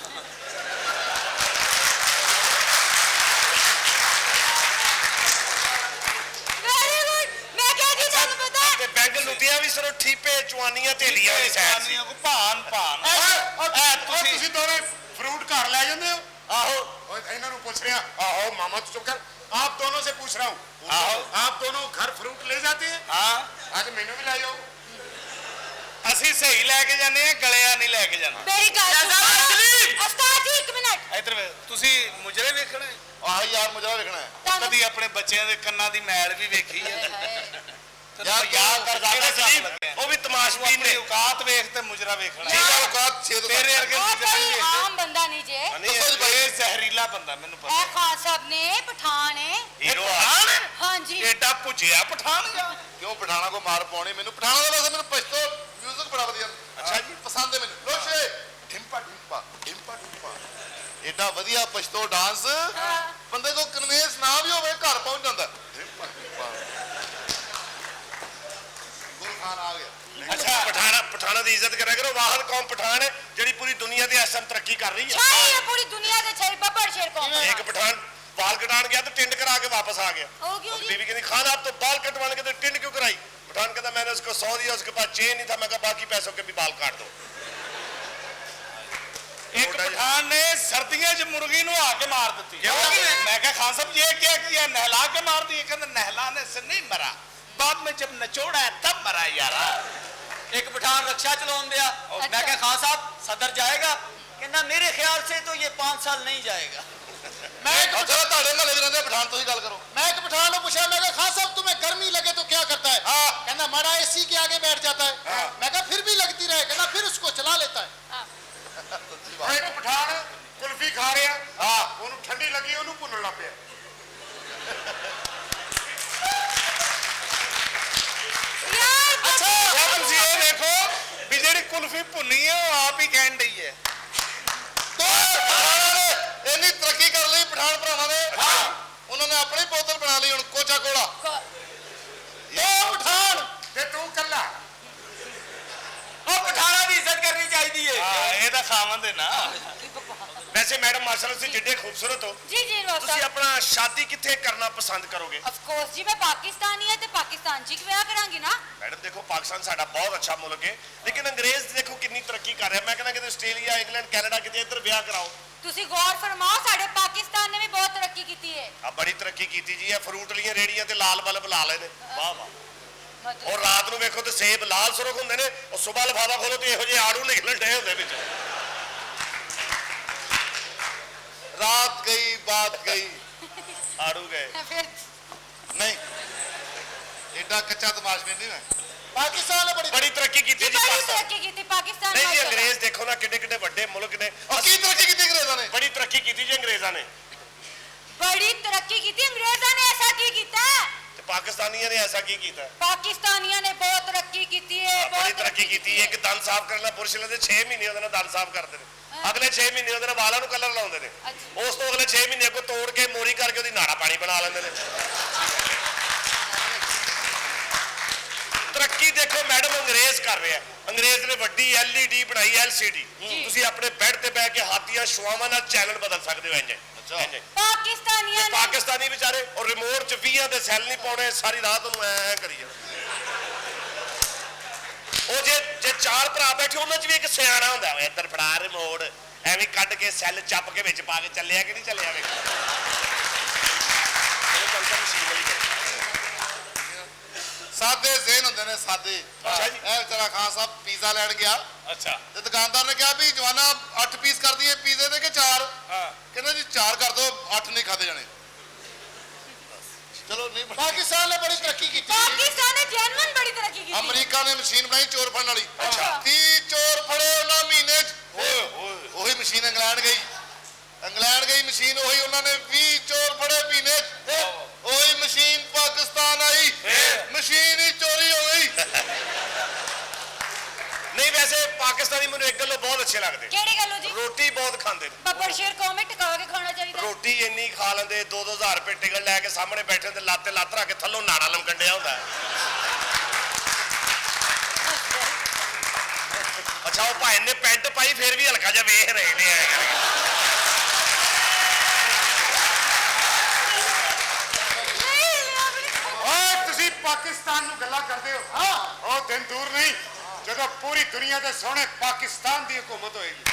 ਵੈਰੀ ਗੁੱਡ ਮੈਂ ਕਹਿੰਦੀ ਤੁਹਾਨੂੰ ਪਤਾ ਤੇ ਬੈਂਕ ਲੁੱਟਿਆ ਵੀ ਸਿਰੋਂ ਠੀਪੇ ਚੁਆਨੀਆਂ ਢੇਲੀਆਂ ਵਾਲੀ ਸਾਈਡ ਸੀ ਕੋ ਭਾਨ ਤੁਸੀਂ ਦੋਵੇਂ ਫਰੂਟ घर ले जाते हो ਆਹੋ इन्हों पूछ रहे हैं आहो मामा तो चुप कर आप दोनों से पूछ रहा हूँ आप दोनों घर फ्रूट ले जाते हैं ਹਾਂ आज मेनू भी लाइयो ਅਸੀਂ ਸਹੀ ਲੈ ਕੇ ਜਾਂਦੇ ਆ ਗਲਿਆ ਨਹੀਂ ਲੈ ਕੇ ਜਾਂਦੇ ਮੇਰੀ ਗੱਲ ਸ਼ਹਜ਼ਾਦਾ ਉਸਤਾਦ ਜੀ ਇੱਕ ਮਿੰਟ ਇੱਧਰ ਵੇ ਤੁਸੀਂ ਮੁਜਰੇ ਵੇਖਣਾ ਹੈ? ਆਹ ਯਾਰ ਮੁਜਰਾ ਵੇਖਣਾ ਹੈ ਤੁਹਾਨੂੰ ਕਦੀ ਆਪਣੇ ਬੱਚਿਆਂ ਦੇ ਕੰਨਾਂ ਦੀ ਮੈਲ ਵੀ ਵੇਖੀ ਹੈ ਯਾਰ ਯਾਦ ਕਰ ਕਿਹੜੇ ਦਾਦਾ ਸਲੀਮ ਲੱਗਿਆ? ਉਹ ਵੀ ਤਮਾਸ਼ਬੀਨ ਆਪਣੀ ਨੇ ਔਕਾਤ ਵੇਖ ਤੇ ਮੁਜਰਾ ਵੇਖਣਾ ਇਹ ਗੱਲ ਕਾਤ 6 ਤੋਂ ਤੇਰੇ ਵਰਗੇ ਇਹ ਮੁਜਰਾ ਕੋਈ ਨਹੀਂ ਵੇਖਦੇ ਆਮ ਬੰਦਾ ਨਹੀਂ ਜੇ ਦੱਸੋ ਜੀ ਭਾਈ ਇਹ ਜ਼ਹਿਰੀਲਾ ਬੰਦਾ ਮੈਨੂੰ ਪਤਾ ਇਹ ਖਾਨ ਸਾਹਿਬ ਨੇ ਪਠਾਨ ਹੈ ਹੀਰੋ ਪਠਾਨ ਹਾਂਜੀ ਏਡਾ ਭੁਜਿਆ ਪਠਾਨ ਜਾ ਕਿਉਂ ਪਠਾਣਾ ਕੋ ਮਾਰ ਪਾਉਣੀ ਮੈਨੂੰ ਪਠਾਣਾ ਦਾ ਵੈਸੇ ਮੈਨੂੰ ਪਛਤੋ ਮਿਊਜ਼ਿਕ ਬੜਾ ਵਧੀਆ ਅੱਛਾ ਜੀ ਪਸੰਦ ਹੈ ਮੈਨੂੰ ਲੋਸ਼ੇ ਢਿੰਪਾ ਢਿੰਪਾ ਢਿੰਪਾ ਢਿੰਪਾ ਏਡਾ ਵਧੀਆ ਪਛਤੋ ਡਾਂਸ ਬੰਦੇ ਕੋ ਕਨਵੇਂਸ ਨਾ ਵੀ ਹੋਵੇ ਘਰ ਪਹੁੰਚ ਜਾਂਦਾ ਢਿੰਪਾ ਢਿੰਪਾ पठान आ गया अच्छा पठाना की इज्जत करा करो। वाहद कौम पठान है ਜਿਹੜੀ पूरी दुनिया ਦੇ ਇਸ ਟਾਈਮ ਤਰੱਕੀ कर रही है। छाई है पूरी दुनिया से छाई बब्बर शेर को एक पठान बाल कटान गया तो टिंड करा के वापस आ गया। हो क्यों जी? बीवी कहती खान आप तो बाल कटवाने के तो टिंड क्यों कराई? पठान कहता मैंने उसको 100 दिया, उसके पास चेन नहीं था, मैं कहा बाकी पैसों के भी बाल काट दो। एक पठान ने सर्दियों च मुर्गी नुहा के मार दी। मैं कहा खान साहब ये क्या किया? नहला के मार दी। कहते नहलाने से नहीं मरा, बाद में जब नचोड़ा है तब मरा यार। एक पठान रक्षा चलाउन दिया। मैं कहा खान साहब सदर जाएगा? कहना मेरे ख्याल से तो ये 5 साल नहीं जाएगा। मैं एक ਤੁਹਾਡੇ ਮਹੱਲੇ 'ਚ ਰਹਿੰਦੇ ਪਠਾਨ ਤੁਸੀਂ ਗੱਲ ਕਰੋ। मैं एक पठान ने पूछा, मैं कहा खान साहब तुम्हें गर्मी लगे तो क्या करता है? कहना माड़ा एसी के आगे बैठ जाता है। मैं कहा फिर भी लगती रहे। कहना फिर उसको चला लेता है। एक पठान कुल्फी खा ਰਿਹਾ ਉਹਨੂੰ ਠੰਡੀ ਲੱਗੀ ਉਹਨੂੰ ਭੁੰਨਣ ਲੱਗ ਪਿਆ। यार अच्छा जी ये देखो भी ਜਿਹੜੀ ਕੁਲਫੀ ਭੁੰਨੀ ਹੈ ਉਹ ਆਪ ਹੀ ਕਹਿਣ ਡਈ ਹੈ। तो पठान ने इतनी तरक्की कर ली पठान भरावां ने, उन्होंने अपनी बोतल बना ली हुण कोचा कोला। दो पठान ਤੇ ਤੂੰ ਕੱਲਾ और पठाना की इज्जत करनी चाहिए। ਇਹਦਾ ਖਾਵੰਦ ਹੈ ਨਾ। वैसे मैडम माशाल्लाह से जिड्डे खूबसूरत हो, जी जी नवाब ਤੁਸੀਂ साहब ਆਪਣਾ शादी किथे करना पसंद करोगे? ऑफ कोर्स जी मैं पाकिस्तानी है ते पाकिस्तान जी विआह करांगी ना। मैडम देखो पाकिस्तान साडा बहुत अच्छा मुल्क है, लेकिन अंग्रेज देखो कितनी तरक्की कर रहा है। मैं कहना कि आस्ट्रेलिया इंग्लैंड कैनेडा किते इधर ब्याह कराओ। ਤੁਸੀਂ ਗੌਰ ਫਰਮਾਓ ਸਾਡੇ ਪਾਕਿस्तान ने भी बहुत तरक्की की है। आ बड़ी तरक्की की जी है, फ्रूट वाली रेड़ियां ते लाल बल्ब ला ले ने। वाह वाह। और रात ਨੂੰ ਵੇਖੋ ਤੇ ਸੇਬ ਲਾਲ ਸੁਰਖ ਹੁੰਦੇ ਨੇ, ਉਹ ਸਵੇਰ ਲਿਫਾਫਾ ਖੋਲੋ ਤੇ ਇਹੋ ਜਿਹੇ ਆੜੂ ਨਿਕਲਣ ਡੇ ਹੁੰਦੇ ਵਿੱਚ। रात गई बात गई आड़ू गए फिर नहीं एडा कच्चा तमाश में नहीं मैं। पाकिस्तान ने बड़ी बड़ी तरक्की की जी बड़ी पाकिस्तान। तरक्की की पाकिस्तान नहीं जी माशाल्लाह। अंग्रेज देखो ना किड्डे किड्डे ਵੱਡੇ मुल्क ने। और की तरक्की की अंग्रेजों ने? बड़ी तरक्की की जी अंग्रेजां ने। बड़ी तरक्की की अंग्रेजों ने ऐसा की कीता है? ਤੇ ਪਾਕਿस्तानियों ने ऐसा की कीता? पाकिस्तानियों ने बहुत तरक्की की है। बड़ी तरक्की की। एक दंद साफ करना पुरुष लेंदे 6 महीने ਉਹਦੇ ਨਾਲ ਦੰਦ ਸਾਫ ਕਰਦੇ ਨੇ, ਅਗਲੇ 6 ਮਹੀਨੇ ਉਹਦੇ ਨਾਲ ਵਾਲਾਂ ਨੂੰ ਕਲਰ ਲਾਉਂਦੇ ਨੇ, ਉਸ ਤੋਂ ਅਗਲੇ 6 ਮਹੀਨੇ ਕੋ ਤੋੜ ਕੇ ਮੋਰੀ ਕਰਕੇ ਉਹਦੀ ਨਾੜਾ ਪਾਣੀ ਬਣਾ ਲੈਂਦੇ ਨੇ। ਤਰੱਕੀ ਦੇਖੋ ਮੈਡਮ ਅੰਗਰੇਜ਼ ਕਰ ਰਿਹਾ। ਅੰਗਰੇਜ਼ ਨੇ ਵੱਡੀ LED ਬਣਾਈ LCD, ਤੁਸੀਂ ਆਪਣੇ ਬੈੱਡ ਤੇ ਬਹਿ ਕੇ ਹਾਥੀਆਂ ਸ਼ੁਆਵਾਂ ਨਾਲ ਚੈਨਲ ਬਦਲ ਸਕਦੇ ਹੋ ਇੰਜ। पाकिस्तानियों ने ਪਾਕਿਸਤਾਨੀ ਵਿਚਾਰੇ ਔਰ ਰਿਮੋਟ 'ਚ 20 ਦੇ ਸੈੱਲ ਨਹੀਂ ਪਾਉਣੇ, ਸਾਰੀ ਰਾਤ ਉਹਨੂੰ ਐ ਕਰੀ ਜਾਣਾ। ਉਹ ਜੇ 4 ਭਰਾ ਬੈਠੇ ਉਹਨਾਂ 'ਚ ਵੀ ਇੱਕ ਸਿਆਣਾ ਹੁੰਦਾ, ਓਏ ਇੱਧਰ ਫੜਾ ਰਿਮੋਟ, ਐਵੇਂ ਕੱਢ ਕੇ ਸੈੱਲ ਚੱਪ ਕੇ ਵਿੱਚ ਪਾ ਕੇ ਚੱਲਿਆ ਕਿ ਨਹੀਂ ਚੱਲਿਆ ਵੇਖ। सादे ज़हन होंदे ने सादे। अच्छा जी। ए बेचारा खान साहब पिज़्ज़ा लैण गया अच्छा ते दुकानदार ने कहा भी जवाना 8 पीस कर दिए पिज़्ज़े दे के 4? कहना जी 4 कर दो, 8 नहीं खाते जाने। चलो नहीं। पाकिस्तान ने बड़ी तरक्की की। पाकिस्तान ने जेन्युइन बड़ी तरक्की की। अमेरिका ने मशीन बनाई चोर फड़न वाली। अच्छा। 30 चोर फड़े उन्होंने महीने वही मशीन इंग्लैंड गई मशीन वही उन्होंने 20 चोर फड़े महीने वही मशीन पाकिस्तान आई, मशीन ही चोरी हो गई। नहीं वैसे पाकिस्तानी ਮੈਨੂੰ ਇੱਕ ਗੱਲੋਂ ਬਹੁਤ ਅੱਛੇ ਲੱਗਦੇ। ਕਿਹੜੀ ਗੱਲ ਹੋ ਜੀ? ਰੋਟੀ ਬਹੁਤ ਖਾਂਦੇ ਨੇ। ਬੱਬਰ ਸ਼ੇਰ ਕੌਮੇ ਟਿਕਾ ਕੇ ਖਾਣਾ ਚਾਹੀਦਾ। ਰੋਟੀ ਇੰਨੀ ਖਾ ਲੈਂਦੇ, 2-2000 ਰੁਪਏ ਟਿਕਟ ਲੈ ਕੇ ਸਾਹਮਣੇ ਬੈਠੇ ਤੇ ਲੱਤ ਰੱਖ ਕੇ ਥੱਲੋਂ ਨਾੜਾ ਲਮਕਣ ਡਿਆ ਹੁੰਦਾ। ਅੱਛਾ ਉਹ ਭਾਈ ਨੇ ਪੈਂਟ ਪਾਈ ਫਿਰ ਵੀ ਹਲਕਾ ਜਿਹਾ ਵੇਖ ਰਹੇ ਨੇ ਐ ਕਰਕੇ। ਓਏ ਤੁਸੀਂ ਪਾਕਿਸਤਾਨ ਨੂੰ ਗੱਲਾਂ ਕਰਦੇ ਹੋ। ਉਹ ਦਿਨ ਦੂਰ ਨਹੀਂ ਜਦੋਂ ਪੂਰੀ ਦੁਨੀਆ ਦੇ ਸੋਹਣੇ ਪਾਕਿਸਤਾਨ ਦੀ ਹਕੂਮਤ ਹੋਏਗੀ।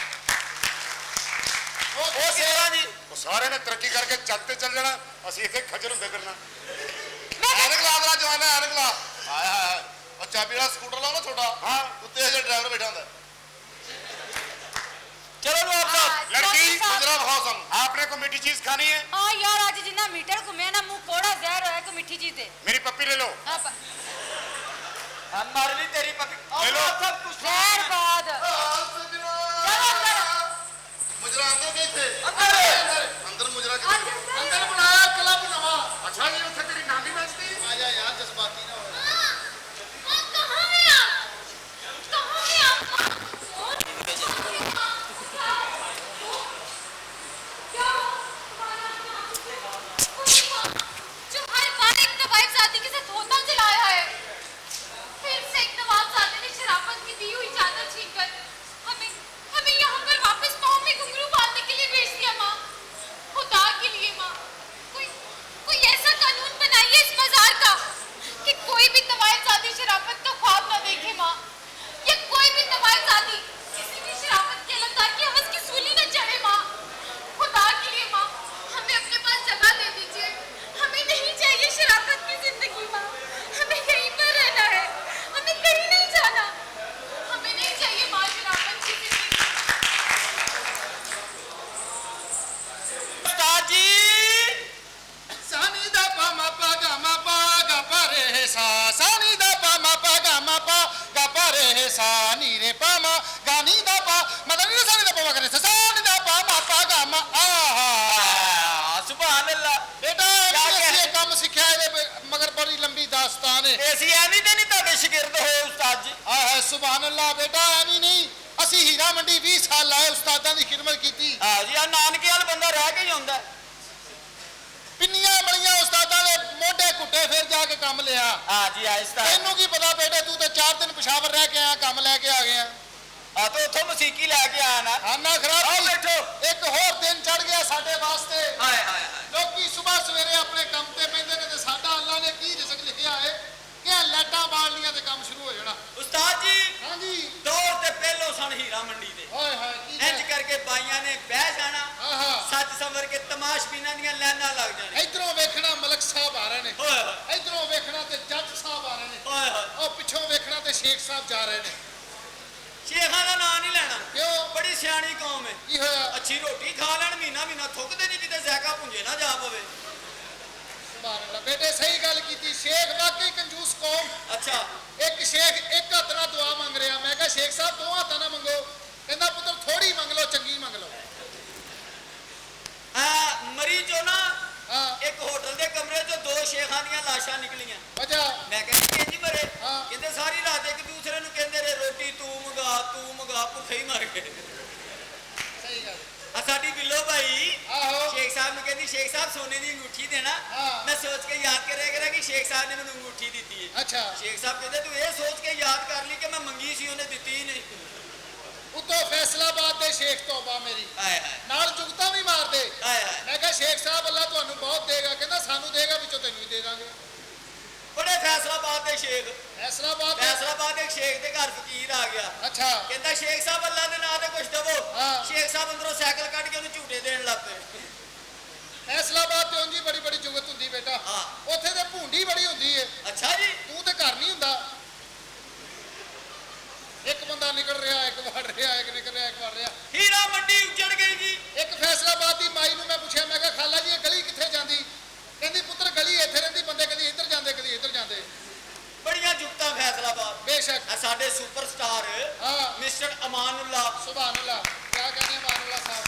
ਉਹ ਸਿਰਾਂ ਜੀ ਉਹ ਸਾਰੇ ਨੇ ਤਰੱਕੀ ਕਰਕੇ ਚੱਲ ਤੇ ਚੱਲ ਜਾਣਾ, ਅਸੀਂ ਇੱਥੇ ਖੱਜਲ ਹੁੰਦੇ ਫਿਰਨਾ। ਐਨਕ ਲਾ ਦੇਣਾ ਜਵਾਨਾ, ਐਨਕ ਲਾ। ਆਇਆ ਆਇਆ ਉਹ ਚਾਬੀ ਵਾਲਾ ਸਕੂਟਰ ਲਾਓ ਨਾ ਛੋਟਾ। हाँ ਉੱਤੇ ਜਿਹੜਾ ਡਰਾਈਵਰ ਬੈਠਾ ਹੁੰਦਾ। चलो नवाब साहब। लड़की गुजरा भाव सम आपने को मीठी चीज खानी है? हाँ यार आज जिन्ना मीटर घूमे ना मुंह कोड़ा जहर होया को मिठी चीज दे। मेरी पप्पी ले लो। हाँ हमारे लिए तेरी पपी ले लो। सब कुछ जहर बाद चलो अंदर मुजरा अंदर गए थे। अंदर मुजरा अंदर अंदर बुलाया क्लब नवा। अच्छा जी उत्थे तेरी नानी नाचती? आजा यार जज्बाती ना हो। कहाँ है आप? कहाँ है आप? जो हर बार एक नवाब शादी के साथ होता चलाया है, फिर से एक नवाब तमालजादी शराफत का ख्वाब न देखे माँ। ये कोई भी तमालजादी किसी भी शराफत के लतार की हवस की सूली न चढ़े माँ। खुदा के लिए माँ, हमें अपने पास जगह दे दीजिए। हमें नहीं चाहिए शराफत की जिंदगी माँ। हमें कहीं पर रहना है, हमें कहीं नहीं जाना। हमें नहीं चाहिए माँ शराफत की जिंदगी। उस्ताद जी सानी दा पा मा पा गा पा रे सा सानी दा पा मा पा गा पा रे सा नी रे पा मा गा नी दा पा मतलब नी सानी दा पा गा रे सा सानी दा पा मा आहा सुभान अल्लाह। बेटा ये काम सिखाया है मगर बड़ी लंबी दास्तान है। ऐसी एवं ते नहीं ताके शागिर्द होए उस्ताद जी। आहा सुभान अल्लाह बेटा एवं नहीं ਅਸੀਂ ਹੀਰਾ ਮੰਡੀ 20 ਸਾਲ ਲਾਏ ਉਸਤਾਦਾਂ ਦੀ ਖਿਦਮਤ ਕੀਤੀ। ਹਾਂ ਜੀ, ਆ ਨਾਨਕੇ ਵਾਲ ਬੰਦਾ ਰਹਿ ਕੇ ਹੀ ਆਉਂਦਾ। ਪਿੰਨੀਆਂ ਮਲੀਆਂ ਉਸਤਾਦਾਂ ਦੇ ਮੋਢੇ ਘੁੱਟੇ ਫਿਰ ਜਾ ਕੇ ਕੰਮ ਲਿਆ। ਹਾਂ ਜੀ ਆਇਸਤਾ। ਤੈਨੂੰ ਕੀ ਪਤਾ ਬੇਟੇ, ਤੂੰ ਤਾਂ 4 ਦਿਨ ਪਿਸ਼ਾਵਰ ਰਹਿ ਕੇ ਆਇਆ, ਕੰਮ ਲੈ ਕੇ ਆ ਗਿਆ। ਆ ਤਾਂ ਉੱਥੋਂ ਮਸੀਕੀ ਲੈ ਕੇ ਆਇਆ ਨਾ। ਖਾਨਾ ਖਰਾਬ ਆਓ ਸੀ। ਬੈਠੋ। ਇੱਕ ਹੋਰ ਦਿਨ ਚੜ ਗਿਆ ਸਾਡੇ ਵਾਸਤੇ। ਹਾਏ ਹਾਏ ਹਾਏ। ਲੋਕੀ ਸਵੇਰ ਸਵੇਰੇ ਆਪਣੇ ਕੰਮ ਤੇ ਪੈਂਦੇ ਨੇ ਤੇ ਸਾਡਾ ਅੱਲਾ ਨੇ ਕੀ ਰਿਜ਼ਕ ਲਿਖਿਆ ਹੈ ਕਿ ਲਾਈਟਾਂ ਬਾਲਣੀਆਂ ਤੇ ਕੰਮ ਸ਼ੁਰੂ ਹੋ ਜਾਣਾ। ਉਸਤਾਦ ਜੀ ਹਾਂਜੀ ਦੌਰ ਤੇ ਪਹਿਲੋਂ ਸਨ ਹੀਰਾ ਮੰਡੀ ਦੇ। ਹਾਏ ਹਾਏ ਕੀ ਇੰਜ ਕਰਕੇ ਬਾਈਆਂ ਨੇ ਬਹਿ ਜਾਣਾ, ਆਹਾ ਸੱਜ ਸੰਵਰ ਕੇ ਤਮਾਸ਼ਬੀਨਾਂ ਦੀਆਂ ਲਾਈਨਾਂ ਲੱਗ ਜਾਣੀਆਂ। ਇਧਰੋਂ ਵੇਖਣਾ ਮਲਕ ਸਾਹਿਬ ਆ ਰਹੇ ਨੇ, ਓਏ ਹੋਏ ਇਧਰੋਂ ਵੇਖਣਾ ਤੇ ਜੱਜ ਸਾਹਿਬ ਆ ਰਹੇ ਨੇ, ਓਏ ਹੋਏ। ਉਹ ਪਿੱਛੋਂ ਵੇਖਣਾ ਤੇ ਸ਼ੇਖ ਸਾਹਿਬ ਜਾ ਰਹੇ ਨੇ। ਸ਼ੇਖਾਂ ਦਾ ਨਾਂ ਨਹੀਂ ਲੈਣਾ, ਕਿਉਂ ਬੜੀ ਸਿਆਣੀ ਕੌਮ ਹੈ। ਕੀ ਹੋਇਆ? ਅੱਛੀ ਰੋਟੀ ਖਾ ਲੈਣ, ਮਹੀਨਾ ਮਹੀਨਾ ਥੁੱਕਦੇ ਨਹੀਂ ਕਿਤੇ ਜ਼ੈਕਾ ਪੁੰਜੇ ਨਾ ਜਾ ਪਵੇ। ਸੁਭਾਨ ਅੱਲਾਹ ਬੇਟੇ ਸਹੀ ਗੱਲ ਕੀਤੀ। ਸ਼ੇਖ ਵਾਕਈ ਕੰਜੂਸ ਕੌਮ। ਅੱਛਾ ਇੱਕ ਸ਼ੇਖ ਇੱਕ ਹੱਥ ਨਾਲ ਦੁਆ ਮੰਗ ਰਿਹਾ। ਮੈਂ ਕਿਹਾ ਸ਼ੇਖ ਸਾਹਿਬ 2 ਹੱਥਾਂ ਨਾਲ ਮੰਗੋ। ਕਹਿੰਦਾ ਪੁੱਤਰ ਥੋੜੀ ਮੰਗ ਲਓ, ਚੰਗੀ ਮੰਗ ਲਓ। ਮਰੀ ਚੋਂ ਨਾ ਹਾਂ ਇੱਕ ਹੋਟਲ ਦੇ ਕਮਰੇ ਚੋਂ 2 ਸ਼ੇਖਾਂ ਦੀਆਂ ਲਾਸ਼ਾਂ ਨਿਕਲੀਆਂ। ਵਜਾ ਮੈਂ ਕਹਿੰਦੀ ਕਿੰਜ ਮਰੇ? ਹਾਂ। ਕਹਿੰਦੇ ਸਾਰੀ ਰਾਤ ਇੱਕ ਦੂਸਰੇ ਨੂੰ ਕਹਿੰਦੇ ਰਹੇ ਰੋਟੀ ਤੂੰ ਮੰਗਾ ਭੁੱਖੇ ਹੀ ਮਰ ਗਏ। ਸਹੀ ਗੱਲ। ਆ ਸਾਡੀ ਬਿੱਲੋ ਭਾਈ ਆਹੋ ਸ਼ੇਖ ਸਾਹਿਬ ਨੂੰ ਕਹਿੰਦੀ ਸ਼ੇਖ ਸਾਹਿਬ ਸੋਨੇ ਦੀ ਅੰਗੂਠੀ ਦੇਣਾ। ਹਾਂ। ਮੈਂ ਸੋਚ ਕੇ ਯਾਦ ਕਰਿਆ ਕਰਾਂ ਕਿ ਸ਼ੇਖ ਸਾਹਿਬ ਨੇ ਮੈਨੂੰ ਅੰਗੂਠੀ ਦਿੱਤੀ ਹੈ। ਅੱਛਾ ਸ਼ੇਖ ਸਾਹਿਬ ਕਹਿੰਦੇ ਤੂੰ ਇਹ ਸੋਚ ਕੇ ਯਾਦ ਕਰ ਲਈ ਕਿ ਮੈਂ ਮੰਗੀ ਸੀ, ਉਹਨੇ ਦਿੱਤੀ ਹੀ ਨਹੀਂ। ਉਤੋਂ ਫੈਸਲਾਬਾਦ ਦੇ ਸ਼ੇਖ ਤੋਬਾ ਮੇਰੀ ਹਾਏ ਹਾਏ ਨਾਲ ਜੁਗਤਾਂ ਵੀ ਮਾਰਦੇ। ਹਾਏ ਹਾਏ। ਮੈਂ ਕਿਹਾ ਸ਼ੇਖ ਸਾਹਿਬ ਅੱਲਾ ਤੁਹਾਨੂੰ ਬਹੁਤ ਦੇਗਾ। ਕਹਿੰਦਾ ਸਾਨੂੰ ਦੇਗਾ, ਵਿੱਚੋਂ ਤੈਨੂੰ ਵੀ ਦੇ ਦਾਂਗੇ। ਬੜੇ ਫੈਸਲਾਬਾਦ ਦੇ ਸ਼ੇਖ। ਫੈਸਲਾਬਾਦ ਦੇ- ਫੈਸਲਾਬਾਦ ਦੇ ਇੱਕ ਸ਼ੇਖ ਦੇ ਘਰ ਫਕੀਰ ਆ ਗਿਆ। ਅੱਛਾ ਕਹਿੰਦਾ ਸ਼ੇਖ ਸਾਹਿਬ ਅੱਲਾ ਦੇ ਨਾਂ ਤੇ ਕੁਝ ਦਵੋ। ਹਾਂ। ਸ਼ੇਖ ਸਾਹਿਬ ਅੰਦਰੋਂ ਸਾਈਕਲ ਕੱਢ ਕੇ ਉਹਨੂੰ ਝੂਟੇ ਦੇਣ ਲੱਗ ਪਏ। ਫੈਸਲਾਬਾਦ ਤੇ ਉਂਝ ਹੀ ਬੜੀ ਬੜੀ ਜੁਗਤ ਹੁੰਦੀ ਬੇਟਾ। ਹਾਂ। ਉੱਥੇ ਤੇ ਭੁੰਡੀ ਬੜੀ ਹੁੰਦੀ ਏ। ਅੱਛਾ ਜੀ। ਤੂੰ ਤੇ ਘਰ ਨਹੀਂ ਹੁੰਦਾ। ਇੱਕ ਬੰਦਾ ਨਿਕਲ ਰਿਹਾ, ਇੱਕ ਵੜ ਰਿਹਾ, ਇੱਕ ਨਿਕਲ ਰਿਹਾ, ਇੱਕ ਵੜ ਰਿਹਾ। ਹੀਰਾ ਮੰਡੀ ਉੱਜੜ ਗਈ ਜੀ। ਇੱਕ ਫੈਸਲਾਬਾਦ ਦੀ ਮਾਈ ਨੂੰ ਮੈਂ ਪੁੱਛਿਆ, ਮੈਂ ਕਿਹਾ ਖਾਲਾ ਜੀ ਇਹ ਗਲੀ ਕਿੱਥੇ ਜਾਂਦੀ? ਕਹਿੰਦੀ ਪੁੱਤਰ ਗਲੀ ਇੱਥੇ ਰਹਿੰਦੀ, ਬੰਦੇ ਕਦੀ ਇੱਧਰ ਜਾਂਦੇ ਕਦੀ ਇੱਧਰ ਜਾਂਦੇ। ਬੜੀਆਂ ਜੁਗਤਾਂ ਫੈਸਲਾਬਾਦ। ਬੇਸ਼ੱਕ। ਆ ਸਾਡੇ ਸੁਪਰਸਟਾਰ ਹਾਂ ਮਿਸਟਰ ਅਮਾਨੁੱਲਾ ਸੁਭਾਨ ਅੱਲਾਹ। ਕਿਆ ਕਹਿੰਦੇ ਮਾਨੂਲਾ ਸਾਹਿਬ?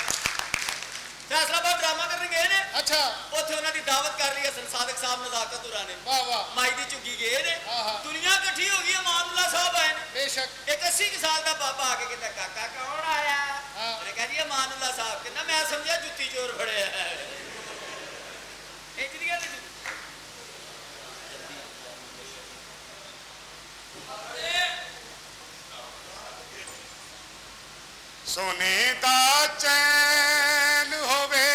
ਫੈਸਲਾਬਾਦ ਡਰਾਮਾ ਕਰਨ ਗਏ ਨੇ। ਅੱਛਾ ਉੱਥੇ ਉਹਨਾਂ ਦੀ ਦਾਵਤ ਕਰ ਲਈ ਹਸਨ ਸਾਦਕ ਸਾਹਿਬ ਨਜ਼ਾਕਤੁਰਾ ਨੇ। ਵਾਹ ਵਾਹ ਮਾਈ ਦੀ ਝੁੱਗੀ ਗਏ ਨੇ। ਆਹਾ। ਦੁਨੀਆ ਇਕੱਠੀ ਹੋ ਗਈ। ਅਮਾਨੁੱਲਾ ਸਾਹਿਬ ਆਏ ਨੇ। ਬੇਸ਼ੱਕ। ਇੱਕ 80 ਕੁ ਸਾਲ ਦਾ ਬਾਬਾ ਆ ਕੇ ਕਹਿੰਦਾ ਕਾਕਾ ਕੌਣ ਆਇਆ? ਹਾਂ। ਉਹਨੇ ਕਿਹਾ ਜੀ ਅਮਾਨੁੱਲਾ ਸਾਹਿਬ। ਕਹਿੰਦਾ ਮੈਂ ਸਮਝਿਆ ਜੁੱਤੀ ਚੋਰ ਫੜਿਆ ਹੈ। ਇਹ ਜਿਹੜੀ ਗੱਲ ਸੋਨੇ ਦਾ ਚੈਨ ਹੋਵੇ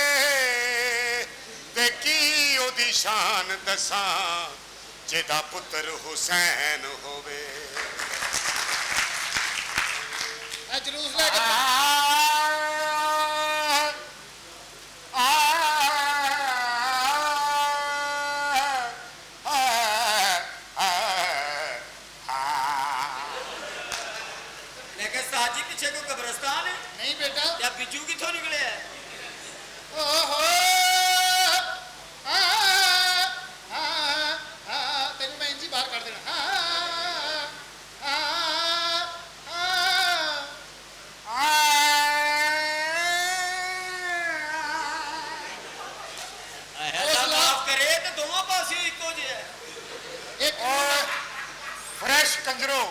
ਤੇ ਕੀ ਉਹਦੀ ਸ਼ਾਨ ਦੱਸਾਂ, ਜਿਹਦਾ ਪੁੱਤਰ ਹੁਸੈਨ ਹੋਵੇ। ਇਹ ਜਲੂਸ ਲੈ ਕੇ ਮੈਂ ਕਿਹਾ ਸਾਜੀ ਪਿੱਛੇ ਕੋਈ ਕਬਰਸਤਾਨ ਹੈ ਨਹੀਂ ਬੇਟਾ। ਜਾਂ ਬਿੱਜੂ ਕਿੱਥੋਂ ਨਿਕਲਿਆ? ਓਹੋ ਤੈਨੂੰ ਮੈਂ ਇੰਜੀ ਬਾਹਰ ਕੱਢ ਦੇਣਾ। ਅੱਲਾ ਮਾਫ ਕਰੇ ਤੇ ਦੋਵਾਂ ਪਾਸੇ ਇੱਕੋ ਜਿਹਾ ਹੈ। ਇੱਕ ਫਰੈਸ਼ ਕੰਜਰੋ,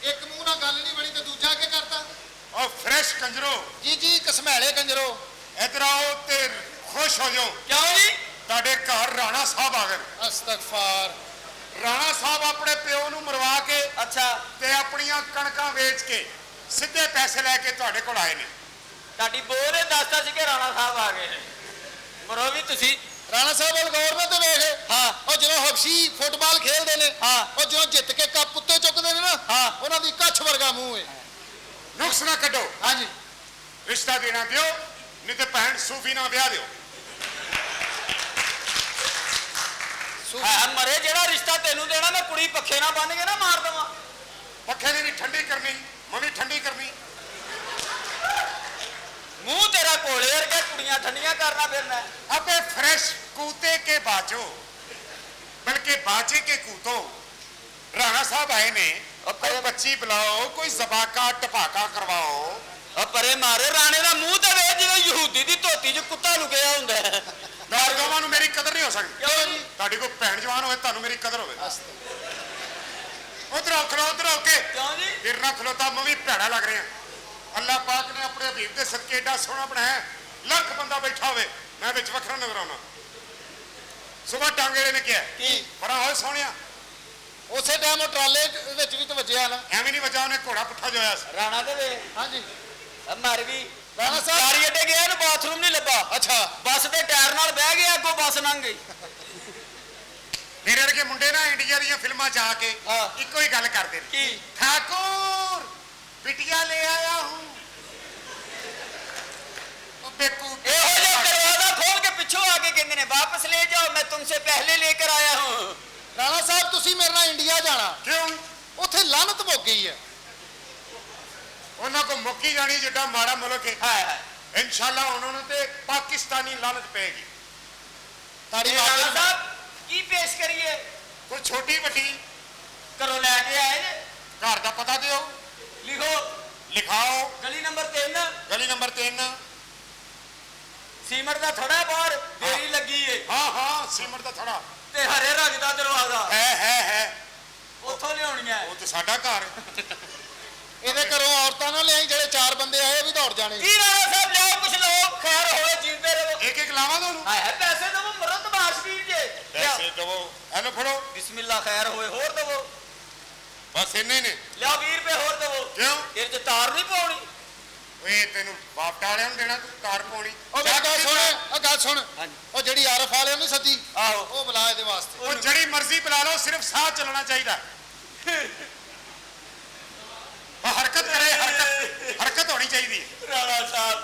ਇੱਕ ਮੂੰਹ ਨਾਲ ਗੱਲ ਨਹੀਂ ਬਣੀ ਤੇ ਦੂਜਾ ਕੀ ਕਰਤਾ? ਉਹ ਫਰੈਸ਼ ਕੰਜਰੋ ਜੀ ਜੀ ਕਸਮੈਲੇ ਕੰਜਰੋ। ਇਧਰ ਆਓ ਤੇ ਖੁਸ਼ ਹੋ ਜਾਓ। ਕਿਉਂ ਜੀ? ਤੁਹਾਡੇ ਘਰ ਰਾਣਾ ਸਾਹਿਬ ਆ ਗਏ। ਅਸਤਗਫਾਰ। ਰਾਣਾ ਸਾਹਿਬ ਆਪਣੇ ਪਿਓ ਨੂੰ ਮਰਵਾ ਕੇ ਅੱਛਾ ਤੇ ਆਪਣੀਆਂ ਕਣਕਾਂ ਵੇਚ ਕੇ ਸਿੱਧੇ ਪੈਸੇ ਲੈ ਕੇ ਤੁਹਾਡੇ ਕੋਲ ਆਏ ਨੇ। ਤੁਹਾਡੀ ਬੋਲ ਨੇ ਦੱਸਤਾ ਸੀ ਕਿ ਰਾਣਾ ਸਾਹਿਬ ਆ ਗਏ ਨੇ। ਮਰੋ ਵੀ ਤੁਸੀਂ। ਰਾਣਾ ਸਾਹਿਬ ਵੱਲ ਗੌਰ ਨਾਲ ਤੇ ਵੇਖ ਹਾਂ ਉਹ ਜਦੋਂ ਹਬਸ਼ੀ ਫੁੱਟਬਾਲ ਖੇਡਦੇ ਨੇ ਹਾਂ ਉਹ ਜਦੋਂ ਜਿੱਤ ਕੇ ਕੱਪ ਉੱਤੇ ਚੁੱਕਦੇ ਨੇ ਨਾ ਹਾਂ ਉਹਨਾਂ ਦੀ ਕੱਛ ਵਰਗਾ ਮੂੰਹ ਹੈ ਨੁਕਸ ਨਾ ਕੱਢੋ ਹਾਂਜੀ ਰਿਸ਼ਤਾ ਦੇਣਾ ਦਿਓ ਨਹੀਂ ਤੇ ਭੈਣ ਸੂਫੀ ਨਾਲ ਵਿਆਹ ਦਿਓ ਹੈ ਮਰੇ ਜਿਹੜਾ ਰਿਸ਼ਤਾ ਤੈਨੂੰ ਦੇਣਾ ਮੈਂ ਕੁੜੀ ਪੱਖੇ ਨਾਲ ਬੰਨ ਕੇ ਨਾ ਮਾਰ ਦੇਵਾਂ ਪੱਖੇ ਦੀ ਵੀ ਠੰਡੀ ਕਰਨੀ ਮੈਂ ਵੀ ਠੰਡੀ ਕਰਨੀ ਮੂੰਹ ਤੇਰਾ ਕੋਲੇ ਵਰਗਾ ਕੁੜੀਆਂ ਠੰਡੀਆਂ ਕਰਨਾ ਫਿਰਨਾ ਹੈ। अबे फ्रेश कूते के बाजो बल्कि बाजे के कूतो राणा साहब आए ने कोई बच्ची बुलाओ कोई जबाका टपाका करवाओ ਆ ਪਰੇ ਮਾਰੇ ਰਾਣੇ ਦਾ ਮੂੰਹ ਤੇ ਵੇਖ ਜਿਵੇਂ ਯਹੂਦੀ ਦੀ ਧੋਤੀ 'ਚ ਕੁੱਤਾ ਲੁਕਿਆ ਹੁੰਦਾ ਹੈ। नौजवानों ਨੂੰ ਮੇਰੀ ਕਦਰ ਨਹੀਂ ਹੋ ਸਕਦੀ ਕਿਉਂ ਜੀ ਤੁਹਾਡੀ ਕੋਈ ਭੈਣ ਜਵਾਨ ਹੋਵੇ ਤੁਹਾਨੂੰ ਮੇਰੀ ਕਦਰ ਹੋਵੇ ਉਧਰ ਖਲੋ ਉਧਰ ਕੇ ਕਿਉਂ ਜੀ ਫਿਰ ਨਾ ਖਲੋਤਾ ਮੈਂ ਵੀ ਭੈੜਾ ਲੱਗ ਰਿਹਾ ਅੱਲਾਹ ਪਾਕ ਨੇ ਆਪਣੇ ਹਬੀਬ ਦੇ ਸਦਕੇ ਏਡਾ ਸੋਹਣਾ ਬਣਾਇਆ ਲੱਖ ਬੰਦਾ ਬੈਠਾ ਹੋਵੇ ਮੈਂ ਵਿੱਚ ਵੱਖਰਾ ਨਜ਼ਰ ਆਉਣਾ ਸਵੇਰ ਟਾਂਗੇ ਨੇ ਕਿਹਾ ਕੀ ਬੜਾ ਹੋਏ ਸੋਹਣਿਆ ਉਸੇ ਟਾਈਮ ਉਹ ਟਰਾਲੇ ਵਿੱਚ ਵੀ ਤਾਂ ਵੱਜਿਆ ਨਾ ਐਵੇਂ ਨਹੀਂ ਵਜਾ ਉਹਨੇ ਘੋੜਾ ਪੁੱਠਾ ਜੋਇਆ ਸੀ ਰਾਣਾ ਤੇ ਵੇ ਹਾਂਜੀ ਮਰ ਗਈ ਰਾਣਾ ਸਾਹਿਬ ਸਾਰੀ ਅੱਡੇ ਗਿਆ ਇਹਨੂੰ ਬਾਥਰੂਮ ਨਹੀਂ ਲੱਭਾ ਅੱਛਾ ਬੱਸ ਦੇ ਟਾਇਰ ਨਾਲ ਬਹਿ ਗਿਆ ਅੱਗੋਂ ਬੱਸ ਲੰਘ ਗਈ ਮੇਰੇ ਵਰਗੇ ਮੁੰਡੇ ਨਾ ਇੰਡੀਆ ਦੀਆਂ ਫਿਲਮਾਂ 'ਚ ਆ ਕੇ ਹਾਂ। ਇੱਕੋ ਹੀ ਗੱਲ ਕਰਦੇ ਨੇ ਕੀ ठाकुर बिटिया ले आया हूँ बेकूफ ਇਹੋ ਜਿਹਾ ਦਰਵਾਜ਼ਾ ਖੋਲ ਕੇ ਪਿੱਛੋਂ ਆ ਕੇ ਕਹਿੰਦੇ ਨੇ ਵਾਪਸ ਲੈ ਜਾਓ ਮੈਂ ਤੁਮਸੇ ਪਹਿਲੇ लेकर आया हूँ ਰਾਣਾ ਸਾਹਿਬ ਤੁਸੀਂ ਮੇਰੇ ਨਾਲ ਇੰਡੀਆ ਜਾਣਾ क्यों ਉੱਥੇ ਲਾਨਤ ਮੁੱਕ ਗਈ ਹੈ ਉਹਨਾਂ ਕੋ ਮੁੱਕੀ ਜਾਣੀ ਜਿੱਡਾ ਮਾੜਾ ਮੁਲਕ ਹੈ ਹਾਏ ਹਾਏ ਇਨਸ਼ਾਅੱਲਾ ਉਹਨਾਂ ਨੂੰ ਤੇ ਪਾਕਿਸਤਾਨੀ ਲਾਨਤ ਪਏਗੀ ਤਾੜੀ ਰਾਣਾ ਮਾਰ ਸਾਹਿਬ ਕੀ ਪੇਸ਼ ਕਰੀਏ ਕੋਈ ਛੋਟੀ ਵੱਡੀ ਘਰੋਂ ਲੈ ਕੇ ਆਏ ਨੇ ਘਰ ਦਾ ਪਤਾ ਦਿਓ ਲਿਖੋ ਲਿਖਾਓ ਗਲੀ ਨੰਬਰ 3 ਗਲੀ ਨੰਬਰ 3 ਸੀਮਟ ਦਾ ਥੋੜਾ ਬਾਹਰ ਦੇਰੀ ਲੱਗੀ ਏ ਹਾਂ ਹਾਂ ਸੀਮਟ ਦਾ ਥੜਾ ਤੇ ਹਰੇ ਰੰਗ ਦਾ ਦਰਵਾਜ਼ਾ ਹੈ ਉੱਥੋਂ ਲਿਆਉਣੀਆਂ ਉਹ ਤੇ ਸਾਡਾ ਘਰ ਇਹਦੇ ਘਰੋਂ ਔਰਤਾਂ ਨਾਲ ਲਿਆਈ ਜਿਹੜੇ 4 ਬੰਦੇ ਆਏ ਉਹ ਵੀ ਦੌੜ ਜਾਣੇ ਕੀ ਰਾਣਾ ਸਾਹਿਬ ਲਿਆਓ ਕੁਛ ਲੋਕ ਖੈਰ ਹੋਵੇ ਜੀਂਦੇ ਰਹੋ ਇੱਕ ਇੱਕ ਲਾਵਾਂ ਤੁਹਾਨੂੰ ਹਾਏ ਹਾਏ ਪੈਸੇ ਦਵੋ ਮਰੋ ਤਮਾਸ਼ ਵੀਰ ਜੇ ਪੈਸੇ ਦਵੋ ਇਹਨੂੰ ਫੜੋ ਬਿਸਮਿਲ੍ਲਾ ਖੈਰ ਹੋਵੇ ਹੋਰ ਦਵੋ ਬਸ ਇੰਨੇ ਨੇ ਲਿਆ 20 ਰੁਪਏ ਹੋਰ ਦਵੋ ਕਿਉਂ ਇਹ ਚ ਤਾਰ ਨਹੀਂ ਪਾਉਣੀ ਓਏ ਤੈਨੂੰ ਬਾਪ ਟਾਲਿਆਂ ਨੂੰ ਦੇਣਾ ਤੂੰ ਕਾਰ ਪਾਉਣੀ ਉਹ ਮੇਰੀ ਗੱਲ ਸੁਣ ਉਹ ਗੱਲ ਸੁਣ ਹਾਂਜੀ। ਉਹ ਜਿਹੜੀ ਆਰਫ ਵਾਲਿਆਂ ਨੂੰ ਸੱਦੀ ਆਹੋ ਉਹ ਬੁਲਾ ਇਹਦੇ ਵਾਸਤੇ ਉਹ ਜਿਹੜੀ ਮਰਜ਼ੀ ਬੁਲਾ ਲਓ ਸਿਰਫ ਸਾਹ ਚੱਲਣਾ ਚਾਹੀਦਾ ਉਹ ਹਰਕਤ ਕਰੇ ਹਰਕਤ ਹੋਣੀ ਚਾਹੀਦੀ ਹੈ ਰਾਣਾ ਸਾਹਿਬ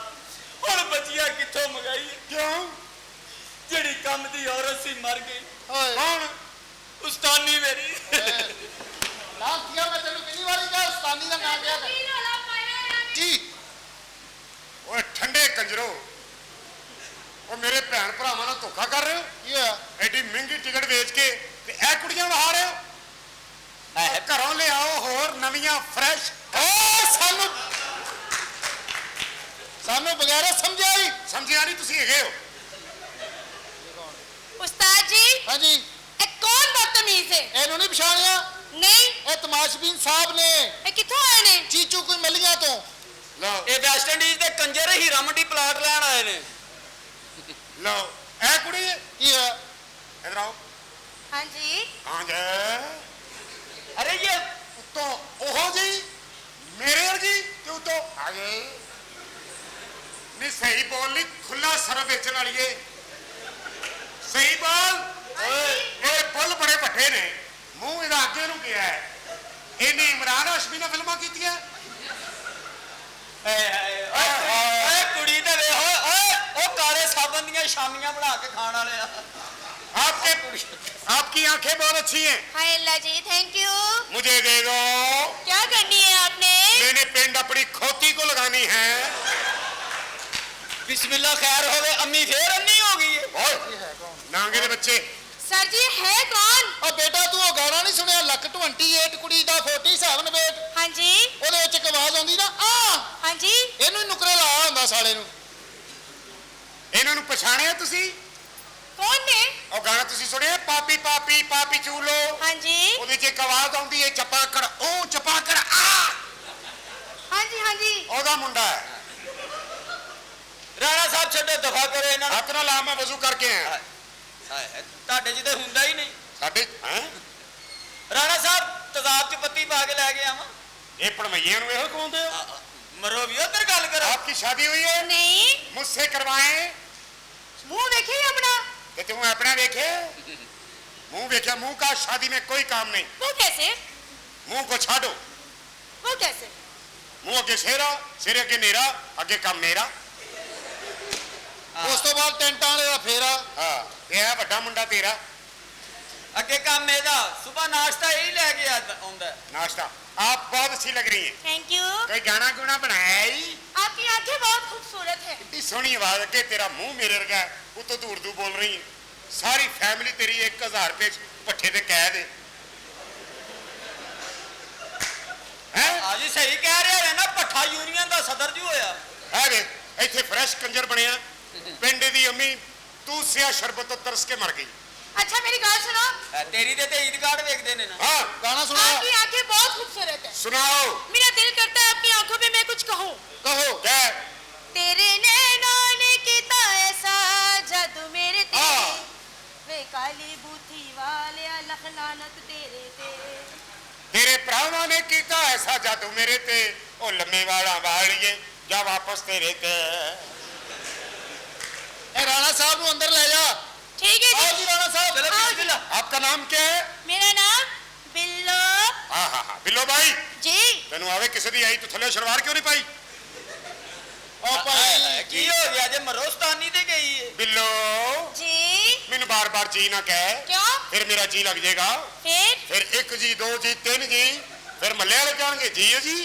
ਹੁਣ ਬੱਚੀਆਂ ਕਿੱਥੋਂ ਮੰਗਾਈ ਕਿਉਂ ਜਿਹੜੀ ਕੰਮ ਦੀ ਔਰਤ ਸੀ ਮਰ ਗਈ ਓਏ ਕੌਣ ਉਸਤਾਨੀ ਮੇਰੀ ਨਾ ਕੀਆ ਮੈਂ ਤੈਨੂੰ ਕਿੰਨੀ ਵਾਰੀ ਕਿਹਾ ਉਸਤਾਨੀ ਦਾ ਨਾਂ ਕਿਹਾ ਕਰ ਕੀ ਓਏ ਠੰਡੇ ਕੰਜਰੋ ਉਹ ਮੇਰੇ ਭੈਣ ਭਰਾਵਾਂ ਨਾਲ ਧੋਖਾ ਕਰ ਰਹੇ ਹੋ ਕੀ ਹੋਇਆ ਐਡੀ ਮਹਿੰਗੀ ਟਿਕਟ ਵੇਚ ਕੇ ਤੇ ਇਹ ਕੁੜੀਆਂ ਵਹਾ ਰਹੇ ਹੋ ਘਰੋਂ ਲਿਆਓ ਹੋਰ ਨਵੀਆਂ ਫਰੈਸ਼ ਸਾਨੂੰ ਬਗੈਰ ਸਮਝਿਆ ਹੀ ਸਮਝਿਆ ਨਹੀਂ ਤੁਸੀਂ ਹੈਗੇ ਹੋ उस्ताद जी ਹਾਂਜੀ ये कौन बदतमीज है ਇਹਨੂੰ ਨਹੀਂ ਪਛਾਣਿਆ नहीं ਇਹ ਤਮਾਸ਼ਬੀਨ ਸਾਹਿਬ ਨੇ ये कितों आए ने ਚੀਚੂ ਕੋਈ ਮੱਲੀਆਂ ਤੋਂ ਲਓ ਇਹ ਵੈਸਟ ਇੰਡੀਜ਼ ਦੇ ਕੰਜਰ ਹੀਰਾ ਮੰਡੀ ਪਲਾਟ ਲੈਣ ਆਏ ਨੇ ਲਓ ਇਹ ਕੁੜੀ ਕੀ ਹੋਇਆ ਇਧਰ ਆਓ हाँ जी ਹਾਂ ਜੀ ਅਰੇ ਇਹ ਉੱਤੋਂ ਉਹੋ ਜੀ ਮੇਰੇ ਵਰਗੀ ਤੇ ਉੱਤੋਂ ਆ ਗਏ ਨਹੀਂ ਸਹੀ ਬੋਲ ਨਹੀਂ ਖੁੱਲਾ ਸਰ ਵੇਚਣ ਵਾਲੀਏ ਸਹੀ ਬੋਲ ਓਏ ਇਹ ਬੁੱਲ ਬੜੇ ਵੱਡੇ ਨੇ ਮੂੰਹ ਇਹਦਾ ਅੱਗੇ ਨੂੰ ਗਿਆ ਹੈ ਇਹਨੇ ਇਮਰਾਨ ਹਾਸ਼ਮੀ ਨਾਲ ਫਿਲਮਾਂ ਕੀਤੀਆਂ ਓਏ ਕੁੜੀ ਤੇ ਵੇ ਓਏ ਉਹ ਕਾਲੇ ਸਾਬਣ ਦੀਆਂ ਸ਼ਾਮੀਆਂ ਬਣਾ ਕੇ ਖਾਣ ਵਾਲੇ ਆ आपकी आंखें बहुत अच्छी हैं हाय अल्लाह जी थैंक यू मुझे दे दो क्या करनी है आपने मैंने पेंट अपनी खोती को लगानी है ਬਿਸਮਿਲ੍ਲਾ ਖੈਰ ਹੋਵੇ ਅੰਮੀ ਫੇਰ ਅੰਨੀ ਹੋ ਗਈ ਏ नांगे दे बच्चे सर जी है कौन ਉਹ ਬੇਟਾ ਤੂੰ ਉਹ ਗਾਣਾ ਨਹੀਂ ਸੁਣਿਆ ਲੱਕ 28 ਕੁੜੀ ਦਾ 47 ਵੇਟ हाँ जी ਉਹਦੇ ਵਿੱਚ ਇੱਕ ਆਵਾਜ਼ ਆਉਂਦੀ ਨਾ ਆ हाँ जी ਇਹਨੂੰ ਹੀ ਨੁਕਰੇ ਲਾਇਆ ਹੁੰਦਾ ਸਾਲੇ ਨੂੰ ਇਹਨਾਂ ਨੂੰ ਪਛਾਣਿਆ ਤੁਸੀਂ कौन ने ਉਹ ਗਾਣਾ ਤੁਸੀਂ ਸੁਣਿਆ ਪਾਪੀ ਪਾਪੀ ਪਾਪੀ ਚੂਲੋ हाँ जी ਉਹਦੇ 'ਚ ਇੱਕ ਆਵਾਜ਼ ਆਉਂਦੀ ਹੈ ਚਪਾਕੜ ਉਹ ਚਪਾਕੜ ਆ हाँ जी ਉਹਦਾ ਮੁੰਡਾ ਹੈ ਰਾਣਾ ਸਾਹਿਬ ਛੱਡੋ ਦਫਾ ਕਰੋ ਇਹਨਾਂ ਨੂੰ ਹੱਥ ਨਾਲ ਲਾ ਮੈਂ ਵਜ਼ੂ ਕਰਕੇ ਆਇਆ ਹਾਏ ਤੁਹਾਡੇ ਜਿਹਦੇ ਹੁੰਦਾ ਹੀ ਨਹੀਂ ਸਾਡੇ ਹੈ ਰਾਣਾ ਸਾਹਿਬ ਤਜ਼ਾਬ ਚ ਪੱਤੀ ਪਾ ਕੇ ਲੈ ਕੇ ਆਵਾਂ ਇਹ ਪੜਵਈਆਂ ਨੂੰ ਇਹੋ ਕਹਾਉਂਦੇ ਹੋ ਮਰੋ ਵੀ ਉਧਰ ਗੱਲ ਕਰੋ आपकी शादी हुई है नहीं मुझसे करवाएं मुंह देखे ही अपना ਤੇ ਤੂੰ ਆਪਣਾ ਵੇਖੇ मुंह देखा मुंह का शादी में कोई काम नहीं वो कैसे मुंह को छाड़ो वो कैसे मुंह अगे शेरा सिर अगे नेरा अगे काम मेरा ਉਸ ਤੋਂ ਬਾਅਦ ਟੈਂਟਾਂ ਵਾਲੇ ਦਾ ਫੇਰਾ हाँ यह बड़ा मुंडा तेरा ਅੱਗੇ ਕੰਮ ਇਹਦਾ ਸਵੇਰ ਨਾਸ਼ਤਾ ਇਹੀ ਲੈ ਕੇ ਆਉਂਦਾ ਹੈ। नाश्ता आप बहुत अच्छी लग रही हैं थैंक यू कोई गाना गुना बनाया ही आपकी आंखें बहुत खूबसूरत है इतनी सोहनी आवाज अगे तेरा मुंह मेरे वर्गा उतो तू उर्दू बोल रही है सारी फैमिली तेरी 1000 रुपए पट्ठे ते कह दे हैं ਆਜੀ ਸਹੀ ਕਹਿ ਰਿਹਾ ਹੈ ਨਾ ਪੱਠਾ ਯੂਨੀਅਨ ਦਾ ਸਦਰ ਜੀ ਹੋਇਆ है वे इत्थे फ्रेश कंजर बनया पिंड दी अम्मी तू सिया शरबत तो तरस के मर गई अच्छा मेरी बात सुनो ਤੇਰੀ ਦੇ ਤੇ ਈਦ ਕਾਰਡ ਵੇਖਦੇ ਨੇ ਨਾ हाँ ਗਾਣਾ ਸੁਣਾ आपकी आंखें बहुत खूबसूरत है सुनाओ मेरा दिल करता है आपकी आंखों में मैं कुछ कहूँ कहो क्या तेरे नैनों ने किया ऐसा जादू मेरे ते हाँ। वे काली बूथी वाले लख लानत तेरे ते तेरे भरावां ने कीता ऐसा जादू मेरे ते ओ लम्मे वाला वालिए जा वापस तेरे ते ਇਹ ਰਾਣਾ ਸਾਹਿਬ ਨੂੰ ਅੰਦਰ ਲੈ ਜਾ ठीक है ਆਓ जी ਜੀ ਰਾਣਾ ਸਾਹਿਬ ਚਲੋ आओ जी। ਬਿਸਮਿਲ੍ਲਾ आपका नाम क्या है मेरा नाम बिल्लो हाँ हाँ हाँ बिल्लो भाई जी तेनू आवे किसी दी आई तू थले शलवार क्यों नहीं पाई ਉਹ ਭਾਈ ਕੀ ਹੋ ਗਿਆ ਜੇ ਮਰੋਸਤਾਨੀ ਤੇ ਗਈ ਹੈ बिल्लो जी मैनू बार बार जी ना कह क्यों फिर मेरा जी लग जाएगा फिर 1 जी 2 जी 3 जी फिर मल्ले वाले कहेंगे जी है जी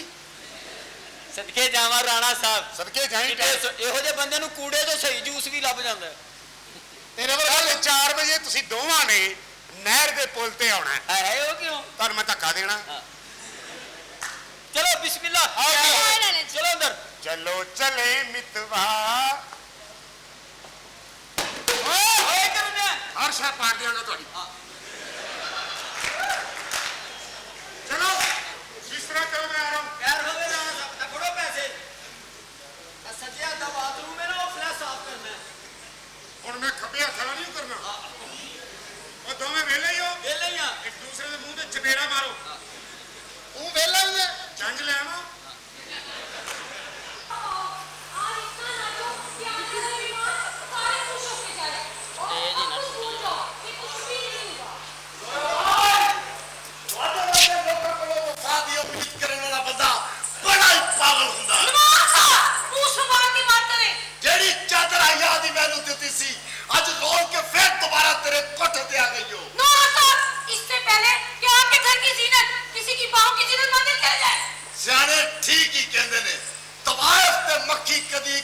ਸਦਕੇ ਜਾਵਾਂ ਰਾਣਾ ਸਾਹਿਬ सदके जाई ਇਹੋ ਜਿਹੇ ਬੰਦੇ ਨੂੰ ਕੂੜੇ ਤੋਂ ਸਹੀ ਜੂਸ ਵੀ ਲੱਭ ਜਾਂਦਾ ਹੈ। ਤੇਰੇ ਕੱਲ ਵਰਗਾ 4 ਵਜੇ ਤੁਸੀਂ ਦੋਵਾਂ ਨੇ ਨਹਿਰ ਦੇ ਪੁਲ ਤੇ ਆਉਣਾ ਹੈ। ਹੈ ਉਹ ਕਿਉਂ ਤੁਹਾਨੂੰ ਮੈਂ ਧੱਕਾ ਦੇਣਾ ਚਲੋ ਬਿਸਮਿਲ੍ਲਾ आओ जी। हाँ, राणा जी। ਚਲੋ ਅੰਦਰ चलो चले मितवा ਓਏ ਕਰਨੇ हर शाह पार दियागा थोड़ी चलो जिस तरह करो मैं आ रहा हूँ ਖੈਰ ਹੋਵੇ ਰਾਣਾ ਸਾਹਿਬ ਤਾਂ ਫੜੋ ਪੈਸੇ ਆ ਸੱਜਿਆ ਦਾ ਬਾਥਰੂਮ ਹੈ ਨਾ ਉਹ ਫਲੈਸ਼ ਸਾਫ਼ ਕਰਨਾ ਹੈ और मैं खब्बे हथ वाला नहीं करना और दोवें वेले ही हो ਵੇਲੇ ਹੀ ਆ एक दूसरे के मुंह ते चपेड़ा मारो ਤੂੰ ਵਿਹਲਾ ਹੀ ਹੈ जंज ले आओ ਸਾਡੀ ਉਮੀਦ ਕਰਨ ਵਾਲਾ ਬੰਦਾ ਬੜਾ ਹੀ ਪਾਗਲ ਹੁੰਦਾ ਹੈ। मुंह संभाल के बात करें ਜਿਹੜੀ ਚਾਦਰ ਆਜ਼ਾਦੀ ਮੈਨੂੰ ਦਿੱਤੀ ਸੀ ਅੱਜ ਰੋਲ ਕੇ ਫਿਰ ਦੁਬਾਰਾ ਤੇਰੇ ਕੋਠੇ ਤੇ ਆ ਗਈ ਹੋ नूर साहब इससे पहले कि आपके घर की जीनत किसी की बाहों की जीनत मंदिर चल जाए ਸਿਆਣੇ ਠੀਕ ਹੀ ਕਹਿੰਦੇ ਨੇ ਤਵਾਇਫ ਤੇ ਮੱਕੀ ਕਦੀ